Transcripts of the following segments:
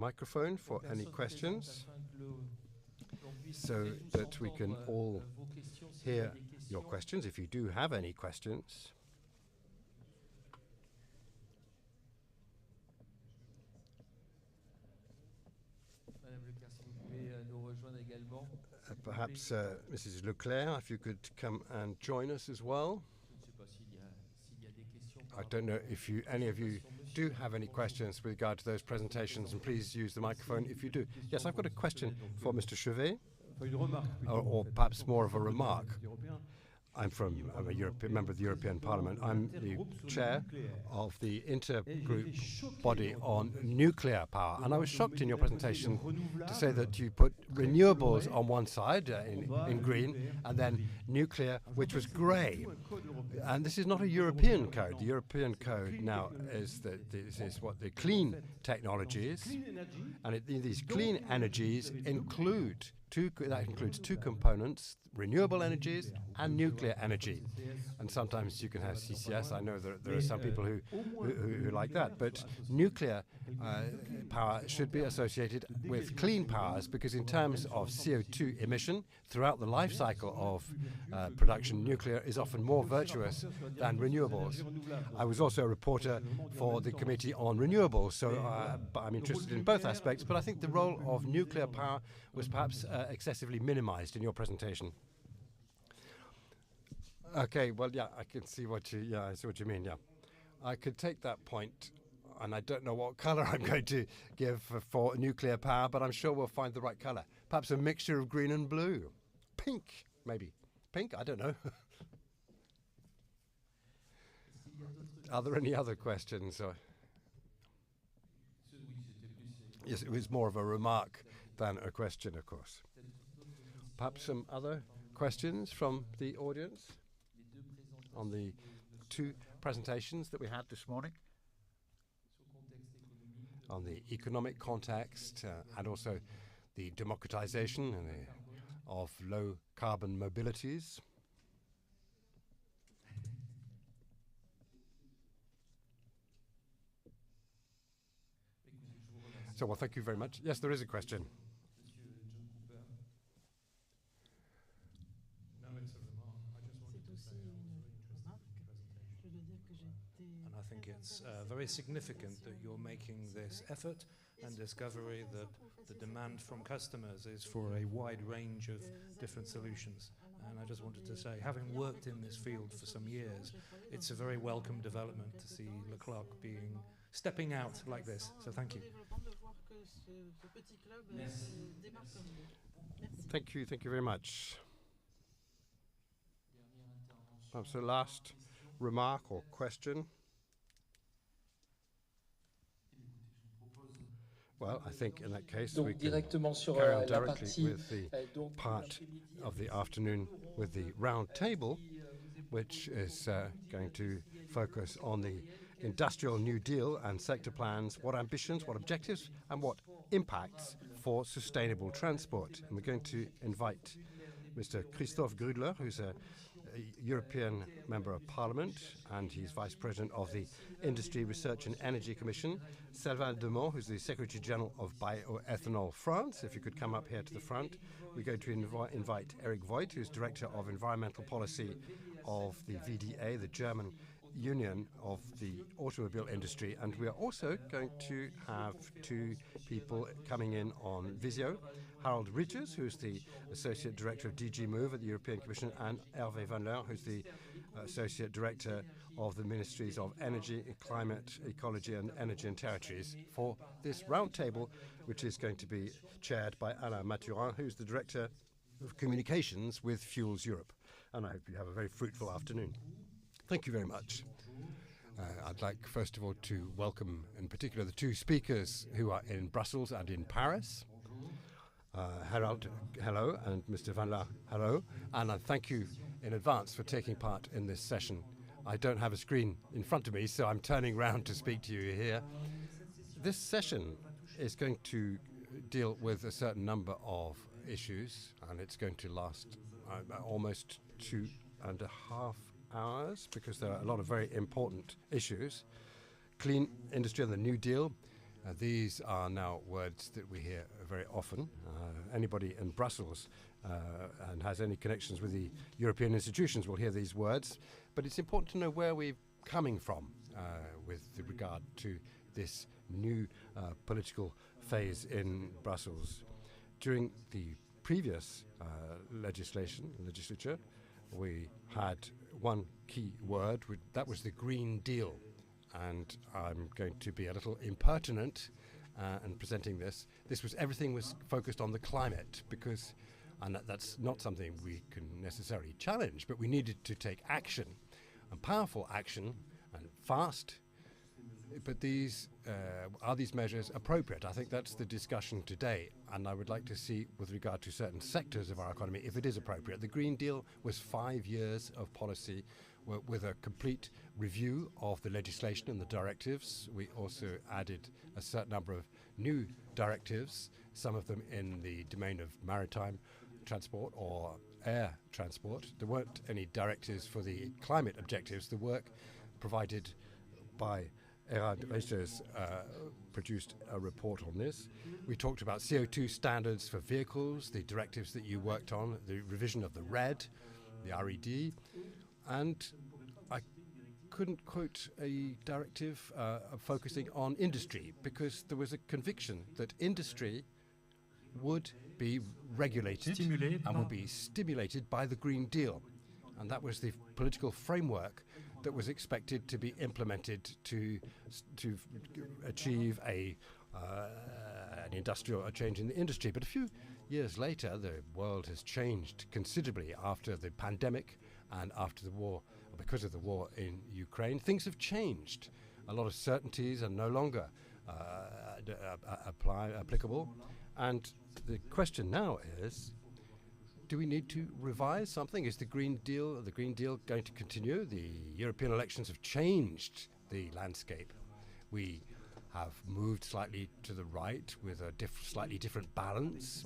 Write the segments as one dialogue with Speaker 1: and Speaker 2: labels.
Speaker 1: microphone for any questions so that we can all hear your questions, if you do have any questions. Perhaps Mrs. Leclerc, if you could come and join us as well. I don't know if any of you do have any questions with regard to those presentations, and please use the microphone if you do. Yes, I've got a question for Mr. Hervé, or perhaps more of a remark. I'm a member of the European Parliament. I'm the chair of the intergroup body on nuclear power. And I was shocked in your presentation to say that you put renewables on one side in green and then nuclear, which was grey. And this is not a European code. The European code now is what the clean technologies, and these clean energies includes two components: renewable energies and nuclear energy. And sometimes you can have CCS. I know there are some people who like that, but nuclear power should be associated with clean powers, because in terms of CO2 emission throughout the life cycle of production, nuclear is often more virtuous than renewables. I was also a reporter for the Committee on Renewables, so I'm interested in both aspects, but I think the role of nuclear power was perhaps excessively minimized in your presentation. Okay, well, yeah, I can see what you, I see what you mean, yeah. I could take that point, and I don't know what color I'm going to give for nuclear power, but I'm sure we'll find the right color. Perhaps a mixture of green and blue. Pink, maybe. Pink, I don't know. Are there any other questions? Yes, it was more of a remark than a question, of course. Perhaps some other questions from the audience on the two presentations that we had this morning, on the economic context and also the democratization of low carbon mobilities. So, well, thank you very much. Yes, there is a question.
Speaker 2: And I think it's very significant that you're making this effort and discovery that the demand from customers is for a wide range of different solutions. And I just wanted to say, having worked in this field for some years, it's a very welcome development to see Leclerc stepping out like this. So thank you.
Speaker 1: Thank you very much. Perhaps the last remark or question. Well, I think in that case we can carry on directly with the part of the afternoon with the round table, which is going to focus on the Industrial New Deal and sector plans, what ambitions, what objectives, and what impacts for sustainable transport. And we're going to invite Mr. Christophe GRUDLER, who's a European Member of Parliament, and he's Vice President of the Industry, Research and Energy Commission. Sylvain, who's the Secretary General of Bioethanol France. If you could come up here to the front. We're going to invite Eric Voigt, who's Director of Environmental Policy of the VDA, the German Union of the automobile industry. And we are also going to have two people coming in on Visio. Herald RUIJTERS, who's the Associate Director of DG Move at the European Commission, and Hervé, who's the Associate Director of the Ministries of Energy, Climate, Ecology and Energy and Territories, for this roundtable, which is going to be chaired by Alain, who's the Director of Communications with Fuels Europe. And I hope you have a very fruitful afternoon. Thank you very much. I'd like, first of all, to welcome, in particular, the two speakers who are in Brussels and in Paris. Herald, hello, and Mr. VANLAER, hello. And I thank you in advance for taking part in this session. I don't have a screen in front of me, so I'm turning round to speak to you here. This session is going to deal with a certain number of issues, and it's going to last almost 2.5 hours, because there are a lot of very important issues. Clean industry and the New Deal, These are now words that we hear very often. Anybody in Brussels and has any connections with the European institutions will hear these words. But it's important to know where we're coming from with regard to this new political phase in Brussels. During the previous legislature, we had one key word, that was the Green Deal. And I'm going to be a little impertinent in presenting this. Everything was focused on the climate because, and that's not something we can necessarily challenge, but we needed to take action, and powerful action, and fast. But are these measures appropriate? I think that's the discussion today, and I would like to see, with regard to certain sectors of our economy, if it is appropriate. The Green Deal was 5 years of policy with a complete review of the legislation and the directives. We also added a certain number of new directives, some of them in the domain of maritime transport or air transport. There weren't any directives for the climate objectives. The work provided by RUIJTERS produced a report on this. We talked about CO2 standards for vehicles, the directives that you worked on, the revision of the RED, the RED, and I couldn't quote a directive focusing on industry because there was a conviction that industry would be regulated and would be stimulated by the Green Deal. And that was the political framework that was expected to be implemented to achieve an industrial change in the industry. But a few years later, the world has changed considerably after the pandemic and after the war, because of the war in Ukraine. Things have changed. A lot of certainties are no longer applicable. And the question now is, do we need to revise something? Is the Green Deal going to continue? The European elections have changed the landscape. We have moved slightly to the right with a slightly different balance.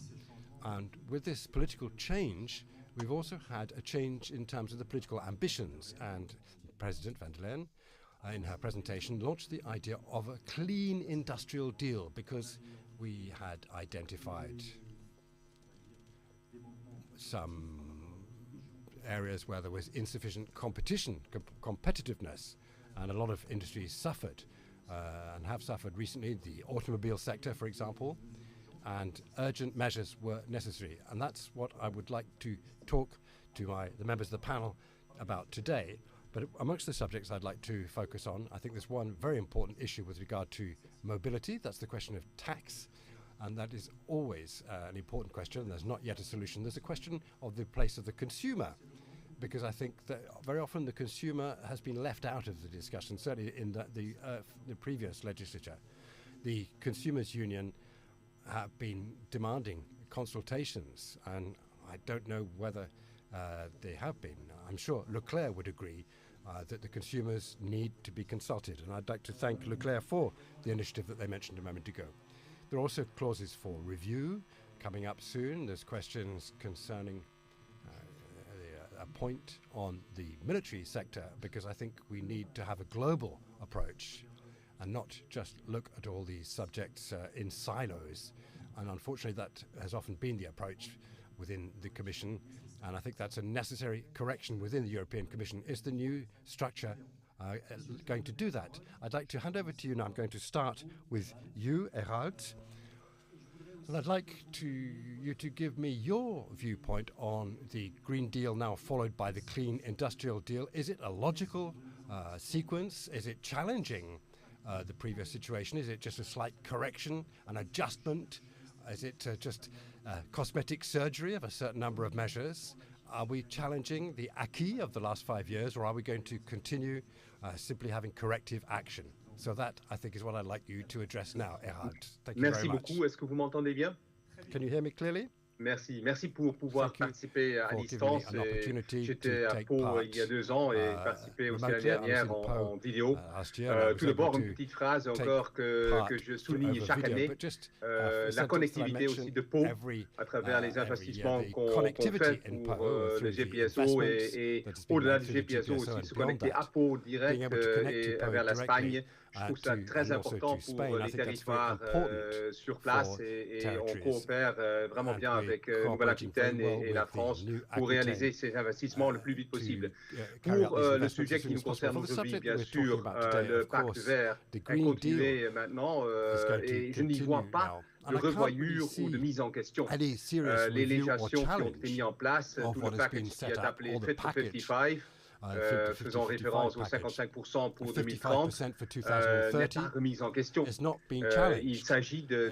Speaker 1: And with this political change, we've also had a change in terms of the political ambitions. And President VANLAER, in her presentation, launched the idea of a clean industrial deal because we had identified some areas where there was insufficient competitiveness, and a lot of industries suffered and have suffered recently, the automobile sector, for example, and urgent measures were necessary. And that's what I would like to talk to the members of the panel about today. But amongst the subjects I'd like to focus on, I think there's one very important issue with regard to mobility. That's the question of tax. And that is always an important question. There's not yet a solution. There's a question of the place of the consumer, because I think that very often the consumer has been left out of the discussion, certainly in the previous legislature. The Consumers' Union have been demanding consultations, and I don't know whether they have been. I'm sure Leclerc would agree that the consumers need to be consulted, and I'd like to thank Leclerc for the initiative that they mentioned a moment ago. There are also clauses for review coming up soon. There's questions concerning a point on the military sector, because I think we need to have a global approach and not just look at all these subjects in silos. And unfortunately, that has often been the approach within the Commission. And I think that's a necessary correction within the European Commission. Is the new structure going to do that? I'd like to hand over to you now. I'm going to start with you, Herald. And I'd like you to give me your viewpoint on the Green Deal now followed by the Clean Industrial Deal. Is it a logical sequence? Is it challenging the previous situation? Is it just a slight correction, an adjustment? Is it just cosmetic surgery of a certain number of measures? Are we challenging the acquis of the last 5 years, or are we going to continue simply having corrective action? So that, I think, is what I'd like you to address now, Herald. Thank you very much.
Speaker 3: Merci beaucoup. Est-ce que vous m'entendez bien?
Speaker 1: Can you hear me clearly?
Speaker 3: Merci. Merci pour pouvoir participer à distance. J'étais à Pau il y a 2 ans et participé aussi l'année dernière en vidéo. Tout d'abord, une petite phrase encore que je souligne chaque année. La connectivité aussi de Pau à travers les investissements qu'on fait pour le GPSO et au-delà du GPSO aussi, se connecter à Pau direct et vers l'Espagne Je trouve ça très important pour les territoires sur place et on coopère vraiment bien avec Nouvelle-Aquitaine et la France pour réaliser ces investissements le plus vite possible. Pour le sujet qui nous concerne aujourd'hui, bien sûr, le pacte vert est continué maintenant et je n'y vois pas de revoyure ou de mise en question. Les législations qui ont été mises en place, tout le package qui est appelé Fit for 55, faisant référence aux 55% pour 2030, n'est pas remise en question. Il s'agit de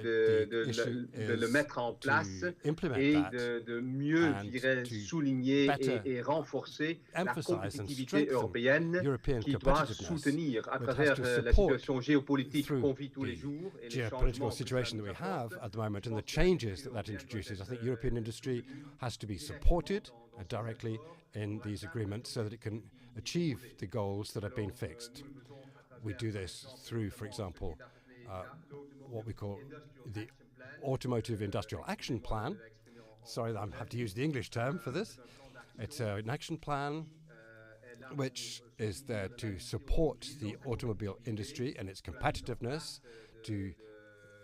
Speaker 3: le mettre en place et de mieux, je dirais, souligner et renforcer la compétitivité européenne qui doit soutenir à travers la situation géopolitique qu'on vit tous les jours et les changements
Speaker 1: situation that we have at the moment and the changes that introduces. I think European industry has to be supported directly in these agreements so that it can achieve the goals that have been fixed. We do this through, for example, what we call the Automotive Industrial Action Plan. Sorry, I have to use the English term for this. It's an action plan which is there to support the automobile industry and its competitiveness, to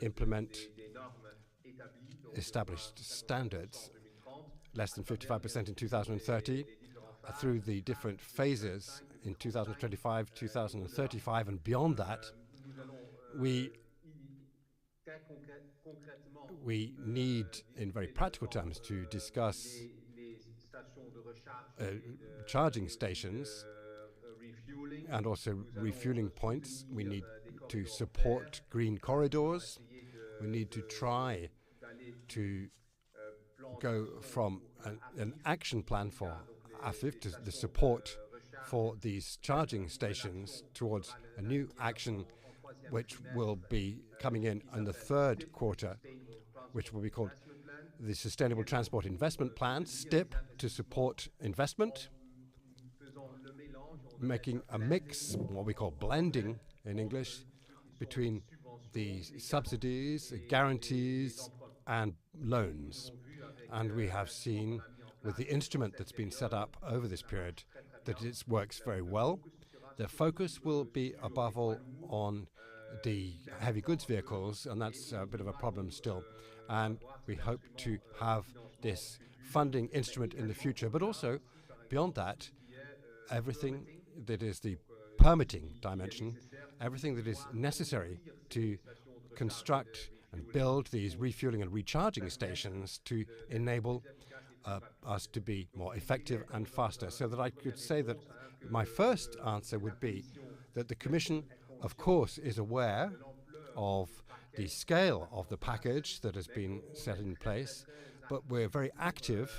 Speaker 1: implement established standards, less than 55% in 2030, through the different phases in 2025, 2035, and beyond that. We need, in very practical terms, to discuss charging stations and also refueling points. We need to support green corridors. We need to try to go from an action plan for AFIF to the support for these charging stations towards a new action which will be coming in the third quarter, which will be called the Sustainable Transport Investment Plan, STIP, to support investment, making a mix, what we call blending in English, between the subsidies, guarantees, and loans. And we have seen with the instrument that's been set up over this period that it works very well. The focus will be above all on the heavy goods vehicles, and that's a bit of a problem still. And we hope to have this funding instrument in the future, but also beyond that, everything that is the permitting dimension, everything that is necessary to construct and build these refueling and recharging stations to enable us to be more effective and faster. So that I could say that my first answer would be that the Commission, of course, is aware of the scale of the package that has been set in place, but we're very active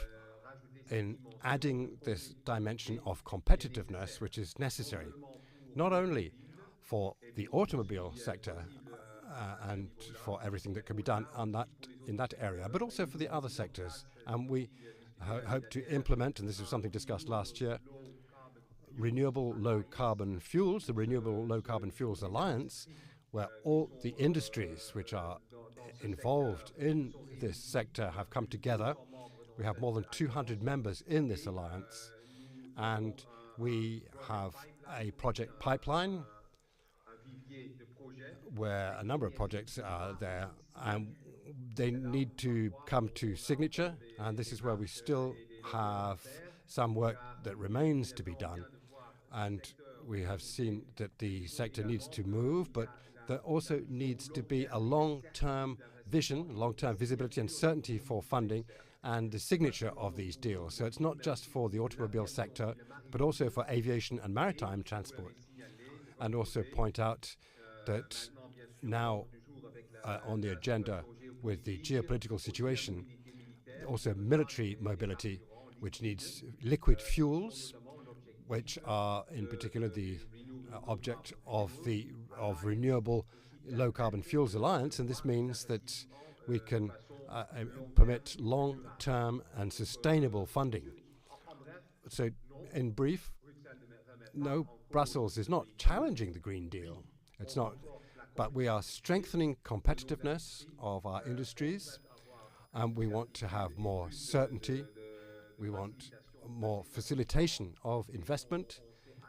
Speaker 1: in adding this dimension of competitiveness, which is necessary, not only for the automobile sector and for everything that can be done on that, in that area, but also for the other sectors. And we hope to implement, and this is something discussed last year, renewable low-carbon fuels, the Renewable Low-Carbon Fuels Alliance, where all the industries which are involved in this sector have come together. We have more than 200 members in this alliance, and we have a project pipeline where a number of projects are there, and they need to come to signature, and this is where we still have some work that remains to be done. And we have seen that the sector needs to move, but there also needs to be a long-term vision, long-term visibility and certainty for funding and the signature of these deals. So it's not just for the automobile sector, but also for aviation and maritime transport. And also point out that now on the agenda with the geopolitical situation, also military mobility, which needs liquid fuels, which are in particular the object of Renewable Low-Carbon Fuels Alliance, and this means that we can permit long-term and sustainable funding. So in brief, no, Brussels is not challenging the Green Deal. It's not, but we are strengthening competitiveness of our industries, and we want to have more certainty. We want more facilitation of investment,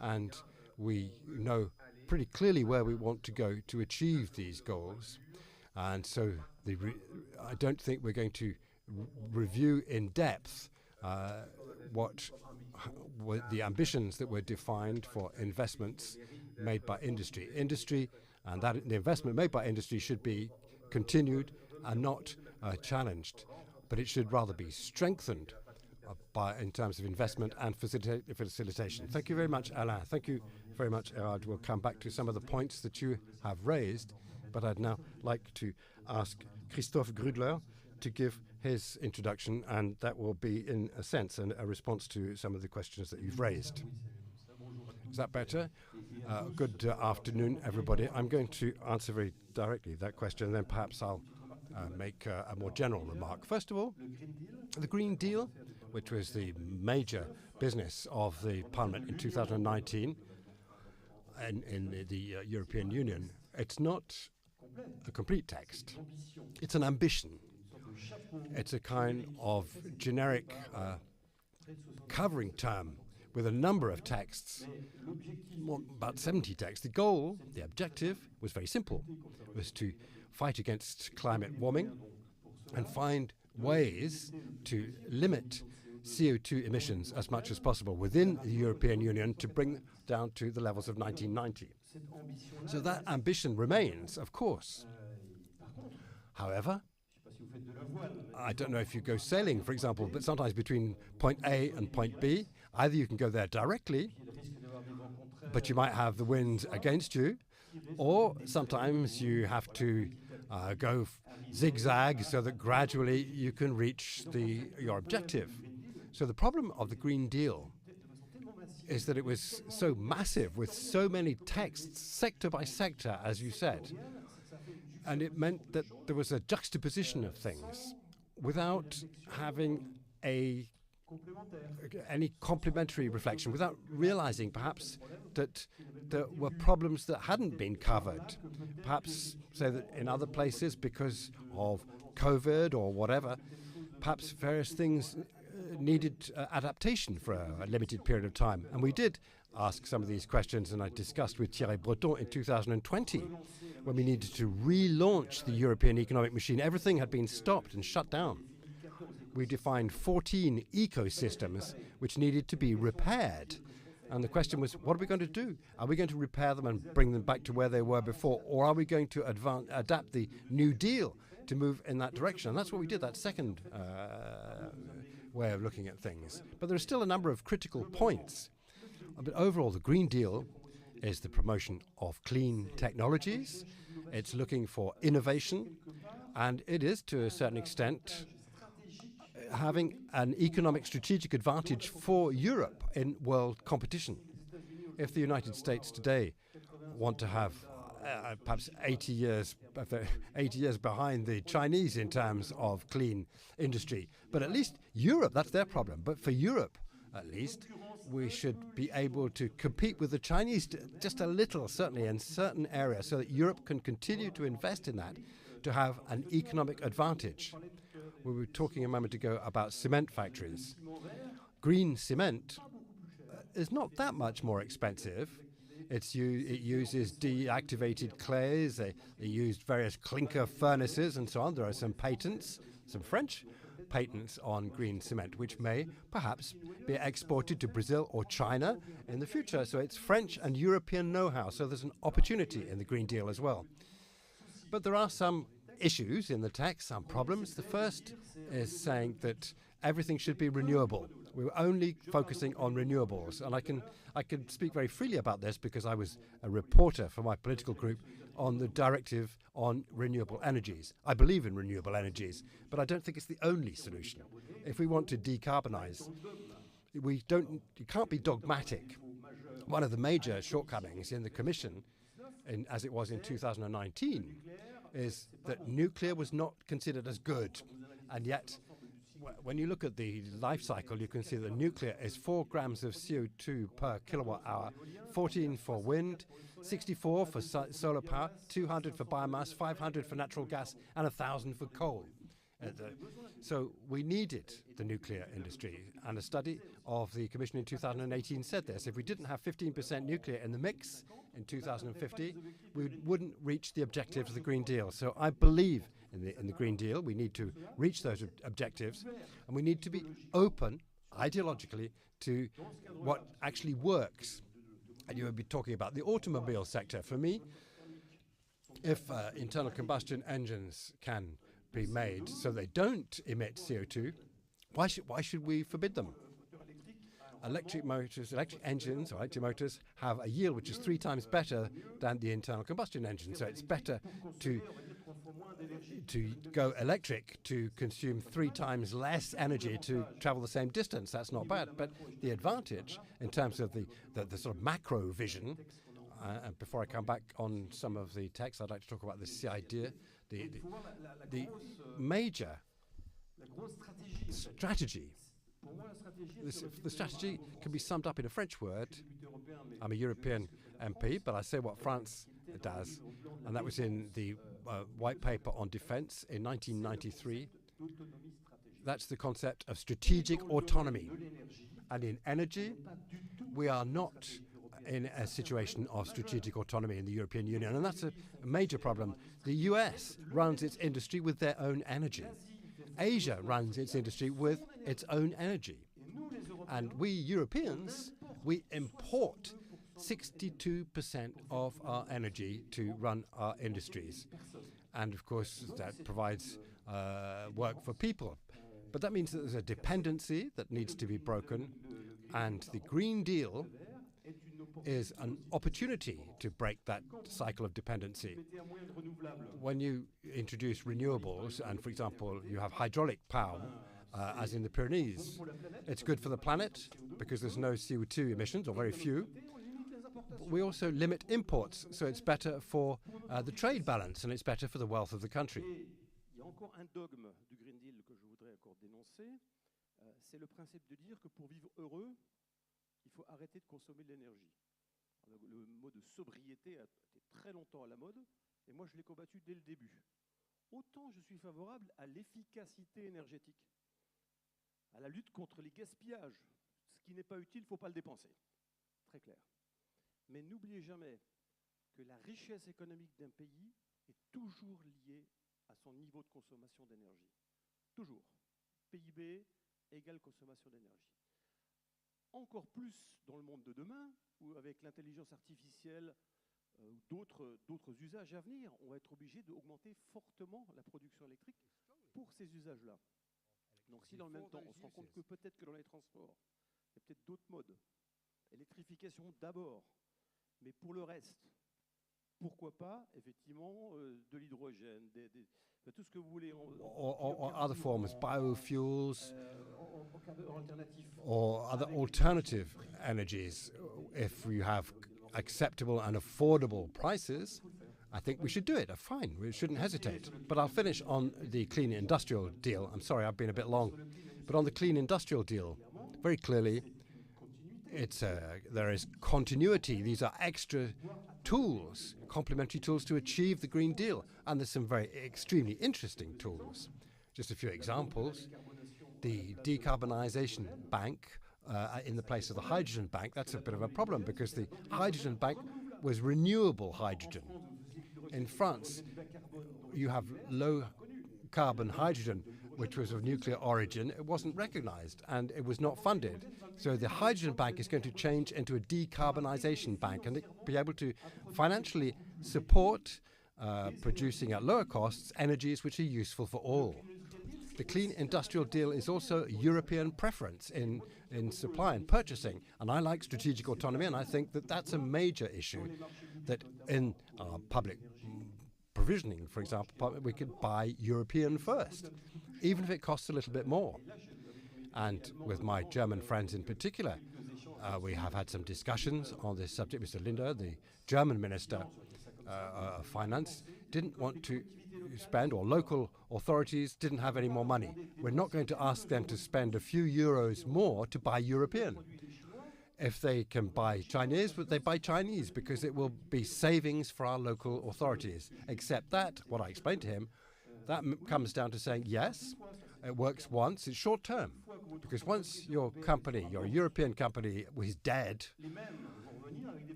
Speaker 1: and we know pretty clearly where we want to go to achieve these goals. And so I don't think we're going to review in depth what were the ambitions that were defined for investments made by industry. And that the investment made by industry should be continued and not challenged, but it should rather be strengthened in terms of investment and facilitation. Thank you very much, Alain. Thank you very much, Herald. We'll come back to some of the points that you have raised, but I'd now like to ask Christophe GRUDLER to give his introduction, and that will be, in a sense, a response to some of the questions that you've raised. Is that better? Good afternoon, everybody. I'm going to answer very directly that question, and then perhaps I'll make a more general remark. First of all, the Green Deal, which was the major business of the Parliament in 2019 in the European Union, it's not a complete text. It's an ambition. It's a kind of generic covering term with a number of texts, about 70 texts. The goal, the objective, was very simple. It was to fight against climate warming and find ways to limit CO2 emissions as much as possible within the European Union to bring down to the levels of 1990. So that ambition remains, of course. However, I don't know if you go sailing, for example, but sometimes between point A and point B, either you can go there directly, but you might have the wind against you, or sometimes you have to go zigzag so that gradually you can reach your objective. So the problem of the Green Deal is that it was so massive with so many texts, sector by sector, as you said. And it meant that there was a juxtaposition of things without having any complementary reflection, without realizing perhaps that there were problems that hadn't been covered. Perhaps say that in other places, because of COVID or whatever, perhaps various things needed adaptation for a limited period of time. And we did ask some of these questions, and I discussed with Thierry Breton in 2020 when we needed to relaunch the European economic machine. Everything had been stopped and shut down. We defined 14 ecosystems which needed to be repaired. And the question was, what are we going to do? Are we going to repair them and bring them back to where they were before? Or are we going to adapt the New Deal to move in that direction? And that's what we did, that second way of looking at things. But there are still a number of critical points. But overall, the Green Deal is the promotion of clean technologies. It's looking for innovation. And it is, to a certain extent, having an economic strategic advantage for Europe in world competition. If the United States today want to have perhaps 80 years behind the Chinese in terms of clean industry, but at least Europe, that's their problem. But for Europe, at least, we should be able to compete with the Chinese just a little, certainly in certain areas, so that Europe can continue to invest in that, to have an economic advantage. We were talking a moment ago about cement factories. Green cement is not that much more expensive. It uses deactivated clays. They used various clinker furnaces and so on. There are some patents, some French patents on green cement, which may perhaps be exported to Brazil or China in the future. So it's French and European know-how. So there's an opportunity in the Green Deal as well. But there are some issues in the text, some problems. The first is saying that everything should be renewable. We were only focusing on renewables. And I can speak very freely about this because I was a reporter for my political group on the directive on renewable energies. I believe in renewable energies, but I don't think it's the only solution. If we want to decarbonize, you can't be dogmatic. One of the major shortcomings in the Commission, as it was in 2019, is that nuclear was not considered as good. And yet, when you look at the life cycle, you can see that nuclear is 4 grams of CO2 per kilowatt hour, 14 for wind, 64 for solar power, 200 for biomass, 500 for natural gas, and 1,000 for coal. So we needed the nuclear industry, and a study of the Commission in 2018 said this. If we didn't have 15% nuclear in the mix in 2050, we wouldn't reach the objectives of the Green Deal. So I believe in the Green Deal. We need to reach those objectives, and we need to be open ideologically to what actually works. And you would be talking about the automobile sector. For me, if internal combustion engines can be made so they don't emit CO2, why should we forbid them? Electric motors, electric engines or electric motors have a yield which is 3 times better than the internal combustion engine. So it's better to go electric, to consume 3 times less energy to travel the same distance. That's not bad. But the advantage in terms of the sort of macro vision, and before I come back on some of the text, I'd like to talk about this idea, the major strategy. The strategy can be summed up in a French word. I'm a European MP, but I say what France does, and that was in the White Paper on Defense in 1993. That's the concept of strategic autonomy. And in energy, we are not in a situation of strategic autonomy in the European Union, and that's a major problem. The US runs its industry with their own energy. Asia runs its industry with its own energy. And we Europeans, we import 62% of our energy to run our industries. And of course, that provides work for people. But that means that there's a dependency that needs to be broken, and the Green Deal is an opportunity to break that cycle of dependency. When you introduce renewables, and for example, you have hydraulic power, as in the Pyrenees, it's good for the planet because there's no CO2 emissions, or very few. We also limit imports, so it's better for the trade balance, and it's better for the wealth of the country.
Speaker 4: Il y a encore un dogme du Green Deal que je voudrais encore dénoncer, c'est le principe de dire que pour vivre heureux, il faut arrêter de consommer de l'énergie. Le mot de sobriété a été très longtemps à la mode, et moi je l'ai combattu dès le début. Autant je suis favorable à l'efficacité énergétique, à la lutte contre les gaspillages. Ce qui n'est pas utile, il ne faut pas le dépenser. Très clair. Mais n'oubliez jamais que la richesse économique d'un pays est toujours liée à son niveau de consommation d'énergie. Toujours. PIB égale consommation d'énergie. Encore plus dans le monde de demain, où avec l'intelligence artificielle ou d'autres usages à venir, on va être obligé d'augmenter fortement la production électrique pour ces usages-là. Donc si dans le même temps, on se rend compte que peut-être que dans les transports, il y a peut-être d'autres modes. Électrification d'abord, mais pour le reste, pourquoi pas, effectivement, de l'hydrogène, tout ce que vous voulez.
Speaker 1: Or other forms, biofuels, or other alternative energies. If we have acceptable and affordable prices, I think we should do it. Fine, we shouldn't hesitate. But I'll finish on the clean industrial deal. I'm sorry, I've been a bit long. But on the clean industrial deal, very clearly, there is continuity. These are extra tools, complementary tools to achieve the Green Deal. And there's some very extremely interesting tools. Just a few examples. The decarbonization bank in the place of the hydrogen bank, that's a bit of a problem because the hydrogen bank was renewable hydrogen. In France, you have low carbon hydrogen, which was of nuclear origin. It wasn't recognized and it was not funded. So the hydrogen bank is going to change into a decarbonization bank and be able to financially support producing at lower costs energies which are useful for all. The clean industrial deal is also a European preference in supply and purchasing. And I like strategic autonomy, and I think that that's a major issue, that in public provisioning, for example, we could buy European first, even if it costs a little bit more. And with my German friends in particular, we have had some discussions on this subject. Mr. Linder, the German Minister of Finance, didn't want to spend, or local authorities didn't have any more money. We're not going to ask them to spend a few euros more to buy European. If they can buy Chinese, they buy Chinese because it will be savings for our local authorities. Except that, what I explained to him, That comes down to saying, yes, it works once, it's short term. Because once your company, your European company, is dead,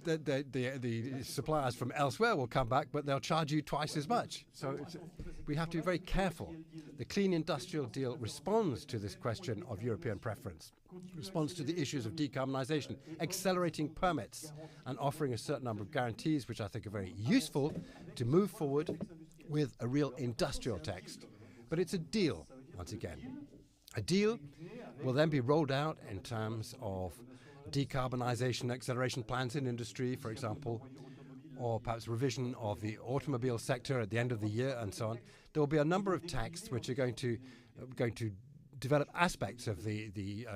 Speaker 1: the suppliers from elsewhere will come back, but they'll charge you twice as much. So we have to be very careful. The Clean Industrial Deal responds to this question of European preference, responds to the issues of decarbonisation, accelerating permits, and offering a certain number of guarantees, which I think are very useful to move forward with a real industrial text. But it's a deal, once again. A deal will then be rolled out in terms of decarbonisation acceleration plans in industry, for example, or perhaps revision of the automobile sector at the end of the year and so on. There will be a number of texts which are going to develop aspects of the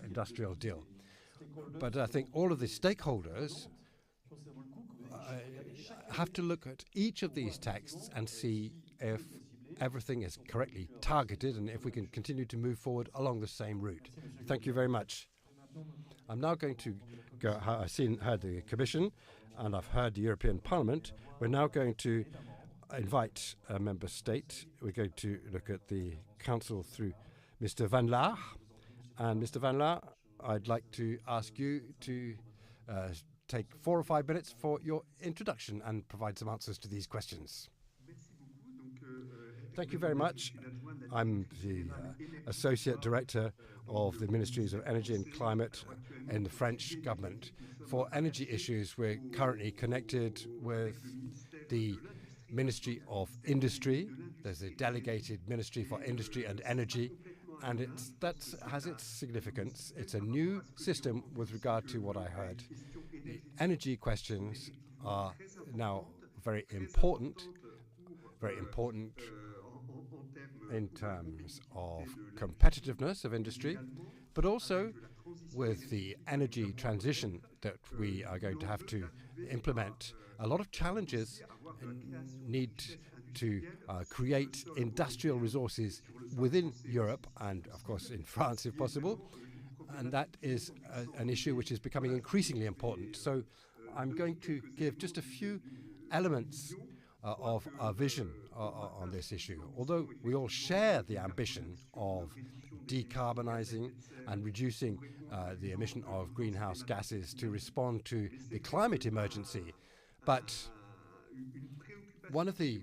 Speaker 1: industrial deal. But I think all of the stakeholders have to look at each of these texts and see if everything is correctly targeted and if we can continue to move forward along the same route. Thank you very much. I'm now going to go. I've heard the Commission and I've heard the European Parliament. We're now going to invite a member state. We're going to look at the Council through Mr. VANLAER. And Mr. VANLAER, I'd like to ask you to take 4 or 5 minutes for your introduction and provide some answers to these questions. Thank you very much. I'm the Associate Director of the Ministries of Energy and Climate in the French government. For energy issues, we're currently connected with the Ministry of Industry. There's a delegated Ministry for Industry and Energy, and that has its significance. It's a new system with regard to what I heard. The energy questions are now very important in terms of competitiveness of industry, but also with the energy transition that we are going to have to implement. A lot of challenges need to create industrial resources within Europe and, of course, in France if possible. And that is an issue which is becoming increasingly important. So I'm going to give just a few elements of our vision on this issue. Although we all share the ambition of decarbonizing and reducing the emission of greenhouse gases to respond to the climate emergency, but one of the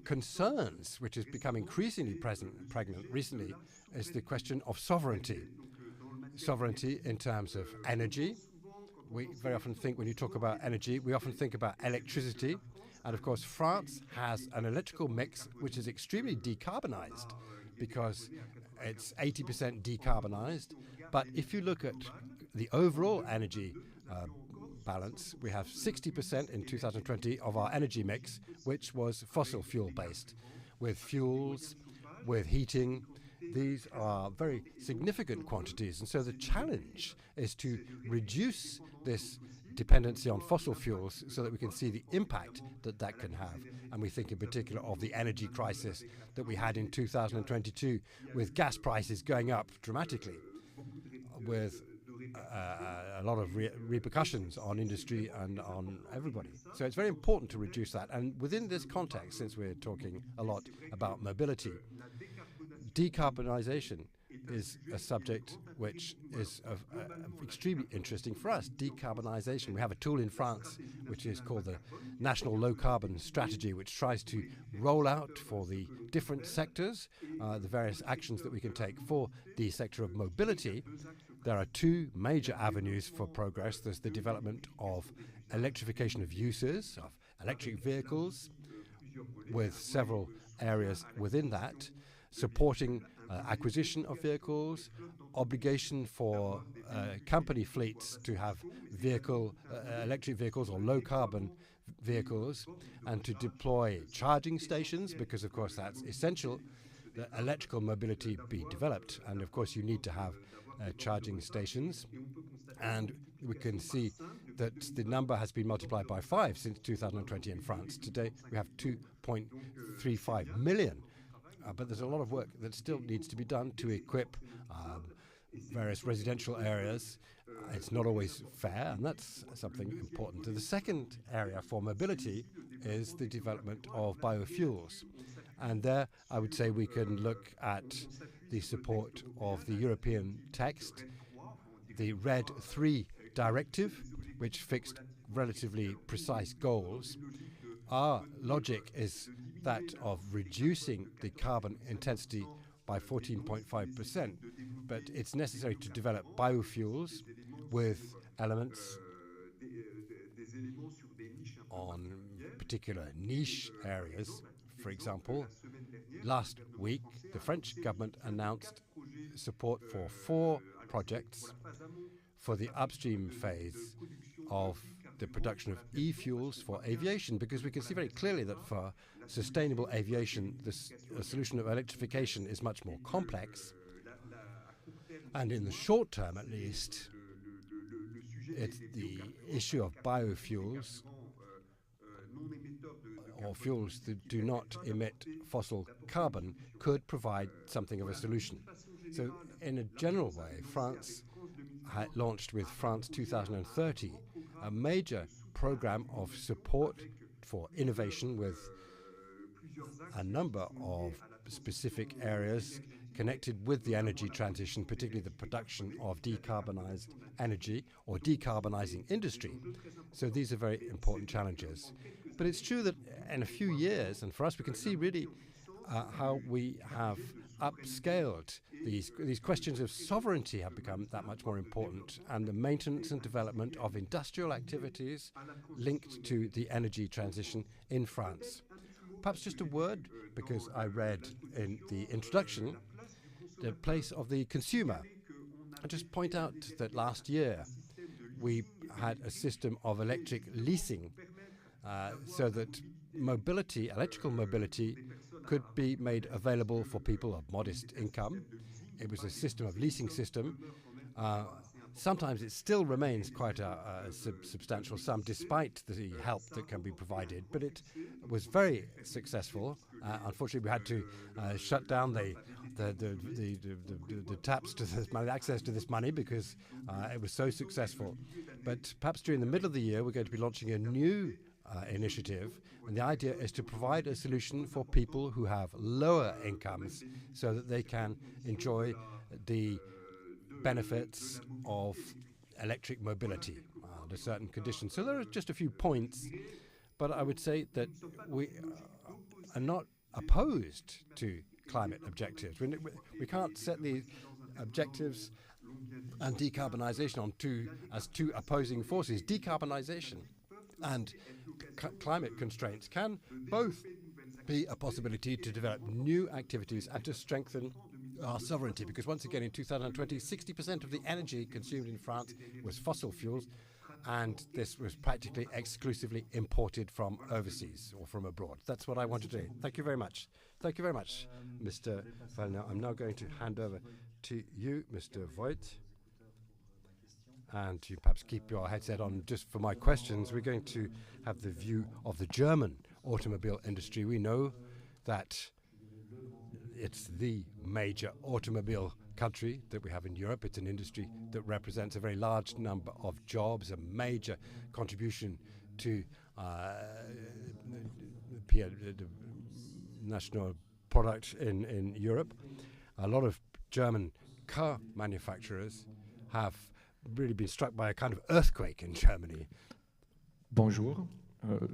Speaker 1: concerns which has become increasingly pregnant recently is the question of sovereignty. Sovereignty in terms of energy. We very often think, when you talk about energy, we often think about electricity. And of course, France has an electrical mix which is extremely decarbonized because it's 80% decarbonized. But if you look at the overall energy balance, we have 60% in 2020 of our energy mix, which was fossil fuel based, with fuels, with heating. These are very significant quantities. And so the challenge is to reduce this dependency on fossil fuels so that we can see the impact that that can have. And we think in particular of the energy crisis that we had in 2022 with gas prices going up dramatically, with a lot of repercussions on industry and on everybody. So it's very important to reduce that. And within this context, since we're talking a lot about mobility, decarbonization is a subject which is extremely interesting for us. Decarbonization. We have a tool in France which is called the National Low Carbon Strategy, which tries to roll out for the different sectors the various actions that we can take. For the sector of mobility, there are 2 major avenues for progress. There's the development of electrification of uses, of electric vehicles, with several areas within that, supporting acquisition of vehicles, obligation for company fleets to have electric vehicles or low-carbon vehicles, and to deploy charging stations, because, of course, that's essential that electrical mobility be developed. And, of course, you need to have charging stations. And we can see that the number has been multiplied by 5 since 2020 in France. Today, we have 2.35 million. But there's a lot of work that still needs to be done to equip various residential areas. It's not always fair, and that's something important. The second area for mobility is the development of biofuels. And there, I would say we can look at the support of the European text, the RED III directive, which fixed relatively precise goals. Our logic is that of reducing the carbon intensity by 14.5%, but it's necessary to develop biofuels with elements on particular niche areas. For example, last week, the French government announced support for 4 projects for the upstream phase of the production of e-fuels for aviation, because we can see very clearly that for sustainable aviation, the solution of electrification is much more complex. And in the short term, at least, it's the issue of biofuels or fuels that do not emit fossil carbon could provide something of a solution. So in a general way, France had launched with France 2030 a major program of support for innovation with a number of specific areas connected with the energy transition, particularly the production of decarbonized energy or decarbonizing industry. So these are very important challenges. But it's true that in a few years, and for us, we can see really how we have upscaled these questions of sovereignty have become that much more important, and the maintenance and development of industrial activities linked to the energy transition in France. Perhaps just a word, because I read in the introduction the place of the consumer. I'll just point out that last year we had a system of electric leasing so that mobility, electrical mobility, could be made available for people of modest income. It was a system of leasing system. Sometimes it still remains quite a substantial sum despite the help that can be provided, but it was very successful. Unfortunately, we had to shut down the taps to this money, access to this money, because it was so successful. But perhaps during the middle of the year, we're going to be launching a new initiative, and the idea is to provide a solution for people who have lower incomes so that they can enjoy the benefits of electric mobility under certain conditions. So there are just a few points, but I would say that we are not opposed to climate objectives. We can't set these objectives and decarbonization as two opposing forces. Decarbonization and climate constraints can both be a possibility to develop new activities and to strengthen our sovereignty, because once again in 2020, 60% of the energy consumed in France was fossil fuels, and this was practically exclusively imported from overseas or from abroad. That's what I want to do. Thank you very much. Thank you very much, Mr. VANLAER. I'm now going to hand over to you, Mr. WOYDTE. And you perhaps keep your headset on just for my questions. We're going to have the view of the German automobile industry. We know that it's the major automobile country that we have in Europe. It's an industry that represents a very large number of jobs, a major contribution to the national product in Europe. A lot of German car manufacturers have really been struck by a kind of earthquake in Germany.
Speaker 5: Bonjour.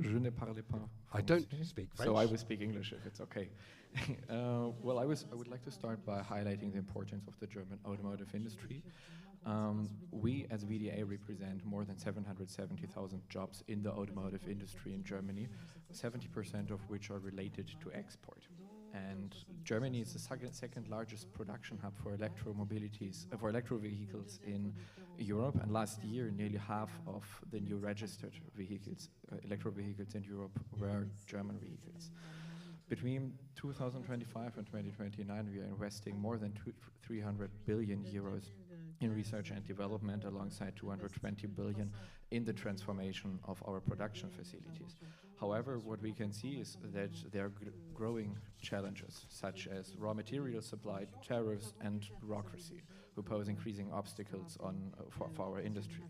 Speaker 5: Je ne parle pas français,
Speaker 1: I don't speak French.
Speaker 5: So I will speak English if it's okay. Well, I would like to start by highlighting the importance of the German automotive industry. We as VDA represent more than 770,000 jobs in the automotive industry in Germany, 70% of which are related to export. And Germany is the second largest production hub for electro vehicles in Europe. And last year, nearly half of the new registered vehicles, electro vehicles in Europe, were German vehicles. Between 2025 and 2029, we are investing more than 300 billion euros in research and development, alongside 220 billion in the transformation of our production facilities. However, what we can see is that there are growing challenges, such as raw material supply, tariffs, and bureaucracy, who pose increasing obstacles for our industry.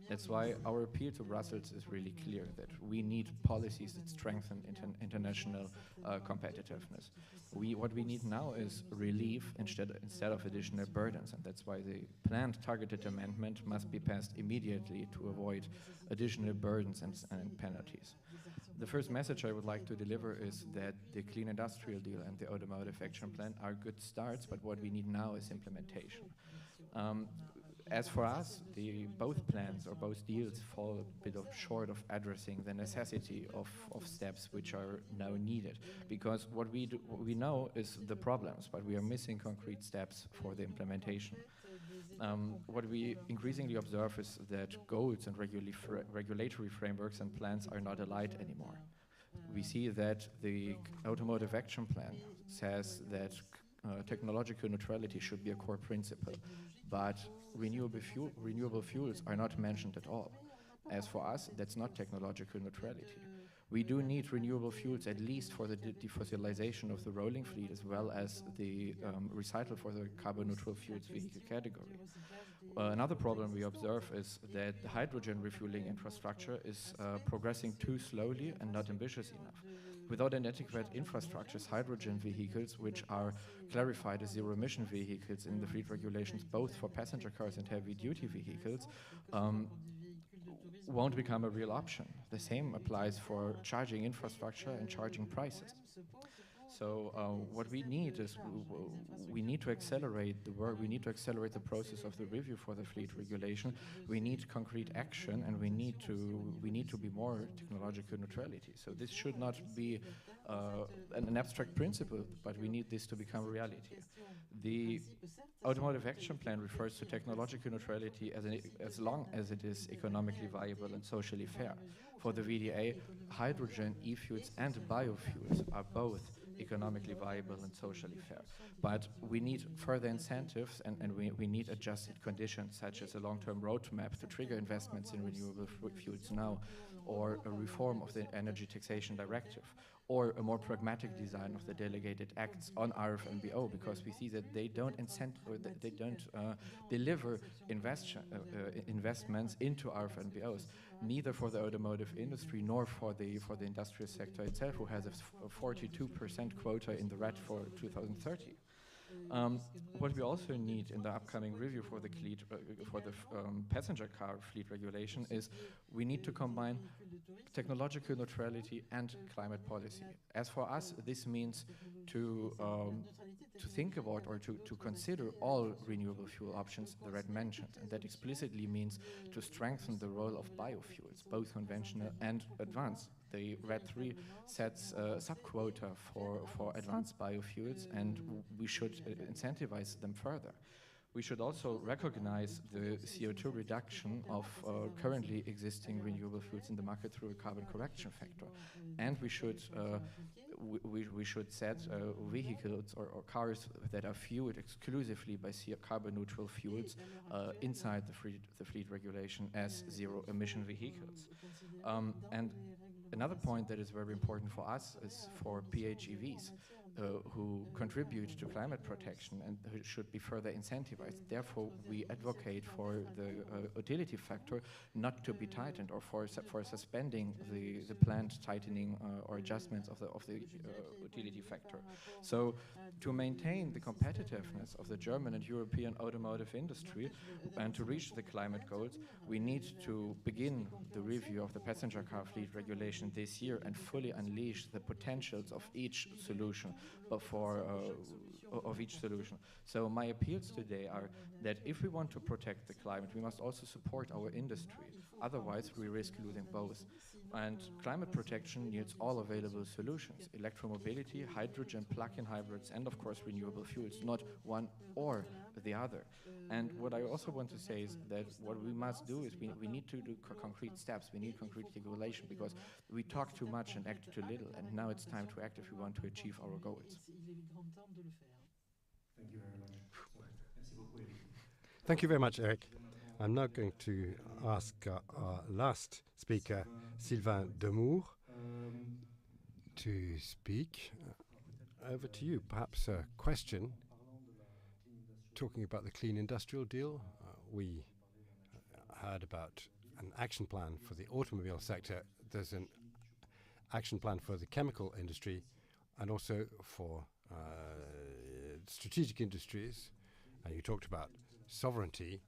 Speaker 5: That's why our appeal to Brussels is really clear, that we need policies that strengthen international competitiveness. What we need now is relief instead of additional burdens, and that's why the planned targeted amendment must be passed immediately to avoid additional burdens and penalties. The first message I would like to deliver is that the Clean Industrial Deal and the Automotive Action Plan are good starts, but what we need now is implementation. As for us, both plans or both deals fall a bit short of addressing the necessity of steps which are now needed, because what we know is the problems, but we are missing concrete steps for the implementation. What we increasingly observe is that goals and regulatory frameworks and plans are not aligned anymore. We see that the Automotive Action Plan says that technological neutrality should be a core principle, but renewable fuels are not mentioned at all. As for us, that's not technological neutrality. We do need renewable fuels at least for the defossilization of the rolling fleet, as well as the recital for the carbon neutral fuels vehicle category. Another problem we observe is that the hydrogen refueling infrastructure is progressing too slowly and not ambitious enough. Without adequate infrastructures, hydrogen vehicles, which are clarified as zero-emission vehicles in the fleet regulations, both for passenger cars and heavy-duty vehicles, won't become a real option. The same applies for charging infrastructure and charging prices. So what we need is we need to accelerate the work, we need to accelerate the process of the review for the fleet regulation. We need concrete action, and we need to be more technological neutrality. So this should not be an abstract principle, but we need this to become a reality. The Automotive Action Plan refers to technological neutrality as long as it is economically viable and socially fair. For the VDA, hydrogen, e-fuels, and biofuels are both economically viable and socially fair. But we need further incentives, and we need adjusted conditions, such as a long-term roadmap to trigger investments in renewable fuels now, or a reform of the Energy Taxation Directive, or a more pragmatic design of the delegated acts on RF and BO, because we see that they don't deliver investments into RF and BOs, neither for the automotive industry nor for the industrial sector itself, who has a 42% quota in the RED for 2030. What we also need in the upcoming review for the passenger car fleet regulation is we need to combine technological neutrality and climate policy. As for us, this means to think about or to consider all renewable fuel options the RED mentioned, and that explicitly means to strengthen the role of biofuels, both conventional and advanced. The RED 3 sets a sub-quota for advanced biofuels, and we should incentivize them further. We should also recognize the CO2 reduction of currently existing renewable fuels in the market through a carbon correction factor. And we should set vehicles or cars that are fueled exclusively by carbon neutral fuels inside the fleet regulation as zero-emission vehicles. And another point that is very important for us is for PHEVs, who contribute to climate protection and who should be further incentivized. Therefore, we advocate for the utility factor not to be tightened, or for suspending the planned tightening or adjustments of the utility factor. So, to maintain the competitiveness of the German and European automotive industry and to reach the climate goals, we need to begin the review of the passenger car fleet regulation this year and fully unleash the potentials of each solution. Of each solution. So my appeals today are that if we want to protect the climate, we must also support our industry. Otherwise, we risk losing both. And climate protection needs all available solutions: electromobility, hydrogen, plug-in hybrids, and of course renewable fuels, not one or the other. And what I also want to say is that what we must do is we need to do concrete steps. We need concrete regulation, because we talk too much and act too little, and now it's time to act if we want to achieve our goals.
Speaker 6: Thank you very much.
Speaker 1: Thank you very much, Eric. I'm now going to ask our last speaker, Sylvain DEMOURES, to speak. Over to you. Perhaps a question. Talking about the clean industrial deal, we heard about an action plan for the automobile sector. There's an action plan for the chemical industry and also for strategic industries. And you talked about sovereignty,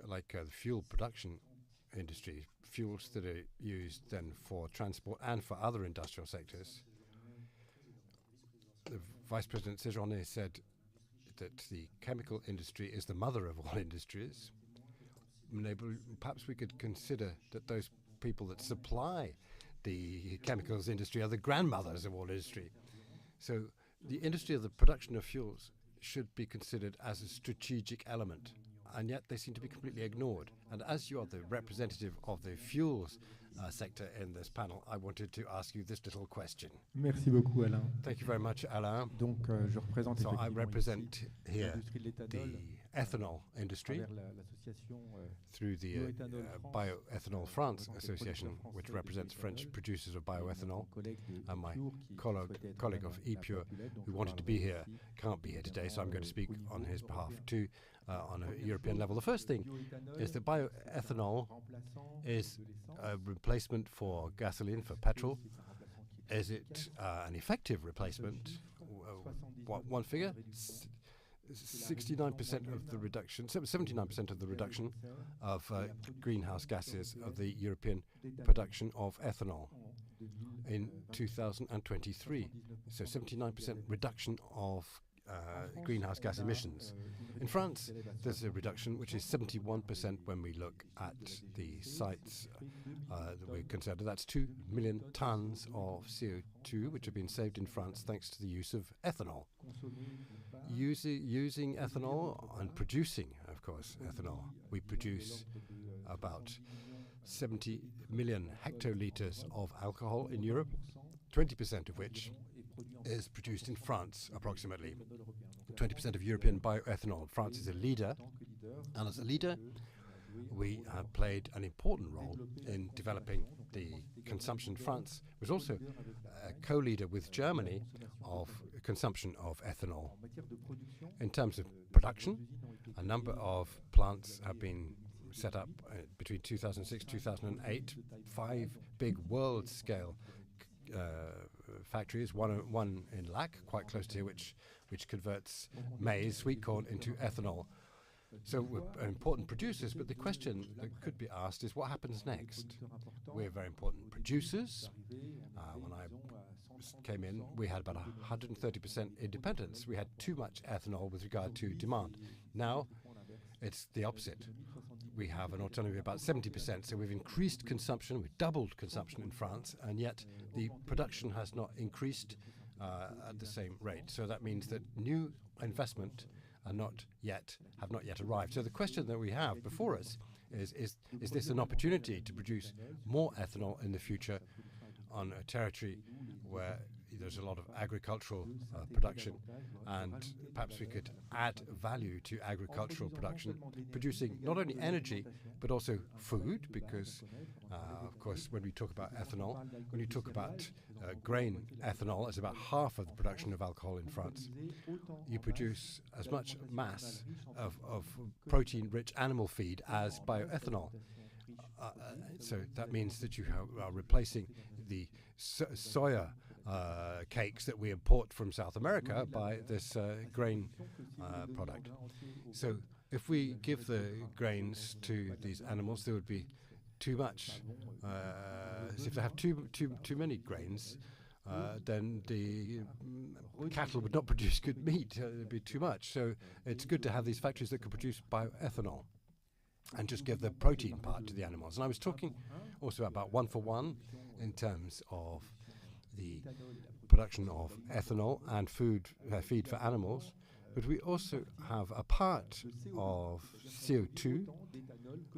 Speaker 1: like the fuel production industry, fuels that are used then for transport and for other industrial sectors. The Vice President Séjourné said that the chemical industry is the mother of all industries. Perhaps we could consider that those people that supply the chemicals industry are the grandmothers of all industry. So the industry of the production of fuels should be considered as a strategic element, and yet they seem to be completely ignored. And as you are the representative of the fuels sector in this panel, I wanted to ask you this little question.
Speaker 6: Merci beaucoup, Alain.
Speaker 1: Thank you very much, Alain.
Speaker 6: Donc, je représente
Speaker 1: so I represent here the ethanol industry through the Bioethanol France Association, which represents French producers of bioethanol. And my colleague of ITRE, who wanted to be here, can't be here today, so I'm going to speak on his behalf too. On a European level. The first thing is that bioethanol is a replacement for gasoline, for petrol. Is it an effective replacement? One figure, 69% of the reduction, 79% of the reduction of greenhouse gases of the European production of ethanol in 2023. So 79% reduction of greenhouse gas emissions. In France, there's a reduction which is 71% when we look at the sites that we consider. That's 2 million tons of CO2 which have been saved in France thanks to the use of ethanol. Using ethanol and producing, of course, ethanol. We produce about 70 million hectolitres of alcohol in Europe, 20% of which is produced in France, approximately. 20% of European bioethanol. France is a leader, and as a leader, we have played an important role in developing the consumption. France was also a co-leader with Germany of consumption of ethanol. In terms of production, a number of plants have been set up between 2006 and 2008, 5 big world-scale factories, one in Lac, quite close to here, which converts maize, sweet corn, into ethanol. So we're important producers, but the question that could be asked is what happens next? We're very important producers. When I came in, we had about 130% independence. We had too much ethanol with regard to demand. Now, it's the opposite. We have an autonomy of about 70%, so we've increased consumption, we've doubled consumption in France, and yet the production has not increased at the same rate. So that means that new investment have not yet arrived. So the question that we have before us is this an opportunity to produce more ethanol in the future on a territory where there's a lot of agricultural production, and perhaps we could add value to agricultural production, producing not only energy but also food, because of course when we talk about ethanol, when you talk about grain ethanol, it's about half of the production of alcohol in France. You produce as much mass of protein-rich animal feed as bioethanol. So that means that you are replacing the soya cakes that we import from South America by this grain product. So if we give the grains to these animals, there would be too much. So if they have too many grains, then the cattle would not produce good meat. It would be too much. So it's good to have these factories that can produce bioethanol and just give the protein part to the animals. And I was talking also about 1-for-1 in terms of the production of ethanol and feed for animals, but we also have a part of CO2.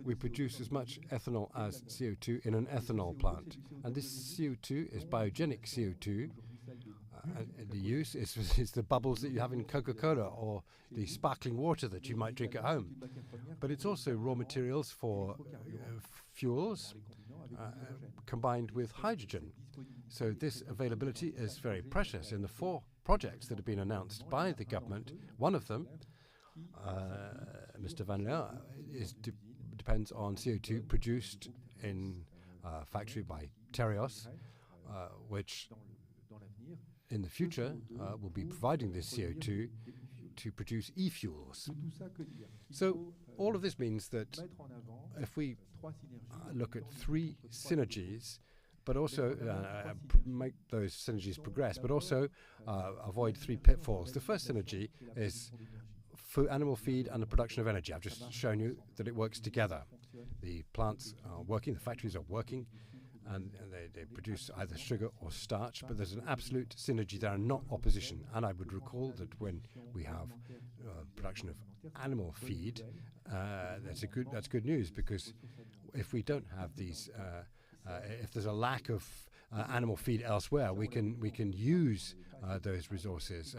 Speaker 1: We produce as much ethanol as CO2 in an ethanol plant, and this CO2 is biogenic CO2. The use is the bubbles that you have in Coca-Cola or the sparkling water that you might drink at home. But it's also raw materials for fuels, combined with hydrogen. So this availability is very precious. In the 4 projects that have been announced by the government, one of them, Mr. VANLAER, depends on CO2 produced in a factory by Tereos, which in the future will be providing this CO2 to produce e-fuels. So all of this means that if we look at 3 synergies, but also make those synergies progress, but also avoid 3 pitfalls. The first synergy is animal feed and the production of energy. I've just shown you that it works together. The plants are working, the factories are working, and they produce either sugar or starch, but there's an absolute synergy there and not opposition. And I would recall that when we have production of animal feed, that's good news, because if we don't have these, if there's a lack of animal feed elsewhere, we can use those resources.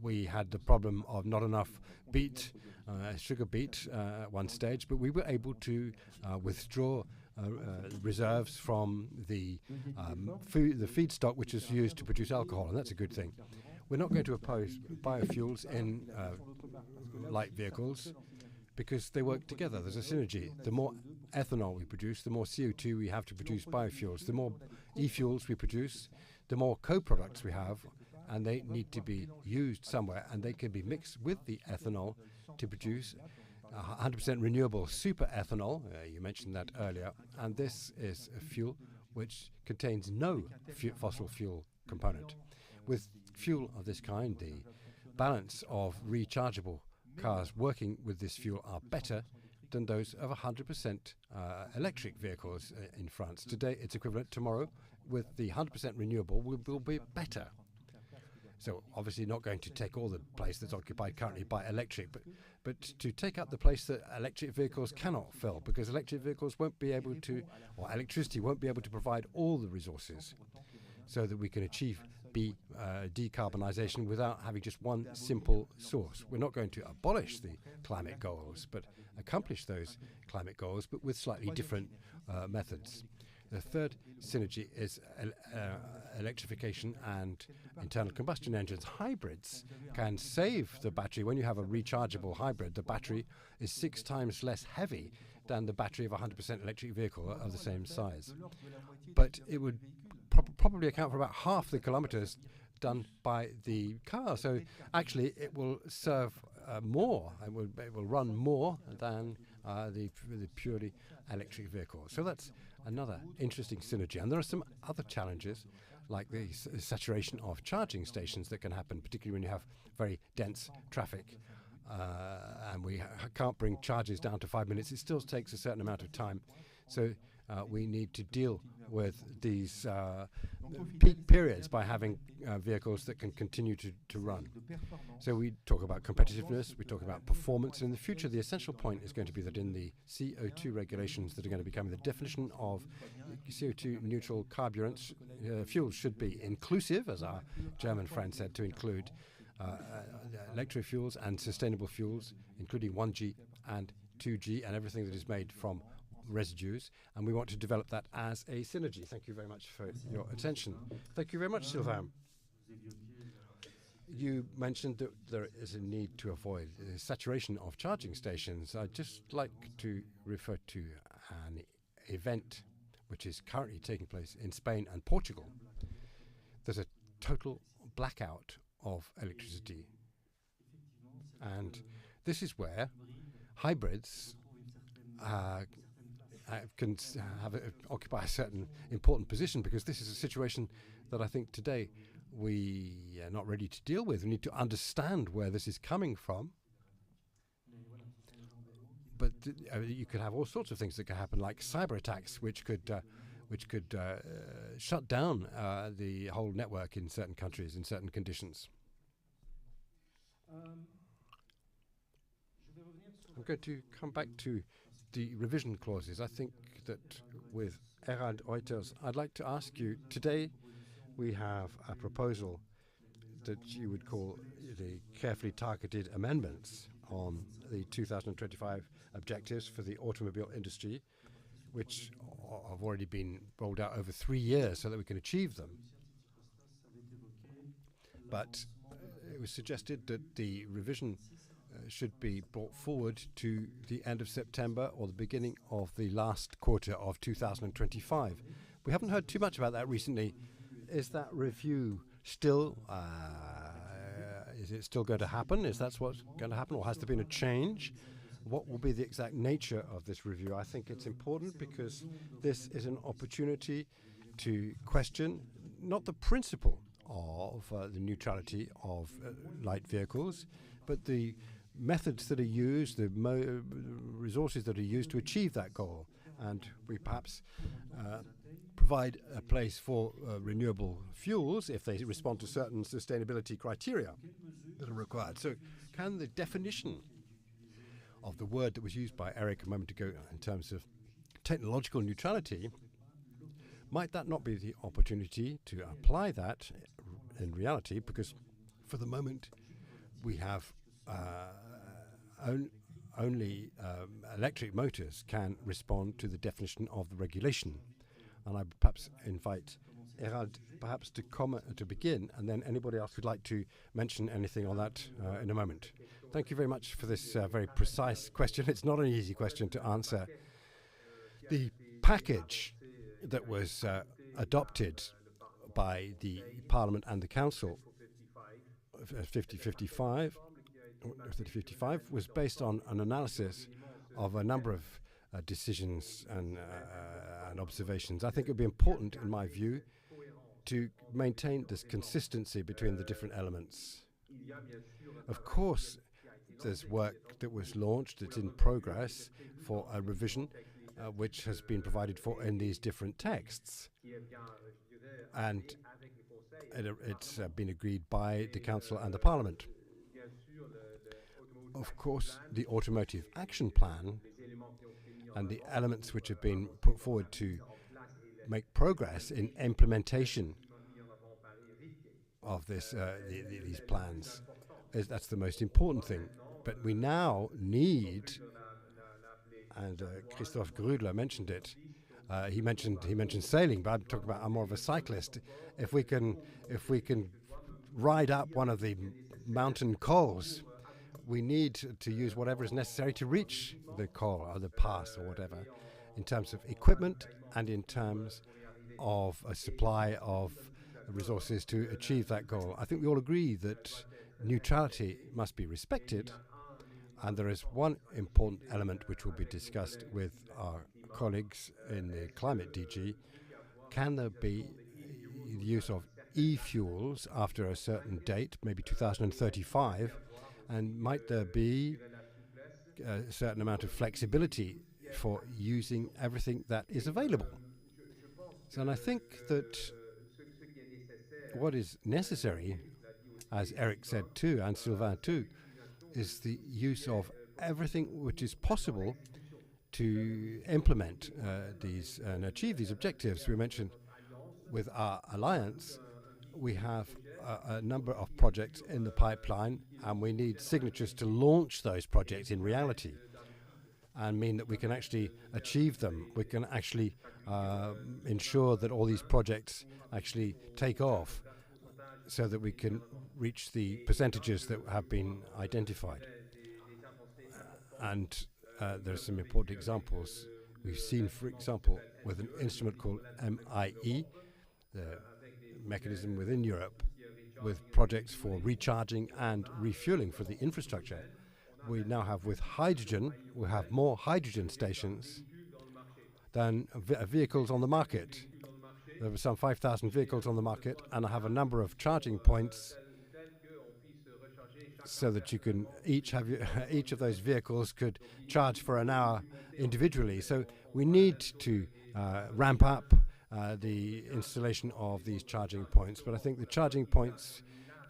Speaker 1: We had the problem of not enough beet, sugar beet at one stage, but we were able to withdraw reserves from the feedstock which is used to produce alcohol, and that's a good thing. We're not going to oppose biofuels in light vehicles because they work together. There's a synergy. The more ethanol we produce, the more CO2 we have to produce biofuels. The more e-fuels we produce, the more co-products we have, and they need to be used somewhere, and they can be mixed with the ethanol to produce 100% renewable super ethanol. You mentioned that earlier, and this is a fuel which contains no fossil fuel component. With fuel of this kind, the balance of rechargeable cars working with this fuel are better than those of 100% electric vehicles in France. Today it's equivalent. Tomorrow, with the 100% renewable, will be better. So obviously not going to take all the place that's occupied currently by electric, but to take up the place that electric vehicles cannot fill, because electric vehicles won't be able to, or electricity won't be able to provide all the resources, so that we can achieve decarbonization without having just one simple source. We're not going to abolish the climate goals, but accomplish those climate goals, but with slightly different methods. The third synergy is electrification and internal combustion engines. Hybrids can save the battery. When you have a rechargeable hybrid, the battery is 6 times less heavy than the battery of a 100% electric vehicle of the same size. But it would probably account for about half the kilometers done by the car. So actually it will serve more, it will run more than the purely electric vehicle. So that's another interesting synergy. And there are some other challenges, like the saturation of charging stations that can happen, particularly when you have very dense traffic. And we can't bring charges down to 5 minutes. It still takes a certain amount of time. So we need to deal with these peak periods by having vehicles that can continue to run. So we talk about competitiveness, we talk about performance. In the future, the essential point is going to be that in the CO2 regulations that are going to become the definition of CO2 neutral carburants, fuels should be inclusive, as our German friend said, to include electro fuels and sustainable fuels, including 1G and 2G and everything that is made from residues, and we want to develop that as a synergy. Thank you very much for your attention. Thank you very much, Sylvain. You mentioned that there is a need to avoid the saturation of charging stations. I'd just like to refer to an event which is currently taking place in Spain and Portugal. There's a total blackout of electricity, and this is where hybrids can occupy a certain important position, because this is a situation that I think today we are not ready to deal with. We need to understand where this is coming from. But you could have all sorts of things that could happen, like cyber attacks, which could shut down the whole network in certain countries in certain conditions. I'm going to come back to the revision clauses. I think that with Herald RUIJTERS, I'd like to ask you, today we have a proposal that you would call the carefully targeted amendments on the 2025 objectives for the automobile industry, which have already been rolled out over 3 years so that we can achieve them. But it was suggested that the revision should be brought forward to the end of September or the beginning of the last quarter of 2025. We haven't heard too much about that recently. Is that review still, is it still going to happen? Is that what's going to happen, or has there been a change? What will be the exact nature of this review? I think it's important because this is an opportunity to question not the principle of the neutrality of light vehicles, but the methods that are used, the resources that are used to achieve that goal. And we perhaps provide a place for renewable fuels if they respond to certain sustainability criteria that are required. So can the definition of the word that was used by Eric a moment ago in terms of technological neutrality, might that not be the opportunity to apply that in reality? Because for the moment we have only electric motors can respond to the definition of the regulation. And I would perhaps invite Herald perhaps to comment to begin, and then anybody else who'd like to mention anything on that in a moment. Thank you very much for this very precise question. It's not an easy question to answer. The package that was adopted by the Parliament and the Council, 50-55, was based on an analysis of a number of decisions and observations. I think it would be important, in my view, to maintain this consistency between the different elements. Of course, there's work that was launched, it's in progress for a revision, which has been provided for in these different texts. And it's been agreed by the Council and the Parliament. Of course, the Automotive Action Plan and the elements which have been put forward to make progress in implementation of this, these plans, that's the most important thing. But we now need, and Christophe GRUDLER mentioned it. He mentioned sailing, but I'm talking about, I'm more of a cyclist. If we can ride up one of the mountain cols, we need to use whatever is necessary to reach the col or the pass or whatever, in terms of equipment and in terms of a supply of resources to achieve that goal. I think we all agree that neutrality must be respected, and there is one important element which will be discussed with our colleagues in the Climate DG. Can there be the use of e-fuels after a certain date, maybe 2035, and might there be a certain amount of flexibility for using everything that is available? So, and I think that what is necessary, as Eric said too, and Sylvain too, is the use of everything which is possible to implement these and achieve these objectives. We mentioned with our alliance, we have a number of projects in the pipeline, and we need signatures to launch those projects in reality and mean that we can actually achieve them. We can actually ensure that all these projects actually take off so that we can reach the percentages that have been identified. And there are some important examples. We've seen, for example, with an instrument called MIE, the mechanism within Europe, with projects for recharging and refueling for the infrastructure. We now have with hydrogen, we have more hydrogen stations than vehicles on the market. There were some 5,000 vehicles on the market, and I have a number of charging points so that you can each of those vehicles could charge for an hour individually. So we need to ramp up the installation of these charging points. But I think the charging points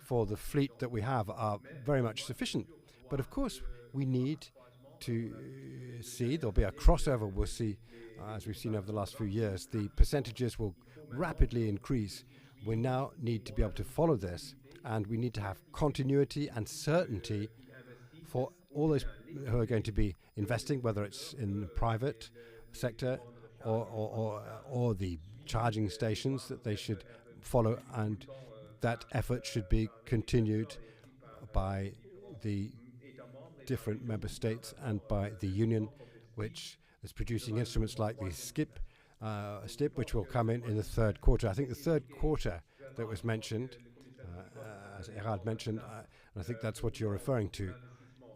Speaker 1: for the fleet that we have are very much sufficient. But of course, we need to see, there'll be a crossover, we'll see, as we've seen over the last few years, the percentages will rapidly increase. We now need to be able to follow this, and we need to have continuity and certainty for all those who are going to be investing, whether it's in the private sector or the charging stations that they should follow, and that effort should be continued by the different member states and by the union, which is producing instruments like the STIP, which will come in the third quarter. I think the third quarter that was mentioned, as Herald mentioned, and I think that's what you're referring to,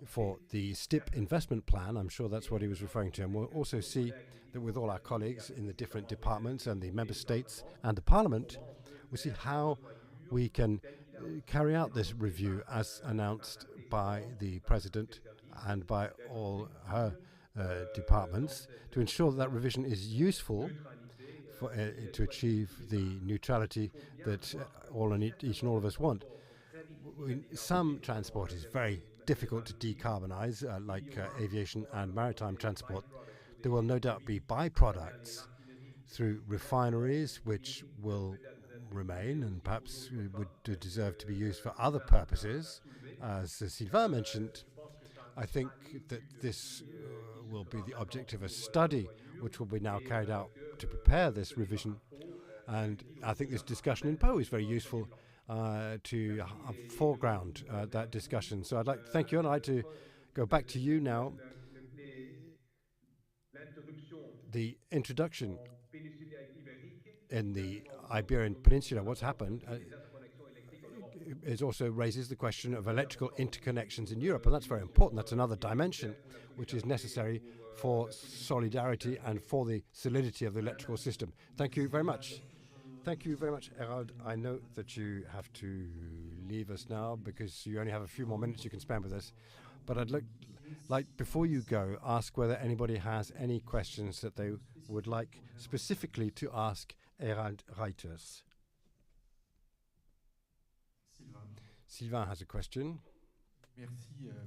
Speaker 1: for the STIP investment plan. I'm sure that's what he was referring to. And we'll also see that with all our colleagues in the different departments and the member states and the parliament, we'll see how we can carry out this review as announced by the president and by all her departments, to ensure that revision is useful for, to achieve the neutrality that each and all of us want. Some transport is very difficult to decarbonize, like aviation and maritime transport. There will no doubt be byproducts through refineries which will remain and perhaps would deserve to be used for other purposes. As Sylvain mentioned, I think that this will be the object of a study which will be now carried out to prepare this revision. And I think this discussion in Pau is very useful to foreground that discussion. So I'd like to thank you, and I'd like to go back to you now. The introduction in the Iberian Peninsula, what's happened, it also raises the question of electrical interconnections in Europe, and that's very important. That's another dimension which is necessary for solidarity and for the solidity of the electrical system. Thank you very much. Thank you very much, Herald. I know that you have to leave us now because you only have a few more minutes you can spend with us. But I'd like, before you go, ask whether anybody has any questions that they would like specifically to ask Herald RUIJTERS. Sylvain has a question.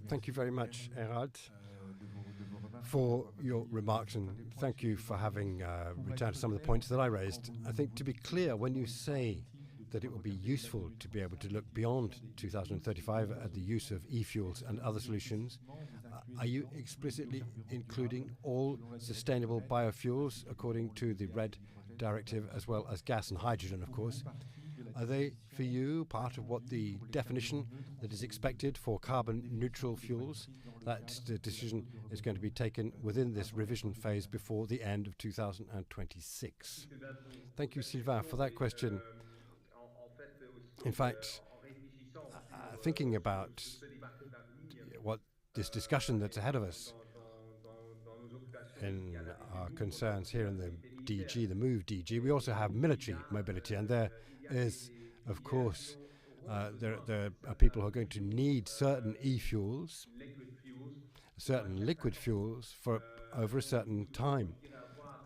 Speaker 1: Thank you very much, Herald, for your remarks, and thank you for having returned to some of the points that I raised. I think, to be clear, when you say that it will be useful to be able to look beyond 2035 at the use of e-fuels and other solutions, are you explicitly including all sustainable biofuels according to the RED directive, as well as gas and hydrogen, of course? Are they, for you, part of what the definition that is expected for carbon neutral fuels? That the decision is going to be taken within this revision phase before the end of 2026. Thank you, Sylvain, for that question. In fact, thinking about what this discussion that's ahead of us in our concerns here in the DG, the MOVE DG, we also have military mobility, and there is, of course, there are people who are going to need certain e-fuels, certain liquid fuels for over a certain time.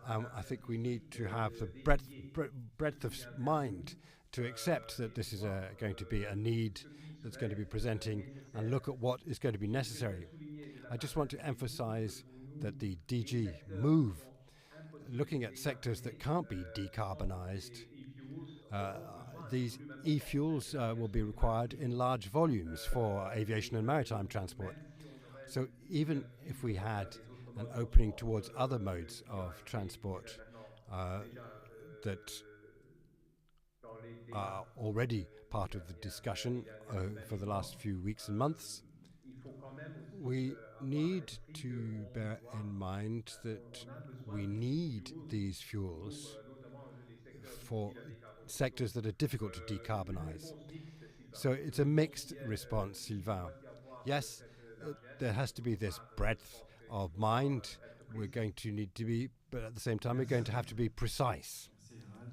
Speaker 1: I think we need to have the breadth of mind to accept that this is going to be a need that's going to be presenting, and look at what is going to be necessary. I just want to emphasize that the DG MOVE, looking at sectors that can't be decarbonized, these e-fuels will be required in large volumes for aviation and maritime transport. So even if we had an opening towards other modes of transport that are already part of the discussion for the last few weeks and months, we need to bear in mind that we need these fuels for sectors that are difficult to decarbonize. So it's a mixed response, Sylvain. Yes, there has to be this breadth of mind. We're going to need to be, but at the same time, we're going to have to be precise.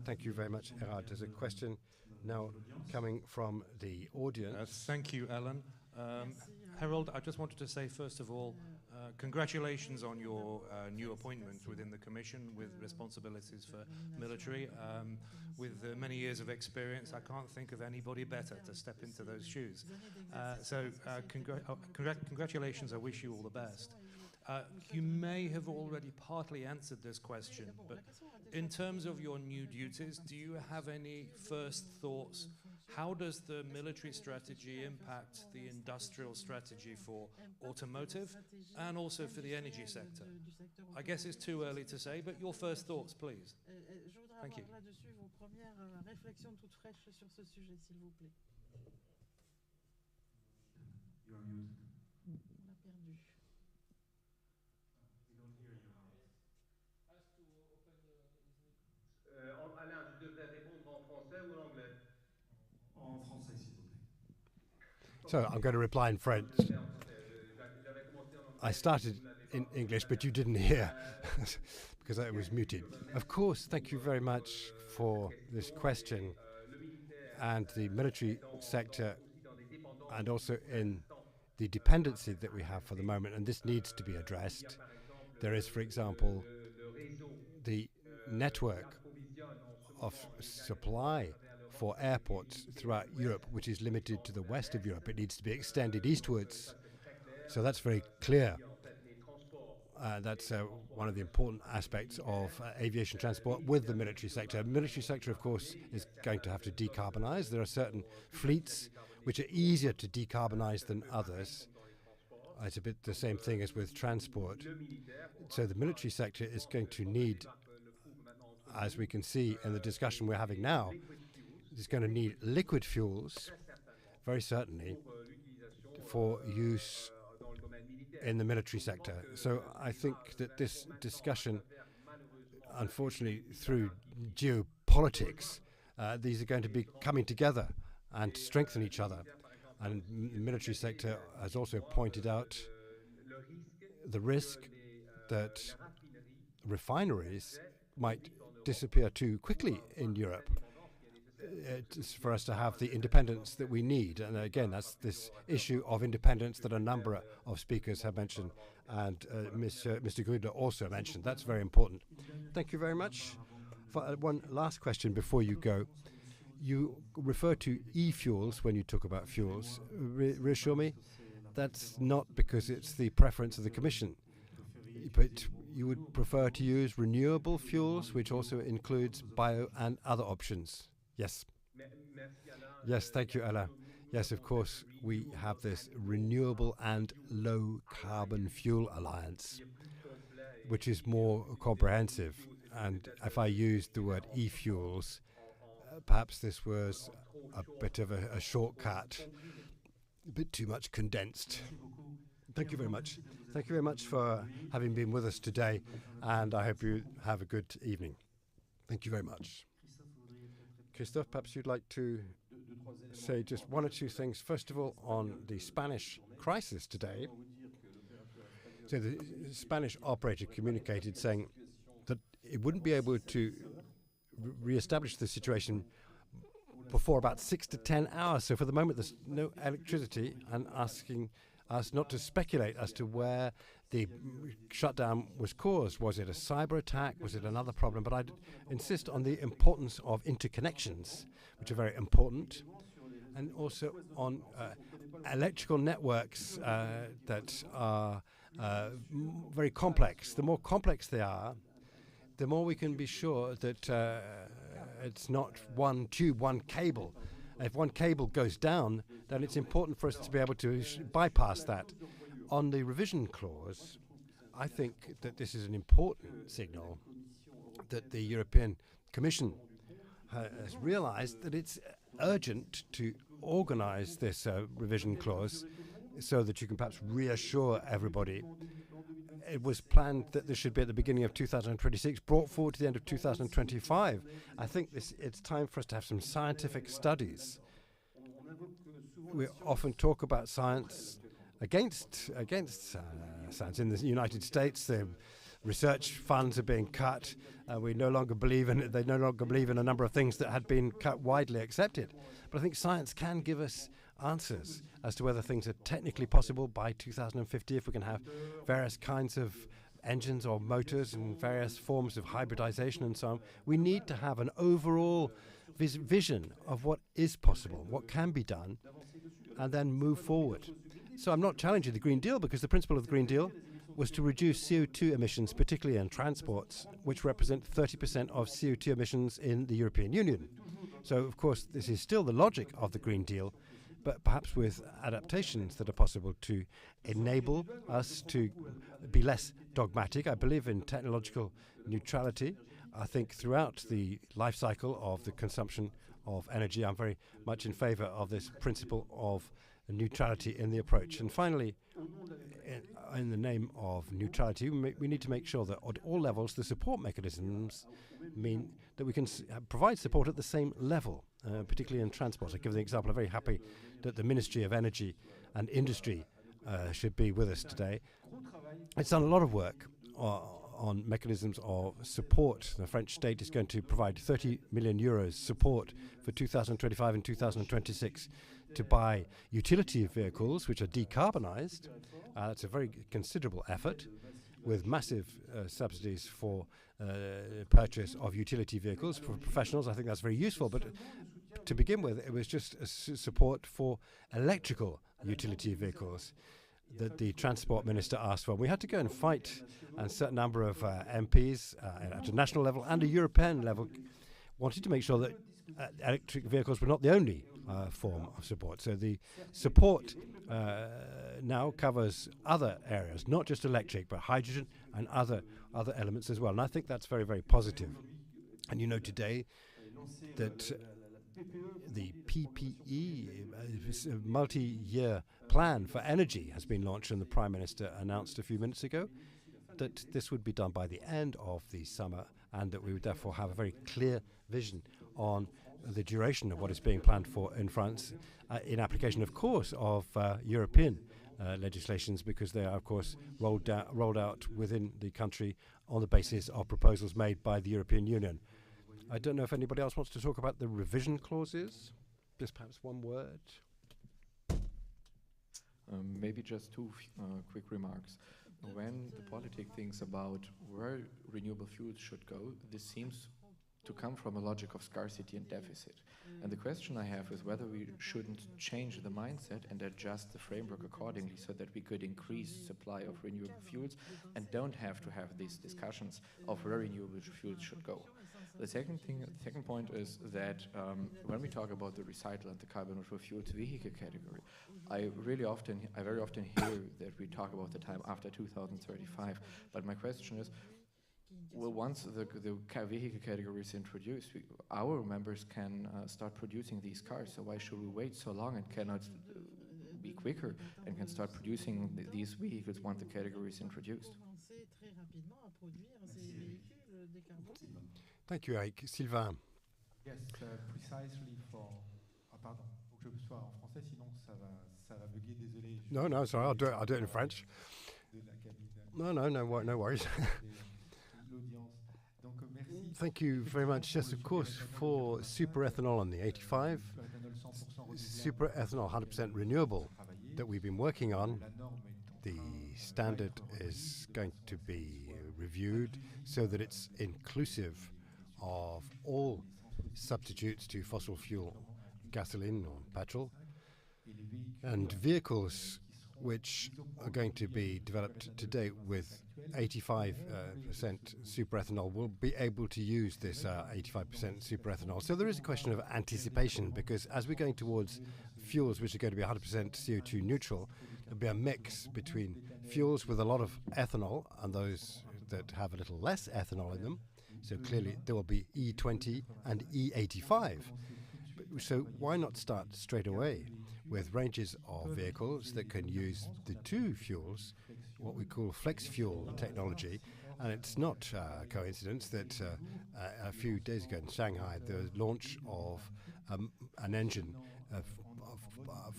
Speaker 1: Thank you very much, Herald. There's a question now coming from the audience.
Speaker 2: Thank you, Alain. Herald, I just wanted to say, first of all, congratulations on your new appointment within the Commission with responsibilities for military. With many years of experience, I can't think of anybody better to step into those shoes. So congratulations, I wish you all the best. You may have already partly answered this question, but in terms of your new duties, do you have any first thoughts how does the military strategy impact the industrial strategy for automotive and also for the energy sector? I guess it's too early to say, but your first thoughts, please. Thank you.
Speaker 6: You are muted.
Speaker 3: Alain, je devrais répondre en français ou en anglais?
Speaker 6: En français, s'il vous plaît.
Speaker 1: So I'm going to reply in French. I started in English, but you didn't hear because I was muted. Of course, thank you very much for this question. And the military sector, and also in the dependency that we have for the moment, and this needs to be addressed. There is, for example, the network of supply for airports throughout Europe, which is limited to the west of Europe. It needs to be extended eastwards. So that's very clear. That's one of the important aspects of aviation transport with the military sector. The military sector, of course, is going to have to decarbonize. There are certain fleets which are easier to decarbonize than others. It's a bit the same thing as with transport. So the military sector is going to need, as we can see in the discussion we're having now, is going to need liquid fuels, very certainly, for use in the military sector. So I think that this discussion, unfortunately, through geopolitics, these are going to be coming together and strengthen each other. And the military sector has also pointed out the risk that refineries might disappear too quickly in Europe. It's for us to have the independence that we need. And again, that's this issue of independence that a number of speakers have mentioned, and Mr. Grudler also mentioned. That's very important. Thank you very much. For one last question before you go. You refer to e-fuels when you talk about fuels. Reassure me, that's not because it's the preference of the Commission, but you would prefer to use renewable fuels, which also includes bio and other options. Yes. Yes, thank you, Alain. Yes, of course, we have this Renewable and Low Carbon Fuel Alliance, which is more comprehensive. And if I used the word e-fuels, perhaps this was a bit of a shortcut, a bit too much condensed. Thank you very much. Thank you very much for having been with us today, and I hope you have a good evening. Thank you very much. Christophe, perhaps you'd like to say just one or two things. First of all, on the Spanish crisis today. So the Spanish operator communicated saying that it wouldn't be able to re-establish the situation before about 6 to 10 hours. So for the moment, there's no electricity, and asking us not to speculate as to where the shutdown was caused. Was it a cyber attack? Was it another problem? But I'd insist on the importance of interconnections, which are very important, and also on electrical networks that are very complex. The more complex they are, the more we can be sure that it's not one tube, one cable. If one cable goes down, then it's important for us to be able to bypass that. On the revision clause, I think that this is an important signal that the European Commission has realized that it's urgent to organize this revision clause so that you can perhaps reassure everybody. It was planned that this should be at the beginning of 2026, brought forward to the end of 2025. I think it's time for us to have some scientific studies. We often talk about science against science. In the United States, the research funds are being cut. We no longer believe in it. They no longer believe in a number of things that had been widely accepted. But I think science can give us answers as to whether things are technically possible by 2050, if we can have various kinds of engines or motors and various forms of hybridization and so on. We need to have an overall vision of what is possible, what can be done, and then move forward. So I'm not challenging the Green Deal, because the principle of the Green Deal was to reduce CO2 emissions, particularly in transports, which represent 30% of CO2 emissions in the European Union. So, of course, this is still the logic of the Green Deal, but perhaps with adaptations that are possible to enable us to be less dogmatic. I believe in technological neutrality. I think throughout the life cycle of the consumption of energy, I'm very much in favor of this principle of neutrality in the approach. And finally, in the name of neutrality, we need to make sure that at all levels, the support mechanisms mean that we can provide support at the same level, particularly in transport. I give the example, I'm very happy that the Ministry of Energy and Industry should be with us today. It's done a lot of work on mechanisms of support. The French state is going to provide 30 million euros support for 2025 and 2026 to buy utility vehicles which are decarbonized. That's a very considerable effort with massive subsidies for purchase of utility vehicles for professionals. I think that's very useful, but to begin with, it was just a support for electrical utility vehicles that the transport minister asked for. We had to go and fight, and a certain number of MPs at a national level and a European level wanted to make sure that electric vehicles were not the only form of support. So the support now covers other areas, not just electric, but hydrogen and other elements as well. And I think that's very, very positive. And you know today that the PPE, multi-year plan for energy, has been launched, and the Prime Minister announced a few minutes ago that this would be done by the end of the summer, and that we would therefore have a very clear vision on the duration of what is being planned for in France, in application, of course, of European legislations, because they are, of course, rolled out within the country on the basis of proposals made by the European Union. I don't know if anybody else wants to talk about the revision clauses. Just perhaps one word.
Speaker 5: Maybe just two quick remarks. When the politic thinks about where renewable fuels should go, this seems to come from a logic of scarcity and deficit. And the question I have is whether we shouldn't change the mindset and adjust the framework accordingly so that we could increase supply of renewable fuels and don't have to have these discussions of where renewable fuels should go. The second point is that when we talk about the recycle and the carbon neutral fuels vehicle category, I very often hear that we talk about the time after 2035. But my question is, well, once the vehicle category is introduced, our members can start producing these cars. So why should we wait so long and cannot be quicker and can start producing these vehicles once the category is introduced?
Speaker 1: Thank you, Ike. Sylvain.
Speaker 6: Yes, precisely for... pardon, faut que je sois en français, sinon ça va bugger, désolé.
Speaker 1: No, sorry, I'll do it in French. No worries. Thank you very much. Yes, of course, for super ethanol on the 85, super ethanol 100% renewable that we've been working on, the standard is going to be reviewed so that it's inclusive of all substitutes to fossil fuel, gasoline or petrol, and vehicles which are going to be developed today with 85% super ethanol will be able to use this 85% super ethanol. So there is a question of anticipation, because as we're going towards fuels which are going to be 100% CO2 neutral, there'll be a mix between fuels with a lot of ethanol and those that have a little less ethanol in them. So clearly there will be E20 and E85. So why not start straight away with ranges of vehicles that can use the two fuels, what we call flex fuel technology? And it's not a coincidence that a few days ago in Shanghai, the launch of an engine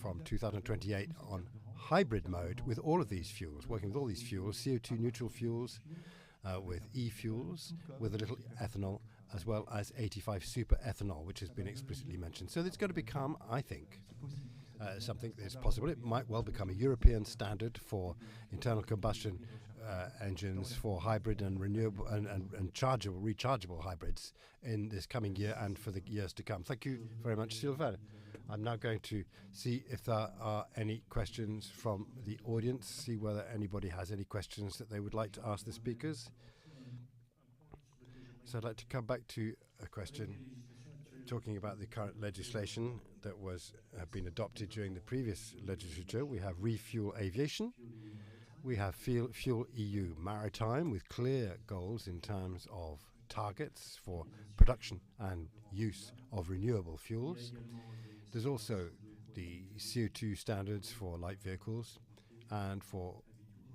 Speaker 1: from 2028 on hybrid mode with all of these fuels, working with all these fuels, CO2 neutral fuels, with e-fuels, with a little ethanol, as well as 85 super ethanol, which has been explicitly mentioned. So it's going to become, I think, something that's possible. It might well become a European standard for internal combustion engines for hybrid and renewable and chargeable, rechargeable hybrids in this coming year and for the years to come. Thank you very much, Sylvain. I'm now going to see if there are any questions from the audience, see whether anybody has any questions that they would like to ask the speakers. So I'd like to come back to a question talking about the current legislation that was been adopted during the previous legislature. We have Refuel Aviation. We have Fuel EU Maritime with clear goals in terms of targets for production and use of renewable fuels. There's also the CO2 standards for light vehicles and for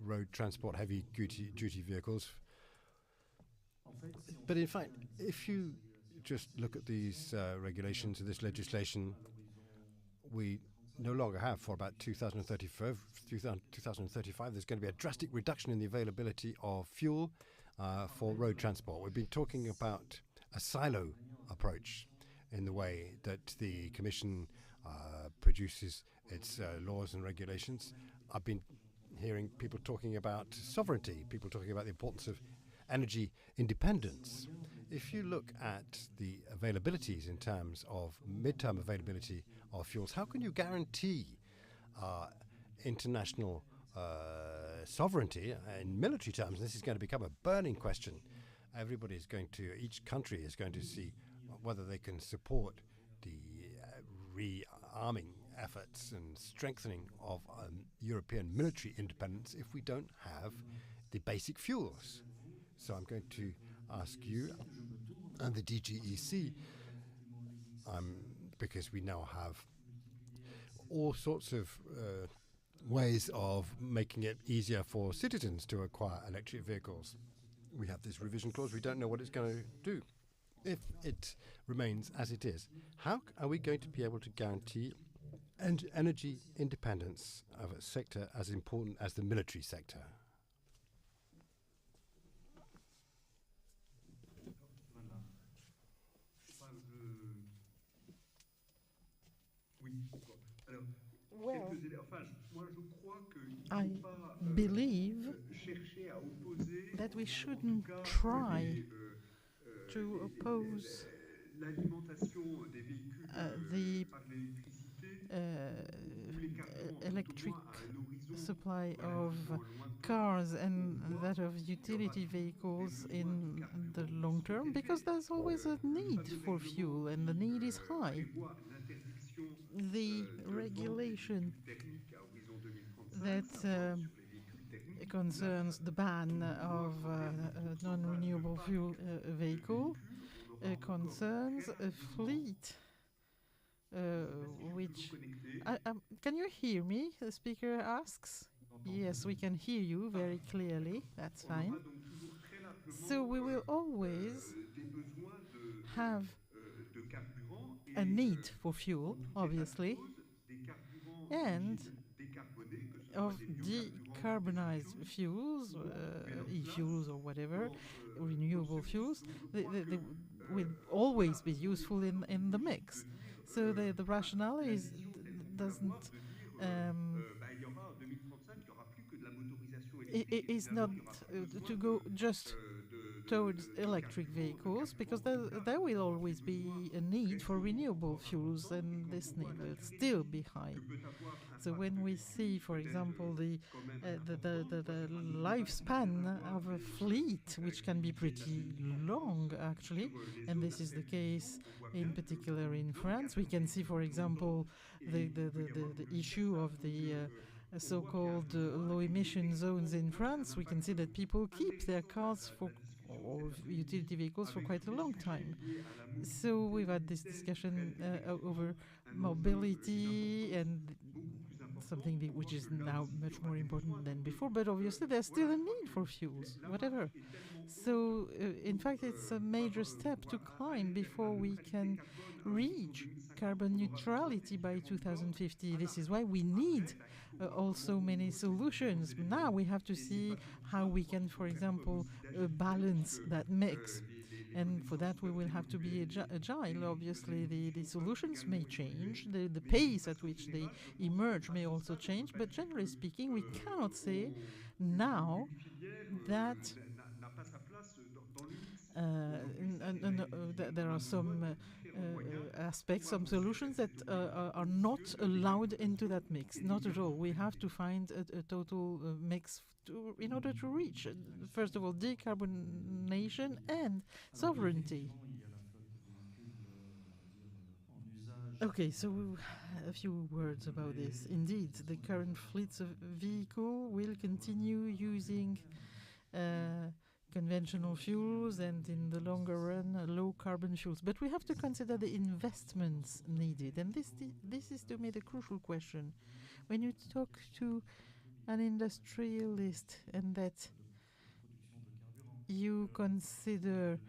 Speaker 1: road transport heavy-duty vehicles. But in fact, if you just look at these regulations and this legislation, we no longer have for about 2035, there's going to be a drastic reduction in the availability of fuel for road transport. We've been talking about a silo approach in the way that the Commission produces its laws and regulations. I've been hearing people talking about sovereignty, people talking about the importance of energy independence. If you look at the availabilities in terms of midterm availability of fuels, how can you guarantee international sovereignty in military terms? This is going to become a burning question. Everybody is going to, each country is going to see whether they can support the rearming efforts and strengthening of European military independence if we don't have the basic fuels. So I'm going to ask you and the DGEC, because we now have all sorts of ways of making it easier for citizens to acquire electric vehicles. We have this revision clause. We don't know what it's going to do. If it remains as it is, how are we going to be able to guarantee energy independence of a sector as important as the military sector?
Speaker 7: Well, I believe that we shouldn't try to oppose the electric supply of cars and that of utility vehicles in the long term, because there's always a need for fuel and the need is high. The regulation that concerns the ban of non-renewable fuel vehicle concerns a fleet which... can you hear me? The speaker asks. Yes, we can hear you very clearly. That's fine. So we will always have a need for fuel, obviously, and of decarbonized fuels, e-fuels or whatever, renewable fuels, they will always be useful in the mix. So the rationale doesn't... it is not to go just towards electric vehicles, because there will always be a need for renewable fuels, and this need will still be high. So when we see, for example, the lifespan of a fleet, which can be pretty long, actually, and this is the case in particular in France, we can see, for example, the issue of the so-called low emission zones in France. We can see that people keep their cars or utility vehicles for quite a long time. So we've had this discussion over mobility and something which is now much more important than before, but obviously there's still a need for fuels, whatever. So in fact, it's a major step to climb before we can reach carbon neutrality by 2050. This is why we need also many solutions. Now we have to see how we can, for example, balance that mix. And for that, we will have to be agile. Obviously, the solutions may change. The pace at which they emerge may also change. But generally speaking, we cannot say now that there are some aspects, some solutions that are not allowed into that mix. Not at all. We have to find a total mix in order to reach, first of all, decarbonation and sovereignty. Okay, so a few words about this. Indeed, the current fleets of vehicle will continue using conventional fuels and in the longer run low carbon fuels. But we have to consider the investments needed, and this is to me the crucial question. When you talk to an industrialist and that you consider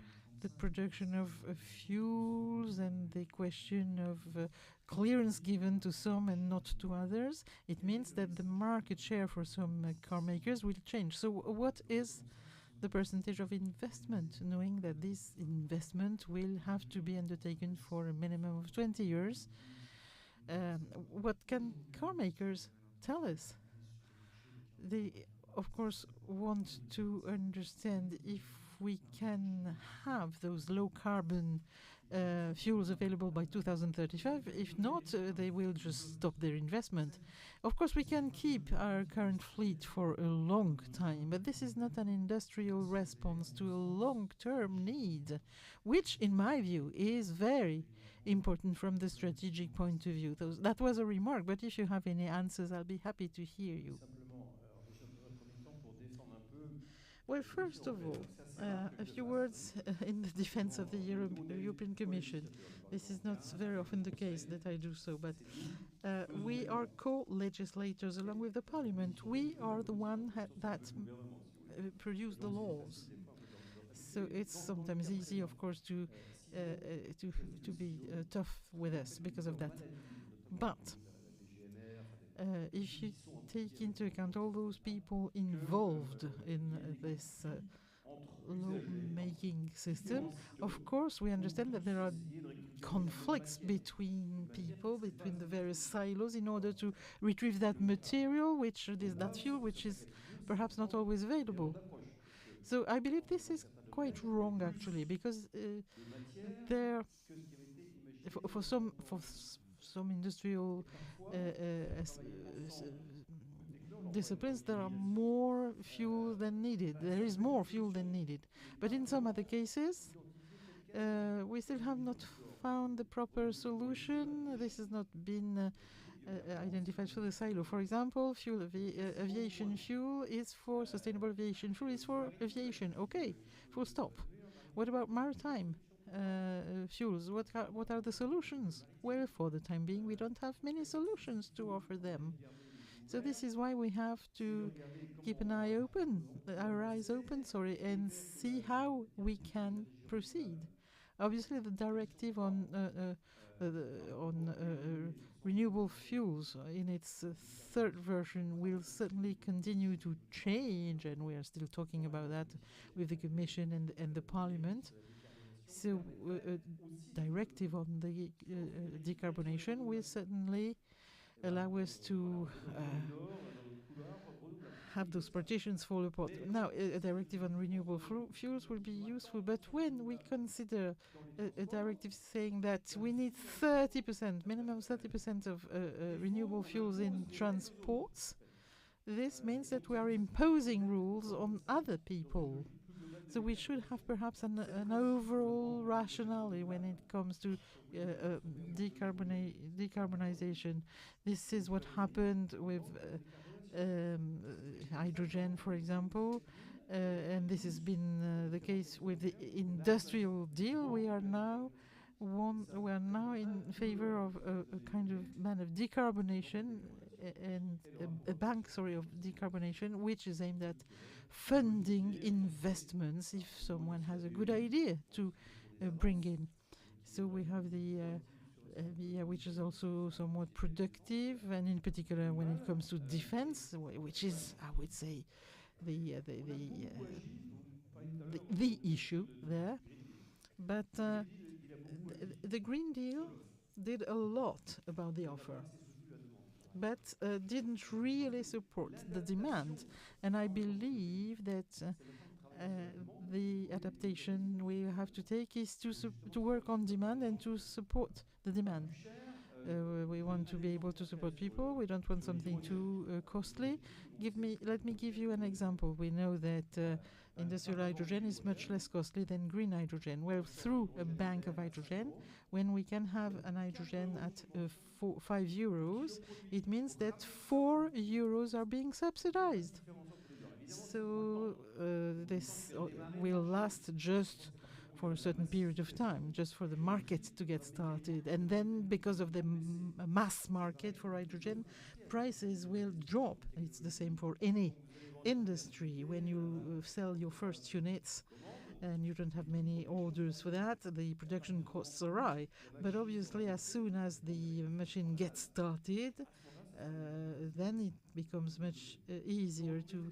Speaker 7: the production of fuels and the question of clearance given to some and not to others, it means that the market share for some car makers will change. So what is the percentage of investment, knowing that this investment will have to be undertaken for a minimum of 20 years? What can car makers tell us? They, of course, want to understand if we can have those low carbon fuels available by 2035. If not, they will just stop their investment. Of course, we can keep our current fleet for a long time, but this is not an industrial response to a long-term need, which, in my view, is very important from the strategic point of view. That was a remark, but if you have any answers, I'll be happy to hear you. Well, first of all, a few words in the defense of the European Commission. This is not very often the case that I do so, but we are co-legislators along with the Parliament. We are the one that produce the laws. So it's sometimes easy, of course, to be tough with us because of that. But if you take into account all those people involved in this law-making system, of course we understand that there are conflicts between people, between the various silos, in order to retrieve that material, which is that fuel, which is perhaps not always available. So I believe this is quite wrong, actually, because for some industrial disciplines, there are more fuel than needed. There is more fuel than needed. But in some other cases, we still have not found the proper solution. This has not been identified through the silo. For example, aviation fuel is for sustainable aviation fuel is for aviation. Okay, full stop. What about maritime fuels? What are the solutions? Well, for the time being, we don't have many solutions to offer them. So this is why we have to keep our eyes open, and see how we can proceed. Obviously, the directive on renewable fuels in its third version will certainly continue to change, and we are still talking about that with the Commission and the Parliament. So a directive on the decarbonation will certainly allow us to have those partitions fall apart. Now, a directive on renewable fuels will be useful, but when we consider a directive saying that we need 30%, minimum 30% of renewable fuels in transports, this means that we are imposing rules on other people. So we should have perhaps an overall rationale when it comes to decarbonization. This is what happened with hydrogen, for example, and this has been the case with the industrial deal. We are now in favor of a kind of ban of decarbonation and a bank, of decarbonation, which is aimed at funding investments if someone has a good idea to bring in. So we have the which is also somewhat productive, and in particular when it comes to defense, which is, I would say, the issue there. But the Green Deal did a lot about the offer, but didn't really support the demand. And I believe that the adaptation we have to take is to work on demand and to support the demand. We want to be able to support people. We don't want something too costly. Let me give you an example. We know that industrial hydrogen is much less costly than green hydrogen. Well, through a bank of hydrogen, when we can have an hydrogen at 5 euros, it means that 4 euros are being subsidized. So this will last just for a certain period of time, just for the market to get started. And then because of the mass market for hydrogen, prices will drop. It's the same for any industry. When you sell your first units and you don't have many orders for that, the production costs are high. But obviously, as soon as the machine gets started, then it becomes much easier to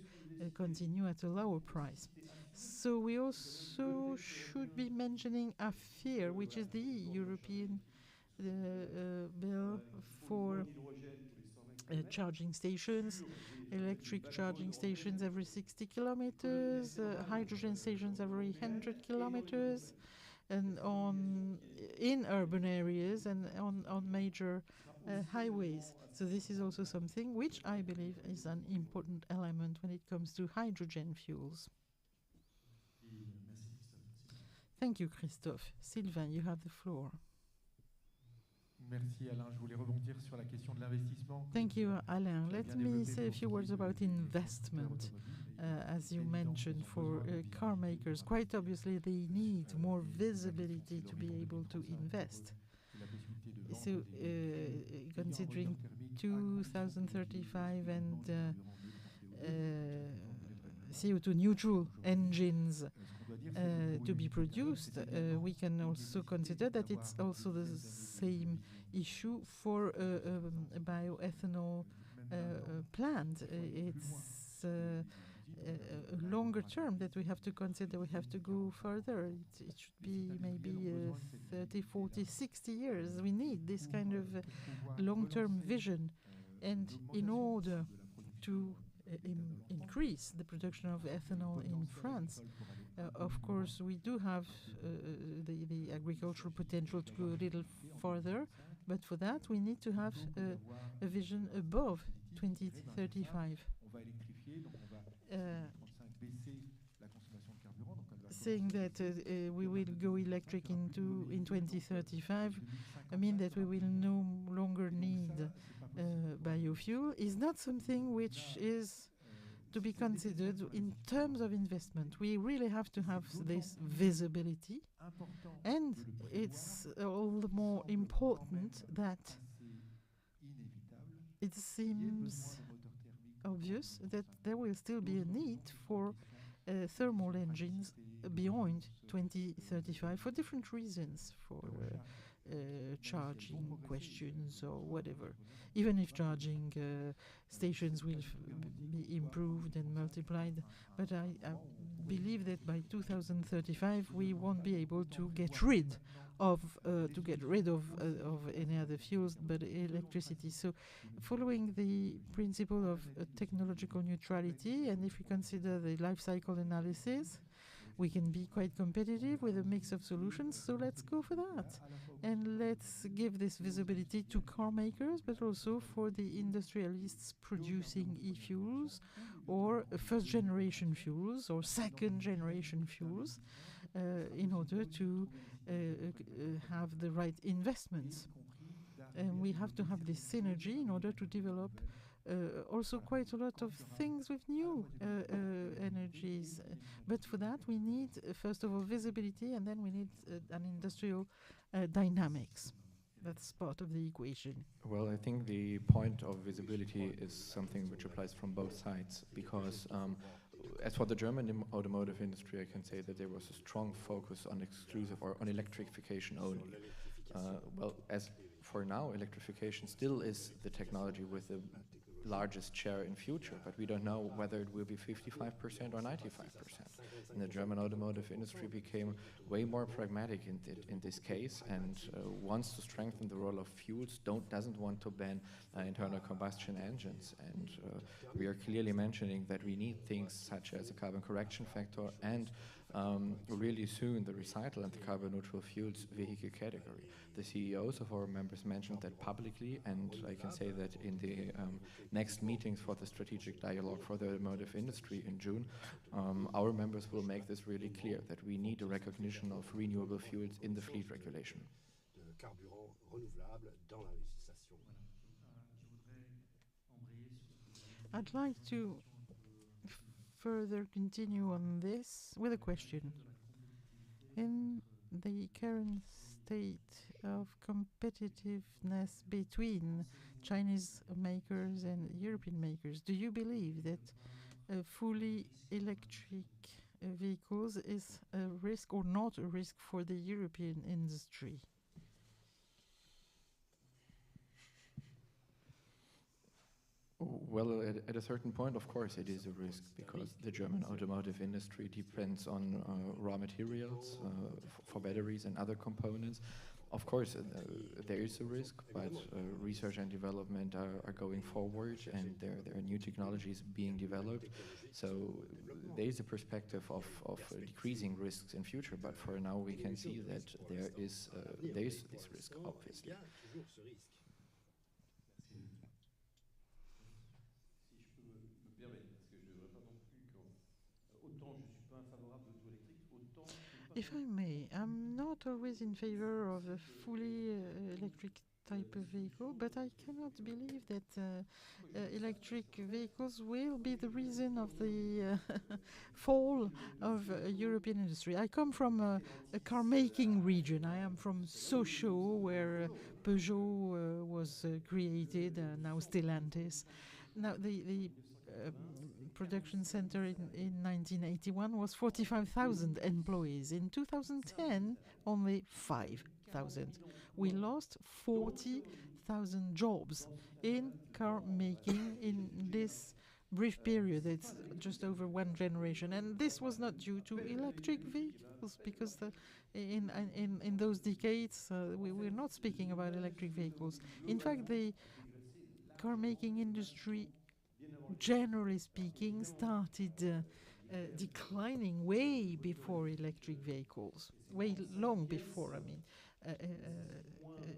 Speaker 7: continue at a lower price. So we also should be mentioning AFIR, which is the European bill for charging stations, electric charging stations every 60 kilometers, hydrogen stations every 100 kilometers, and in urban areas and on major highways. So this is also something which I believe is an important element when it comes to hydrogen fuels. Thank you, Christophe. Sylvain, you have the floor.
Speaker 6: Merci Alain. Je voulais rebondir sur la question de l'investissement.
Speaker 7: Thank you, Alain. Let me say a few words about investment. As you mentioned, for car makers, quite obviously they need more visibility to be able to invest. So considering 2035 and CO2 neutral engines to be produced, we can also consider that it's also the same issue for a bioethanol plant. It's a longer term that we have to consider. We have to go further. It should be maybe 30, 40, 60 years. We need this kind of long-term vision. And in order to increase the production of ethanol in France, of course, we do have the agricultural potential to go a little further, but for that we need to have a vision above 2035. Saying that we will go electric in 2035, I mean that we will no longer need biofuel is not something which is to be considered in terms of investment. We really have to have this visibility, and it's all the more important that it seems obvious that there will still be a need for thermal engines beyond 2035 for different reasons, for charging questions or whatever. Even if charging stations will be improved and multiplied, but I believe that by 2035 we won't be able to get rid of any other fuels but electricity. So following the principle of technological neutrality, and if we consider the life cycle analysis, we can be quite competitive with a mix of solutions, so let's go for that. And let's give this visibility to car makers, but also for the industrialists producing e-fuels or first-generation fuels or second-generation fuels in order to have the right investments. And we have to have this synergy in order to develop also quite a lot of things with new energies. But for that we need, first of all, visibility, and then we need an industrial dynamics. That's part of the equation.
Speaker 5: Well, I think the point of visibility is something which applies from both sides, because as for the German automotive industry, I can say that there was a strong focus on exclusive or on electrification only. Well, as for now, electrification still is the technology with the largest share in future, but we don't know whether it will be 55% or 95%. And the German automotive industry became way more pragmatic in this case, and wants to strengthen the role of fuels, doesn't want to ban internal combustion engines. And we are clearly mentioning that we need things such as a carbon correction factor and really soon the recycle and the carbon neutral fuels vehicle category. The CEOs of our members mentioned that publicly, and I can say that in the next meetings for the strategic dialogue for the automotive industry in June, our members will make this really clear, that we need a recognition of renewable fuels in the fleet regulation.
Speaker 7: I'd like to further continue on this with a question. In the current state of competitiveness between Chinese makers and European makers, do you believe that fully electric vehicles is a risk or not a risk for the European industry?
Speaker 5: Well, at a certain point, of course, it is a risk, because the German automotive industry depends on raw materials for batteries and other components. Of course, there is a risk, but research and development are going forward, and there are new technologies being developed. So there is a perspective of decreasing risks in future, but for now we can see that there is this risk, obviously.
Speaker 7: If I may, I'm not always in favor of a fully electric type of vehicle, but I cannot believe that electric vehicles will be the reason of the fall of European industry. I come from a car-making region. I am from Sochaux, where Peugeot was created, now Stellantis. Now, the production center in 1981 was 45,000 employees. In 2010, only 5,000. We lost 40,000 jobs in car making in this brief period. It's just over one generation. And this was not due to electric vehicles, because in those decades, we're not speaking about electric vehicles. In fact, the car making industry, generally speaking, started declining way before electric vehicles, way long before, I mean,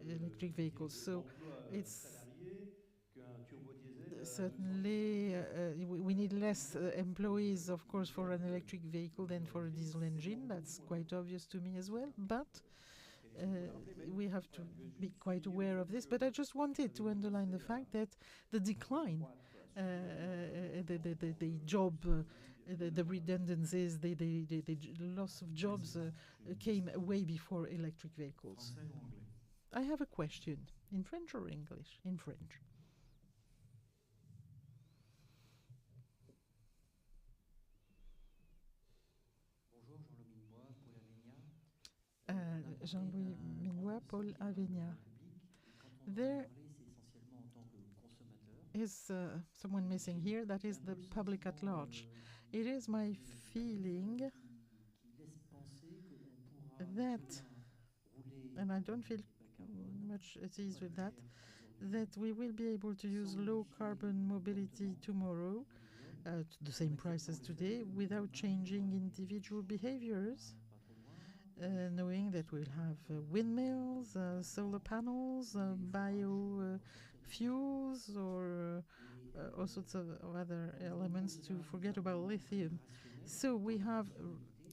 Speaker 7: electric vehicles. So it's certainly, we need less employees, of course, for an electric vehicle than for a diesel engine. That's quite obvious to me as well, but we have to be quite aware of this. But I just wanted to underline the fact that the decline, the job, the redundancies, the loss of jobs came way before electric vehicles. I have a question, in French or English? In French. Jean-Louis Minois, Paul Avenia. There is someone missing here, that is the public at large. It is my feeling that, and I don't feel much at ease with that, that we will be able to use low carbon mobility tomorrow at the same price as today without changing individual behaviors, knowing that we'll have windmills, solar panels, biofuels, or all sorts of other elements, to forget about lithium. So we have,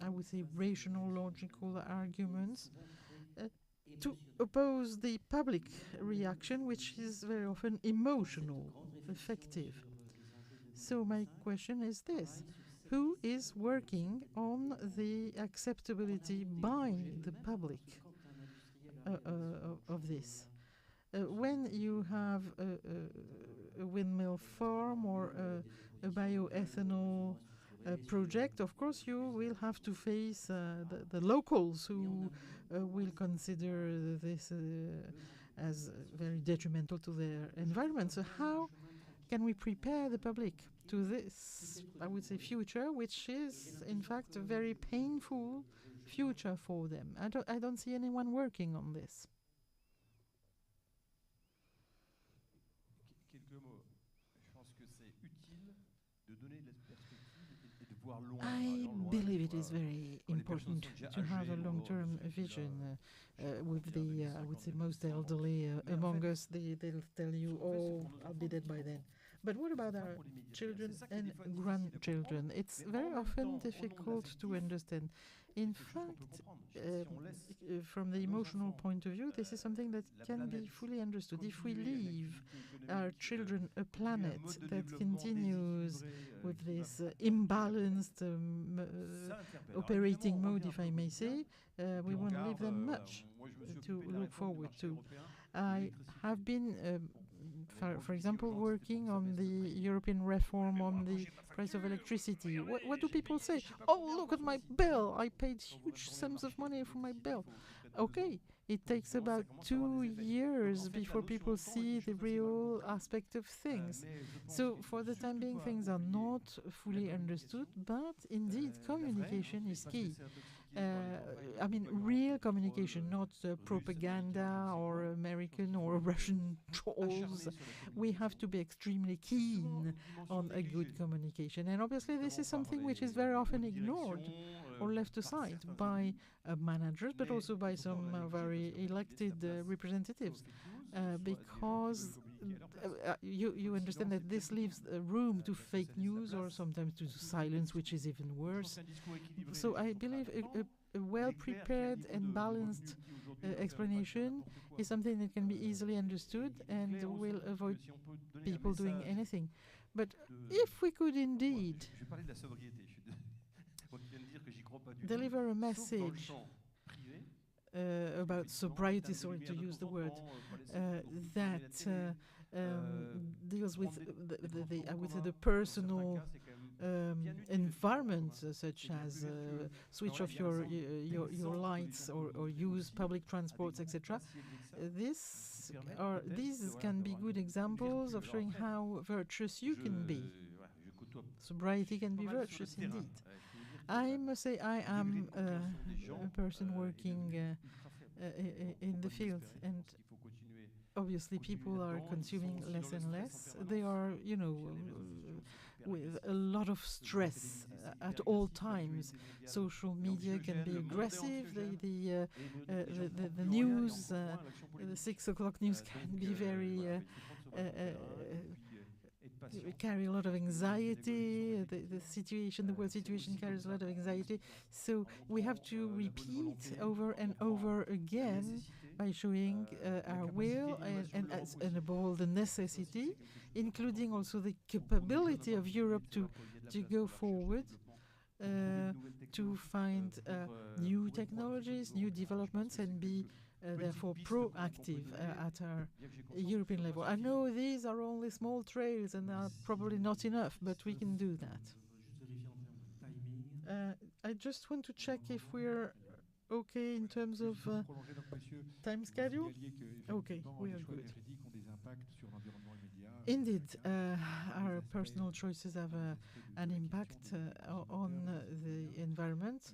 Speaker 7: I would say, rational, logical arguments to oppose the public reaction, which is very often emotional, affective. So my question is this: who is working on the acceptability by the public of this? When you have a windmill farm or a bioethanol project, of course you will have to face the locals who will consider this as very detrimental to their environment. So how can we prepare the public to this, I would say, future, which is in fact a very painful future for them? I don't see anyone working on this. I believe it is very important to have a long-term vision. With the, I would say, most elderly among us, they'll tell you, oh, I'll be dead by then. But what about our children and grandchildren? It's very often difficult to understand. In fact, from the emotional point of view, this is something that can be fully understood. If we leave our children a planet that continues with this imbalanced operating mode, if I may say, we won't leave them much to look forward to. I have been for example, working on the European reform on the price of electricity. What do people say? Oh, look at my bill. I paid huge sums of money for my bill. Okay, it takes about 2 years before people see the real aspect of things. So for the time being, things are not fully understood, but indeed communication is key. I mean, real communication, not propaganda or American or Russian trolls. We have to be extremely keen on a good communication. And obviously this is something which is very often ignored or left aside by managers, but also by some very elected representatives, because you understand that this leaves room to fake news or sometimes to silence, which is even worse. So I believe a well-prepared and balanced explanation is something that can be easily understood and will avoid people doing anything. But if we could indeed deliver a message about sobriety, sorry to use the word, that deals with I would say the personal environment, such as switch off your lights or use public transports, etc. These can be good examples of showing how virtuous you can be. Sobriety can be virtuous indeed. I must say I am a person working in the field, and obviously people are consuming less and less. They are, you know, with a lot of stress at all times. Social media can be aggressive. The news, the 6 o'clock news can be very carry a lot of anxiety. The situation, the world situation carries a lot of anxiety. So we have to repeat over and over again by showing our will and above all the necessity, including also the capability of Europe to go forward, to find new technologies, new developments, and be therefore proactive at our European level. I know these are only small trails and are probably not enough, but we can do that. I just want to check if we're okay in terms of time schedule. Okay, we are good. Indeed, our personal choices have an impact on the environment,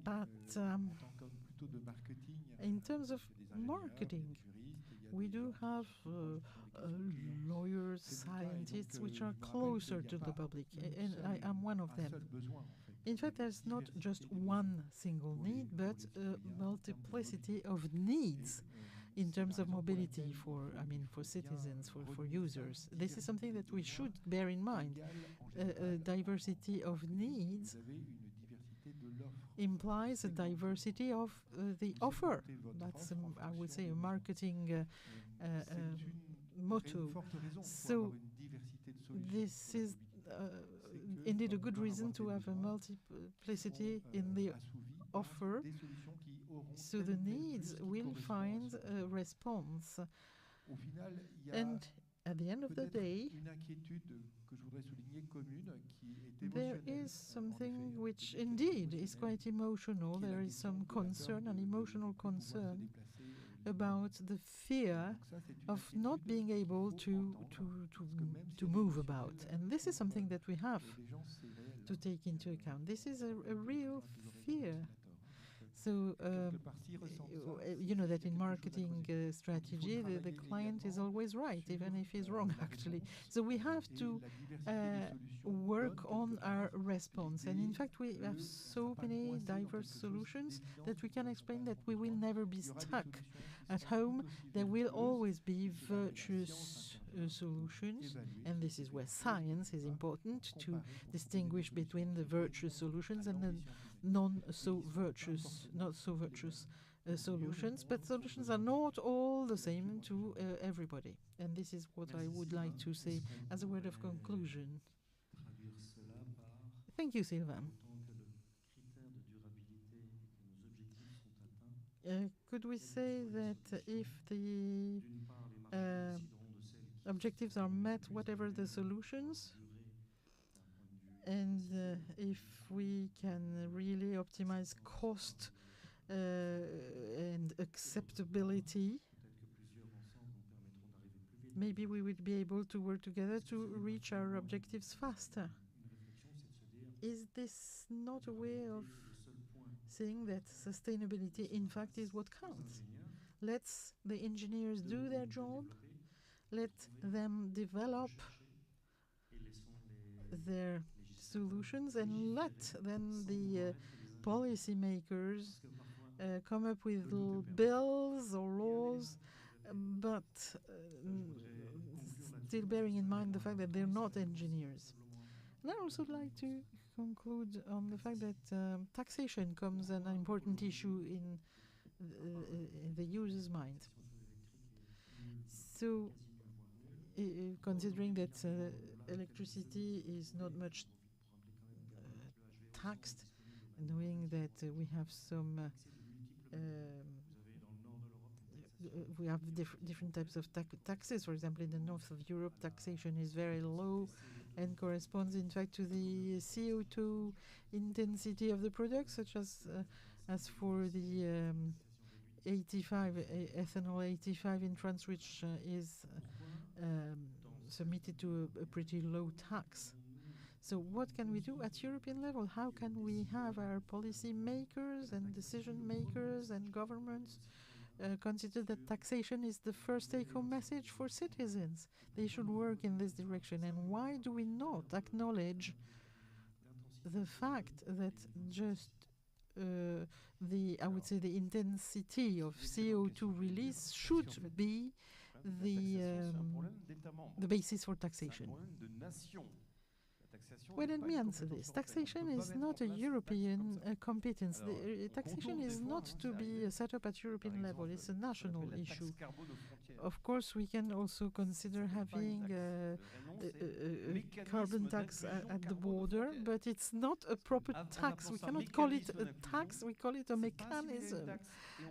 Speaker 7: but in terms of marketing, we do have lawyers, scientists, which are closer to the public, and I am one of them. In fact, there's not just one single need, but a multiplicity of needs in terms of mobility for citizens, for users. This is something that we should bear in mind. A diversity of needs implies a diversity of the offer. That's, I would say, a marketing motto. So this is indeed a good reason to have a multiplicity in the offer, so the needs will find a response. And at the end of the day, there is something which indeed is quite emotional. There is some concern, an emotional concern, about the fear of not being able to move about. And this is something that we have to take into account. This is a real fear. So, you know that in marketing strategy, the client is always right, even if he's wrong, actually. So we have to work on our response. And in fact, we have so many diverse solutions that we can explain that we will never be stuck at home. There will always be virtuous solutions, and this is where science is important to distinguish between the virtuous solutions and the not so virtuous solutions. But solutions are not all the same to everybody, and this is what I would like to say as a word of conclusion. Thank you, Sylvain. Could we say that if the objectives are met, whatever the solutions, and if we can really optimize cost and acceptability, maybe we would be able to work together to reach our objectives faster? Is this not a way of saying that sustainability, in fact, is what counts? Let the engineers do their job, let them develop their solutions, and let then the policymakers come up with bills or laws, but still bearing in mind the fact that they're not engineers. And I also like to conclude on the fact that taxation becomes an important issue in the user's mind. So, considering that electricity is not much taxed, knowing that we have some we have different types of taxes. For example, in the north of Europe, taxation is very low and corresponds, in fact, to the CO2 intensity of the product, such as for the 85 ethanol 85 in France, which is submitted to a pretty low tax. So what can we do at European level? How can we have our policy makers and decision makers and governments consider that taxation is the first take-home message for citizens? They should work in this direction. And why do we not acknowledge the fact that just I would say the intensity of CO2 release should be the basis for taxation? Well, let me answer this. Taxation is not a European competence. Taxation is not to be set up at European level. It's a national issue. Of course, we can also consider having a carbon tax at the border, but it's not a proper tax. We cannot call it a tax, we call it a mechanism.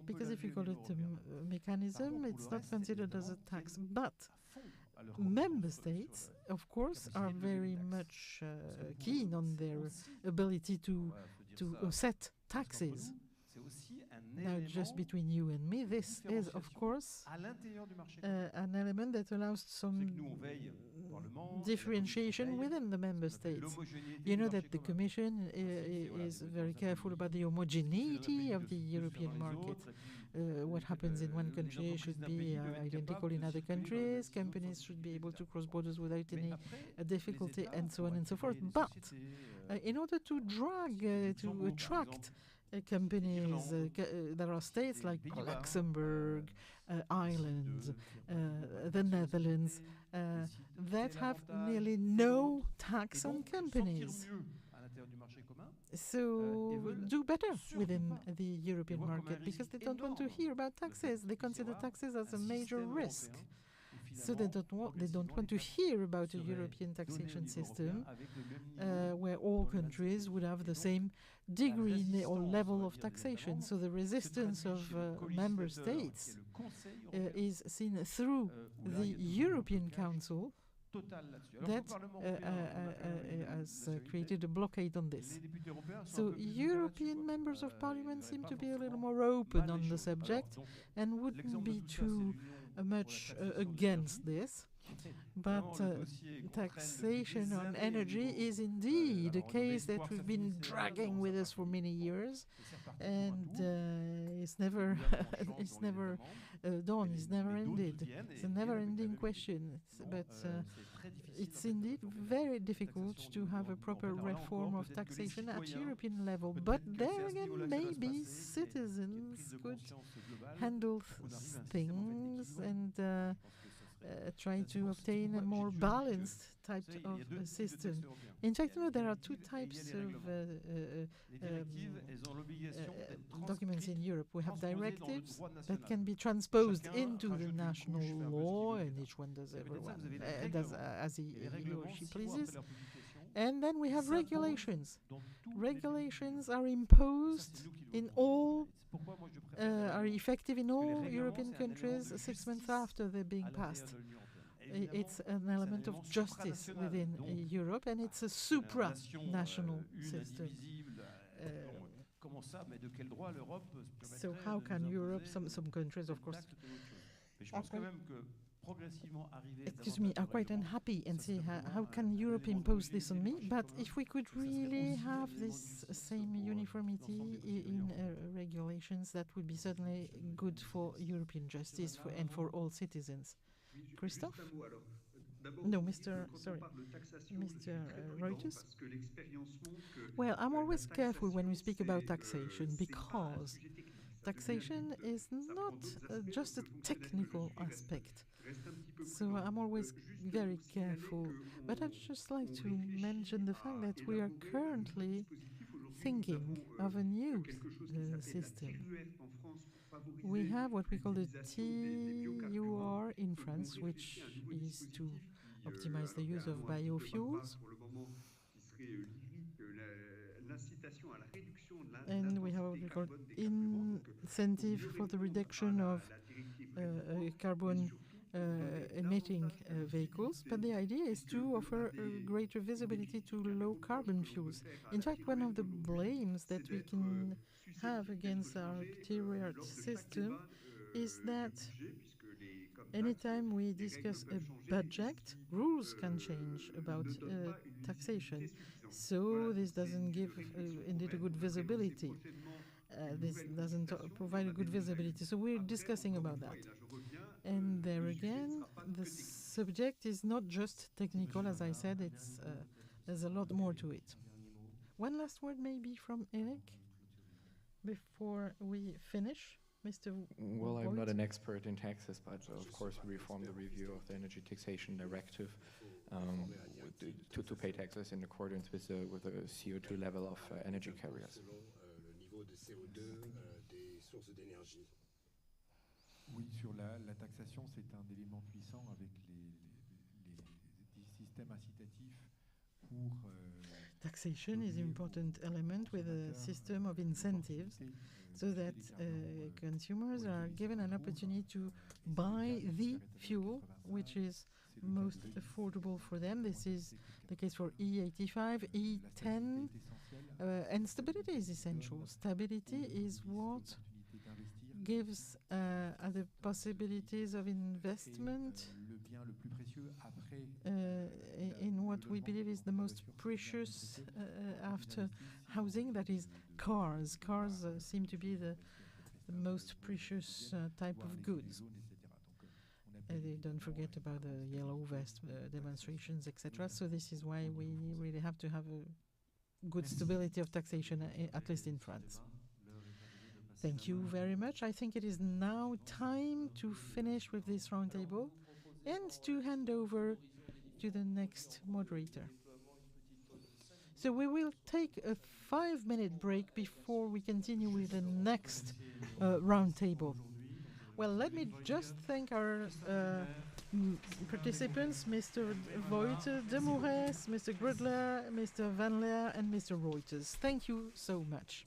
Speaker 7: Because if you call it a mechanism, it's not considered as a tax. But member states, of course, are very much keen on their ability to set taxes. Now, just between you and me, this is, of course, an element that allows some differentiation within the member states. You know that the Commission is very careful about the homogeneity of the European market. What happens in one country should be identical in other countries. Companies should be able to cross borders without any difficulty, and so on and so forth. But in order to attract companies, there are states like Luxembourg, Ireland, the Netherlands, that have nearly no tax on companies. So do better within the European market, because they don't want to hear about taxes. They consider taxes as a major risk. So they don't want to hear about a European taxation system where all countries would have the same degree or level of taxation. So the resistance of member states is seen through the European Council that has created a blockade on this. So European members of parliament seem to be a little more open on the subject and wouldn't be too much against this. But taxation on energy is indeed a case that we've been dragging with us for many years, and it's never done. It's never ended. It's a never-ending question. But it's indeed very difficult to have a proper reform of taxation at European level. But there again, maybe citizens could handle things and try to obtain a more balanced type of system. In fact, no, there are two types of documents in Europe. We have directives that can be transposed into the national law, and each one does as he or she pleases. And then we have regulations. Regulations are imposed in all, are effective in all European countries 6 months after they're being passed. It's an element of justice within Europe, and it's a supranational system. So how can Europe, some countries, of course, are quite unhappy and say, how can Europe impose this on me? But if we could really have this same uniformity in regulations, that would be certainly good for European justice and for all citizens. Christophe? No, Mr. RUIJTERS? Well, I'm always careful when we speak about taxation, because taxation is not just a technical aspect. So I'm always very careful. But I'd just like to mention the fact that we are currently thinking of a new system. We have what we call the TUR in France, which is to optimize the use of biofuels. And we have what we call incentive for the reduction of carbon emitting vehicles, but the idea is to offer greater visibility to low carbon fuels. In fact, one of the blames that we can have against our TUR system is that anytime we discuss a budget, rules can change about taxation. So this doesn't give indeed a good visibility. This doesn't provide a good visibility. So we're discussing about that. And there again, the subject is not just technical, as I said, it's there's a lot more to it. One last word maybe from Eric before we finish, Mr.
Speaker 5: Well, I'm not an expert in taxes, but of course we reformed the review of the Energy Taxation Directive to pay taxes in accordance with the CO2 level of energy carriers.
Speaker 6: Oui, sur la taxation, c'est un élément puissant avec les systèmes incitatifs pour...
Speaker 7: Taxation is an important element with a system of incentives so that consumers are given an opportunity to buy the fuel which is most affordable for them. This is the case for E85, E10, and stability is essential. Stability is what gives other possibilities of investment in what we believe is the most precious after housing, that is cars. Cars seem to be the most precious type of goods. Don't forget about the yellow vest demonstrations, etc. So this is why we really have to have a good stability of taxation, at least in France. Thank you very much. I think it is now time to finish with this roundtable and to hand over to the next moderator. So we will take a 5-minute break before we continue with the next roundtable. Well, let me just thank our participants, Mr. WOYDTE, DEMOURES, Mr. GRUDLER, Mr. VANLAER, and Mr. RUIJTERS. Thank you so much.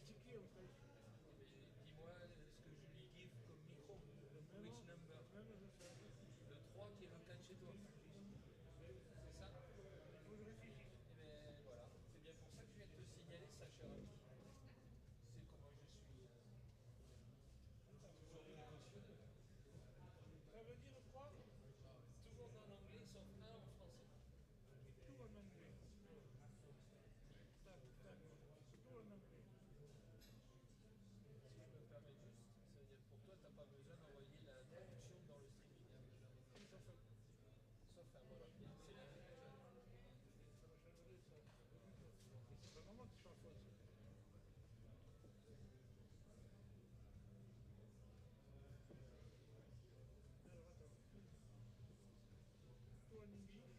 Speaker 8: ticket on travaille. Dis-moi ce que je lui give comme micro. Which number? Le 3 qui est le 4 chez toi. C'est ça? Il faut que je réfléchisse. Eh bien voilà, c'est bien pour ça que je viens de te signaler ça, cher ami. C'est comment je suis. Toujours émotionnel. Ça veut dire quoi? Toujours en anglais, sauf un en français. Tout en anglais. Tout en anglais. Si je me permets juste, ça veut dire que pour toi, tu n'as pas besoin d'envoyer la traduction dans le streaming. Sauf un, voilà. C'est la même. C'est pas normal que tu sois fausse. Alors attends. Tout en English.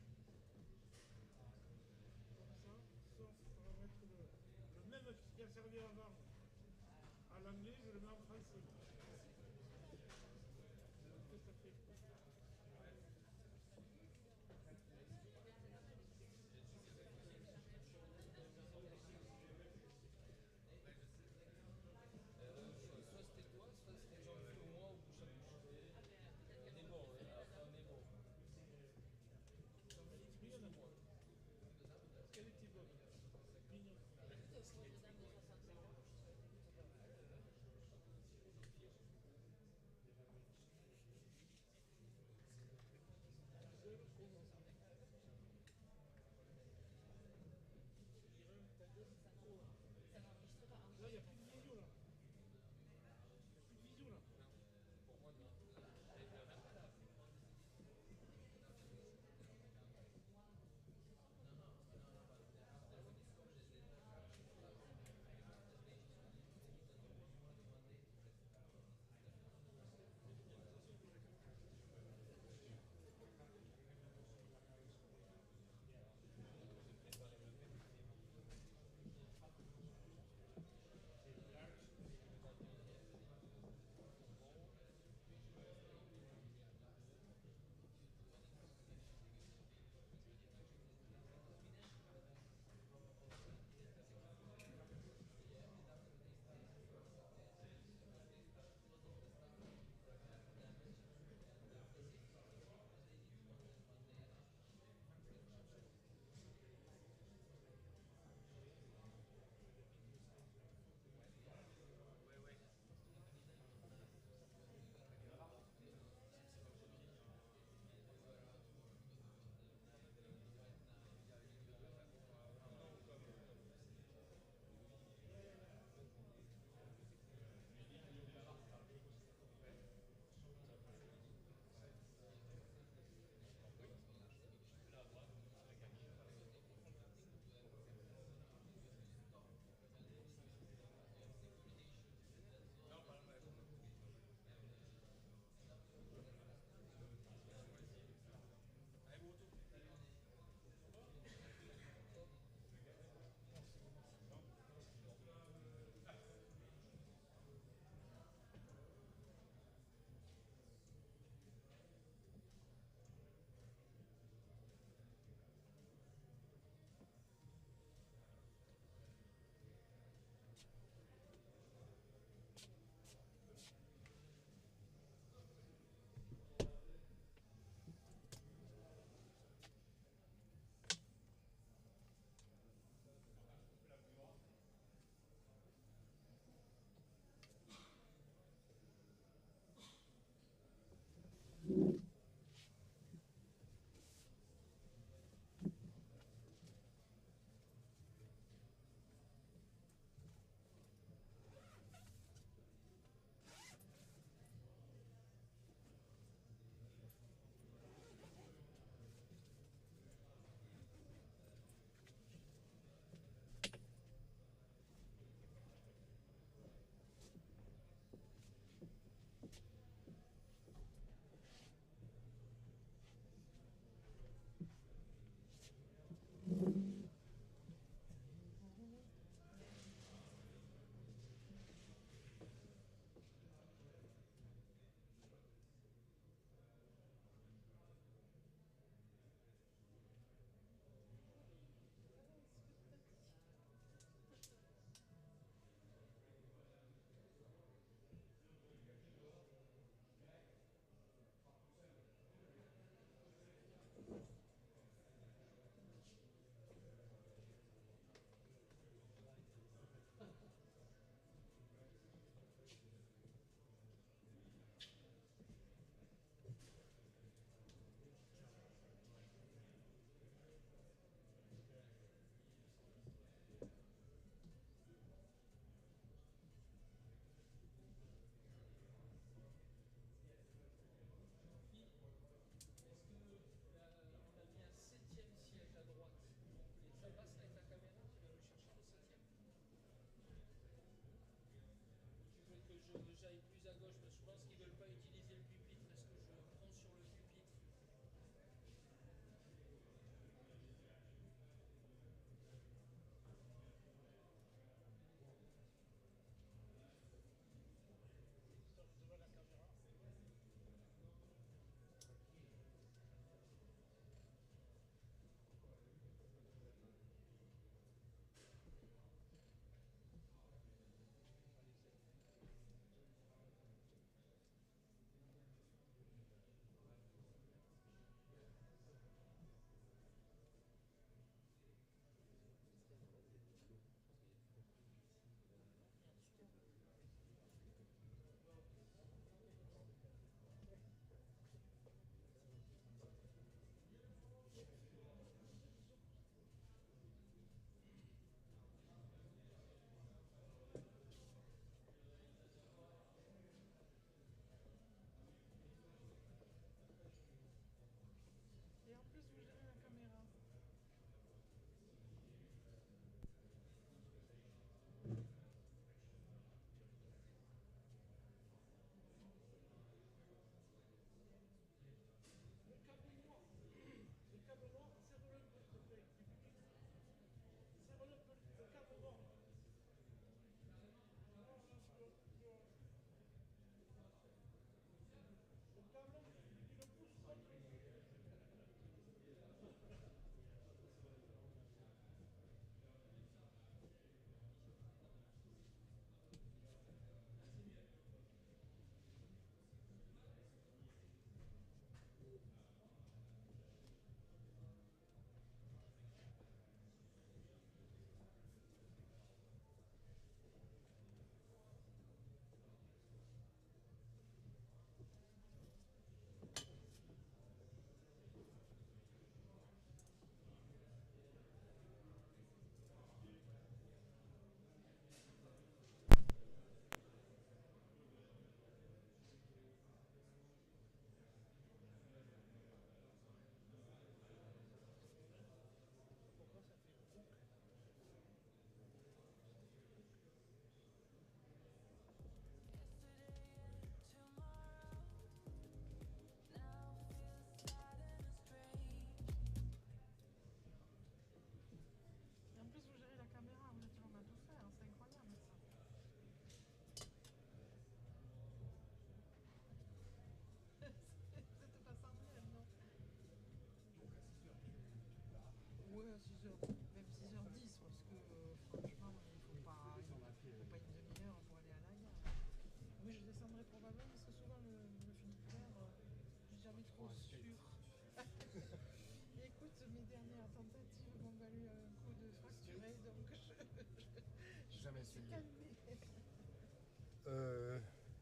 Speaker 8: Comme ça, sauf on va mettre le même qui a servi avant. À l'anglais, je le mets en français. Tout à fait. Soit c'était toi, soit c'était Jean-Luc ou moi, ou bouche à bouche. On est bon, après on est bon. Jean-Philippe, oui, on a moi. Quel était bon? Mignon.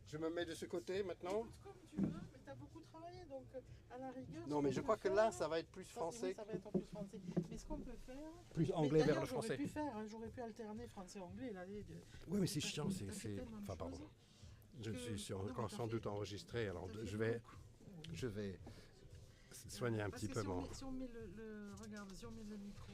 Speaker 1: Je me mets de ce côté maintenant.
Speaker 7: Écoute, comme tu veux, mais tu as beaucoup travaillé, donc à la rigueur.
Speaker 1: Non, mais je crois que là, ça va être plus français.
Speaker 7: Oui, ça va être en plus français. Mais ce qu'on peut faire.
Speaker 1: Plus anglais vers le français.
Speaker 7: J'aurais pu alterner français-anglais.
Speaker 1: Oui, mais c'est chiant. Enfin, pardon. Je suis encore sans doute enregistré, alors je vais soigner un petit peu mon.
Speaker 7: Si on met regarde, si on met le micro.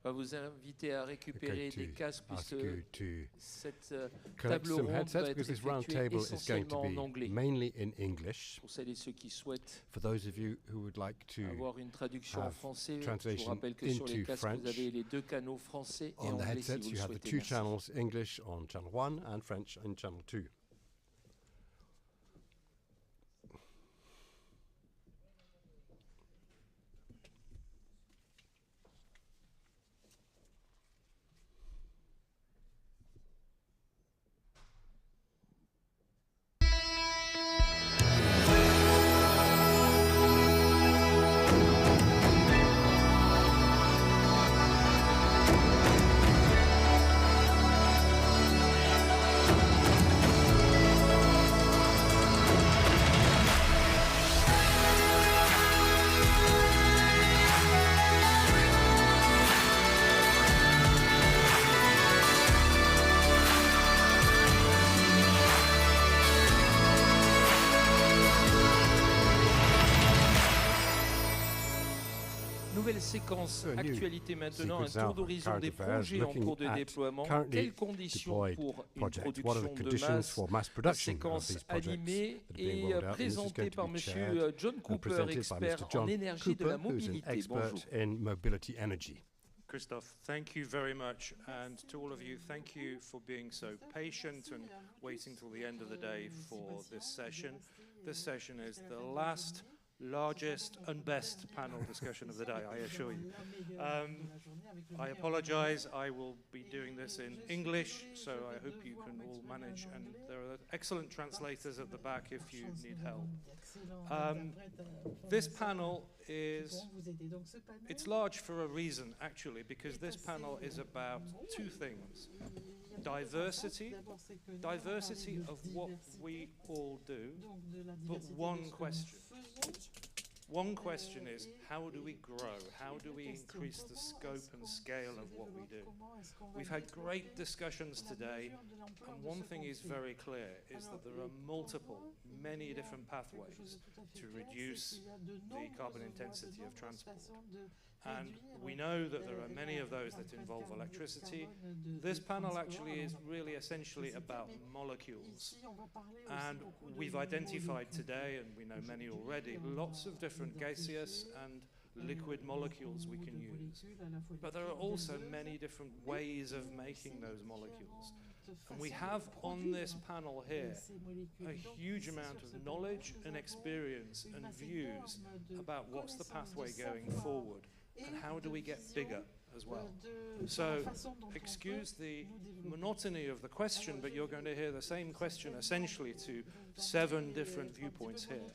Speaker 8: On va vous inviter à récupérer des casques puisque cette table
Speaker 1: some
Speaker 8: ronde va
Speaker 1: headsets
Speaker 8: être
Speaker 1: because this round
Speaker 8: effectuée
Speaker 1: table is going to
Speaker 8: essentiellement en
Speaker 1: be
Speaker 8: anglais.
Speaker 1: mainly in English.
Speaker 8: Pour celles et ceux qui souhaitent
Speaker 1: For those of you who would like to
Speaker 8: avoir une traduction en
Speaker 1: have
Speaker 8: français, je vous
Speaker 1: translation
Speaker 8: rappelle que sur les
Speaker 1: into
Speaker 8: casques,
Speaker 1: French,
Speaker 8: vous avez les deux canaux français et
Speaker 1: on the
Speaker 8: anglais si
Speaker 1: headsets
Speaker 8: vous
Speaker 1: you
Speaker 8: le
Speaker 1: have the
Speaker 8: souhaitez.
Speaker 1: two
Speaker 8: Merci.
Speaker 1: channels, English on channel 1 and French on channel 2.
Speaker 8: Nouvelle séquence, actualité maintenant, un tour d'horizon des projets en cours de déploiement. Quelles conditions pour une production de masse? Séquence animée et présentée par Monsieur John Cooper, expert en énergie de la mobilité. Bonjour.
Speaker 2: Christophe, thank you very much, and to all of you, thank you for being so patient and waiting till the end of the day for this session. This session is the largest and best panel discussion of the day, I assure you. I apologize, I will be doing this in English, so I hope you can all manage, and there are excellent translators at the back if you need help. This panel it's large for a reason, actually, because this panel is about two things. Diversity of what we all do, but one question. One question is, how do we grow? How do we increase the scope and scale of what we do? We've had great discussions today, and one thing is very clear, is that there are many different pathways to reduce the carbon intensity of transport. And we know that there are many of those that involve electricity. This panel actually is really essentially about molecules. And we've identified today, and we know many already, lots of different gaseous and liquid molecules we can use. But there are also many different ways of making those molecules. And we have on this panel here a huge amount of knowledge and experience and views about what's the pathway going forward. And how do we get bigger as well? So, excuse the monotony of the question, but you're going to hear the same question essentially to 7 different viewpoints here.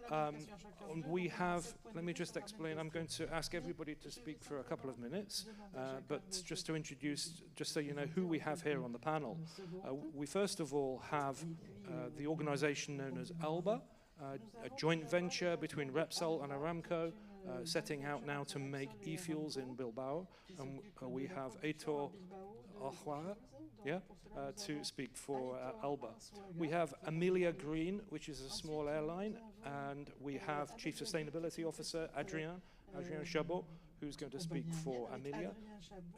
Speaker 2: And we have, let me just explain, I'm going to ask everybody to speak for a couple of minutes, but just to introduce, just so you know who we have here on the panel. We first of all have the organization known as ALBA, a joint venture between REPSOL and ARAMCO, setting out now to make e-fuels in Bilbao, and we have Aitor to speak for ALBA. We have AMELIA Green, which is a small airline, and we have Chief Sustainability Officer Adrien CHABOT, who's going to speak for AMELIA.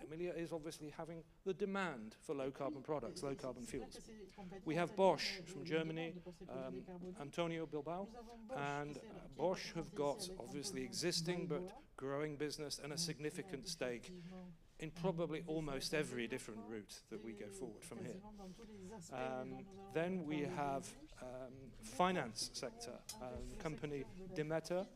Speaker 2: AMELIA is obviously having the demand for low-carbon products, low-carbon fuels. We have Bosch from Germany, Antonio Bilbao, and Bosch have got obviously existing but growing business and a significant stake in probably almost every different route that we go forward from here. Then we have finance sector, company DEMOURES,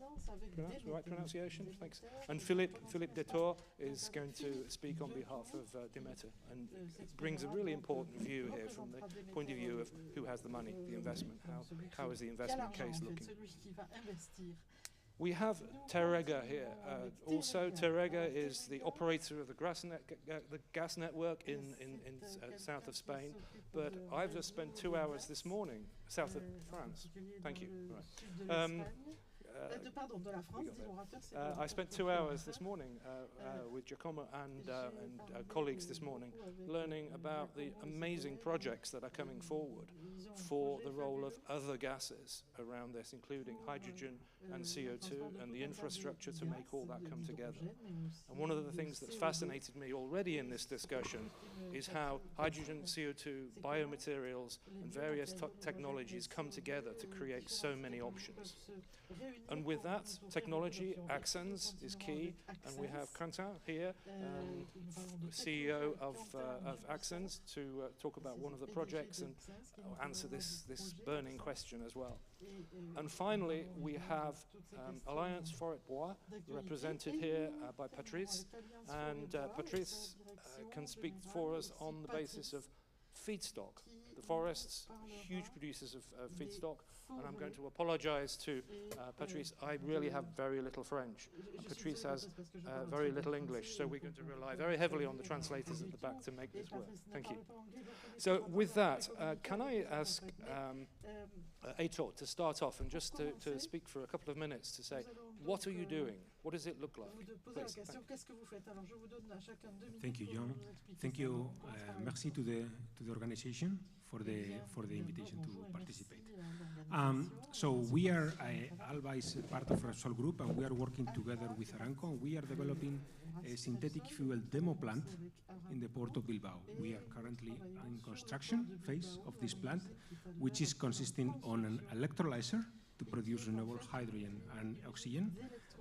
Speaker 2: right pronunciation? Thanks. And Philippe Aitor is going to speak on behalf of DEMOURES, and it brings a really important view here from the point of view of who has the money, the investment, how is the investment case looking. We have Terega here. Also, Terega is the operator of the gas network in south of Spain, but I've just spent 2 hours this morning, south of France. Thank you. Right. I spent 2 hours this morning with Giacomo and colleagues this morning learning about the amazing projects that are coming forward for the role of other gases around this, including hydrogen and CO2 and the infrastructure to make all that come together. And one of the things that's fascinated me already in this discussion is how hydrogen, CO2, biomaterials and various technologies come together to create so many options. And with that, technology, accents is key, and we have Quentin here, CEO of Accents, to talk about one of the projects and answer this burning question as well. And finally, we have Alliance Forêt Bois, represented here by Patrice, and Patrice can speak for us on the basis of feedstock. The forests, huge producers of feedstock, and I'm going to apologize to Patrice. I really have very little French, and Patrice has very little English, so we're going to rely very heavily on the translators at the back to make this work. Thank you. So with that, can I ask Aitor to start off and just to speak for a couple of minutes to say, what are you doing? What does it look like? Please,
Speaker 9: thank you, John. Thank you. Merci to the organization for the invitation to participate. So we are, ALBA is part of REPSOL group, and we are working together with ARAMCO, and we are developing a synthetic fuel demo plant in the port of Bilbao. We are currently in construction phase of this plant, which is consisting on an electrolyzer to produce renewable hydrogen and oxygen,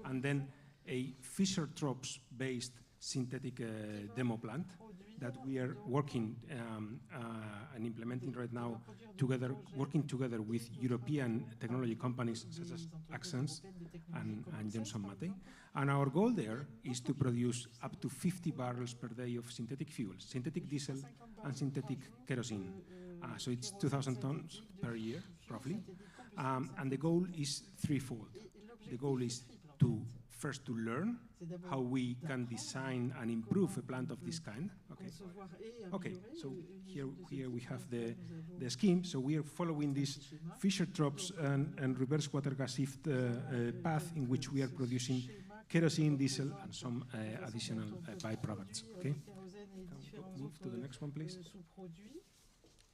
Speaker 9: and then a Fischer-Tropsch based synthetic demo plant that we are working and implementing right now working together with European technology companies such as Accents and Johnson Matthey. And our goal there is to produce up to 50 barrels per day of synthetic fuels, synthetic diesel and synthetic kerosene. So it's 2,000 tons per year, roughly. And the goal is threefold. The goal is first to learn how we can design and improve a plant of this kind. Okay. So here we have the scheme. So we are following this Fischer-Tropsch and reverse water gas shift path in which we are producing kerosene, diesel, and some additional byproducts. Okay. Can we move to the next one, please?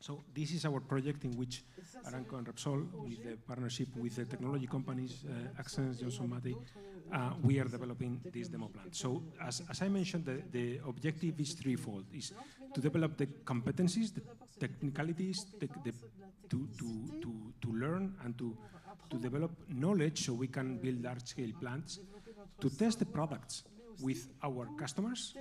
Speaker 9: So this is our project in which ARAMCO and REPSOL, with the partnership with the technology companies, Accents, Johnson Matthey, we are developing this demo plant. So as I mentioned, the objective is threefold: is to develop the competencies, the technicalities, to learn and to develop knowledge so we can build large-scale plants, to test the products with our customers,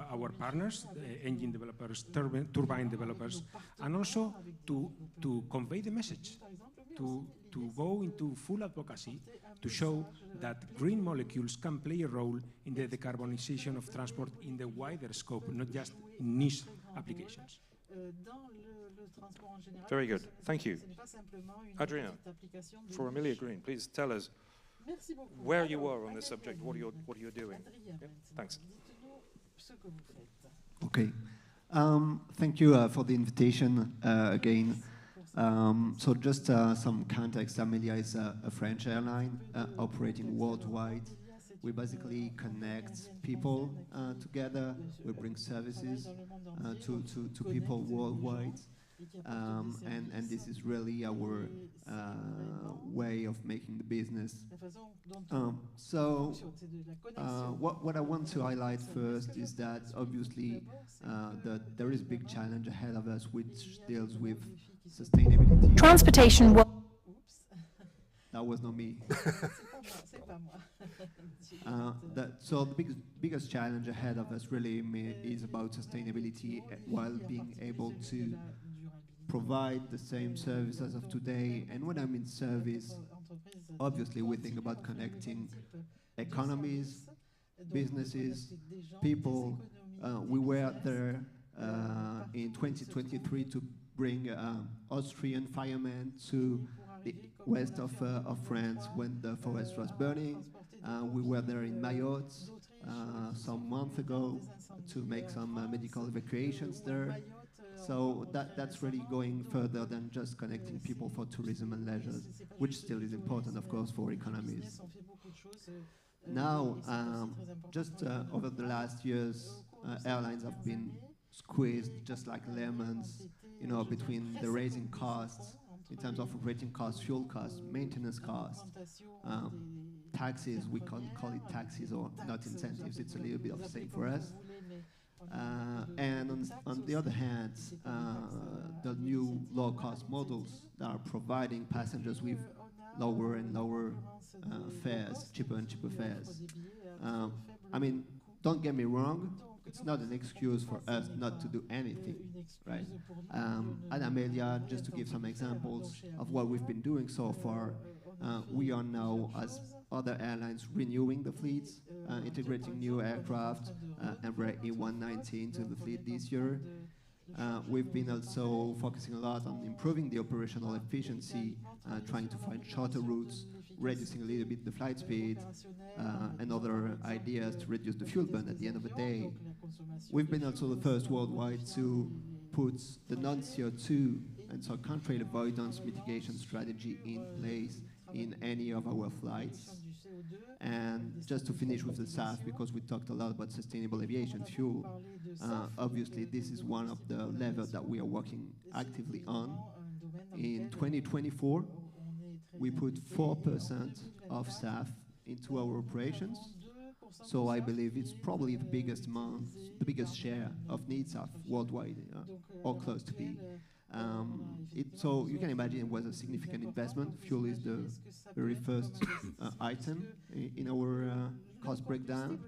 Speaker 9: our partners, engine developers, turbine developers, and also to convey the message, to go into full advocacy to show that green molecules can play a role in the decarbonization of transport in the wider scope, not just in niche applications.
Speaker 2: Very good. Thank you. Adrien, for Amelia Green, please tell us where you are on this subject, what you're doing. Yeah, thanks.
Speaker 10: Okay. Thank you for the invitation again. So just some context. AMELIA is a French airline operating worldwide. We basically connect people together. We bring services to people worldwide. And this is really our way of making the business. So what I want to highlight first is that obviously there is a big challenge ahead of us which deals with sustainability.
Speaker 11: Transportation.
Speaker 10: That was not me. So the biggest challenge ahead of us really is about sustainability while being able to provide the same services of today. And when I mean service, obviously we think about connecting economies, businesses, people. We were there in 2023 to bring Austrian firemen to the west of France when the forest was burning. We were there in Mayotte some months ago to make some medical evacuations there. So that's really going further than just connecting people for tourism and leisure, which still is important, of course, for economies. Now, just over the last years, airlines have been squeezed just like lemons, you know, between the raising costs in terms of operating costs, fuel costs, maintenance costs, taxes. We can't call it taxes or not incentives. It's a little bit of the same for us. And on the other hand, the new low-cost models that are providing passengers with lower and lower fares, cheaper and cheaper fares. I mean, don't get me wrong, it's not an excuse for us not to do anything, right? At AMELIA, just to give some examples of what we've been doing so far, we are now, as other airlines, renewing the fleets, integrating new aircraft, Embraer E190 into the fleet this year. We've been also focusing a lot on improving the operational efficiency, trying to find shorter routes, reducing a little bit the flight speed, and other ideas to reduce the fuel burn at the end of the day. We've been also the first worldwide to put the non-CO2 and so contrail avoidance mitigation strategy in place in any of our flights. And just to finish with the SAF, because we talked a lot about sustainable aviation fuel, obviously this is one of the levers that we are working actively on. In 2024, we put 4% of SAF into our operations. So I believe it's probably the biggest amount, the biggest share of needs SAF worldwide, or close to be. So you can imagine it was a significant investment. Fuel is the very first item in our cost breakdown.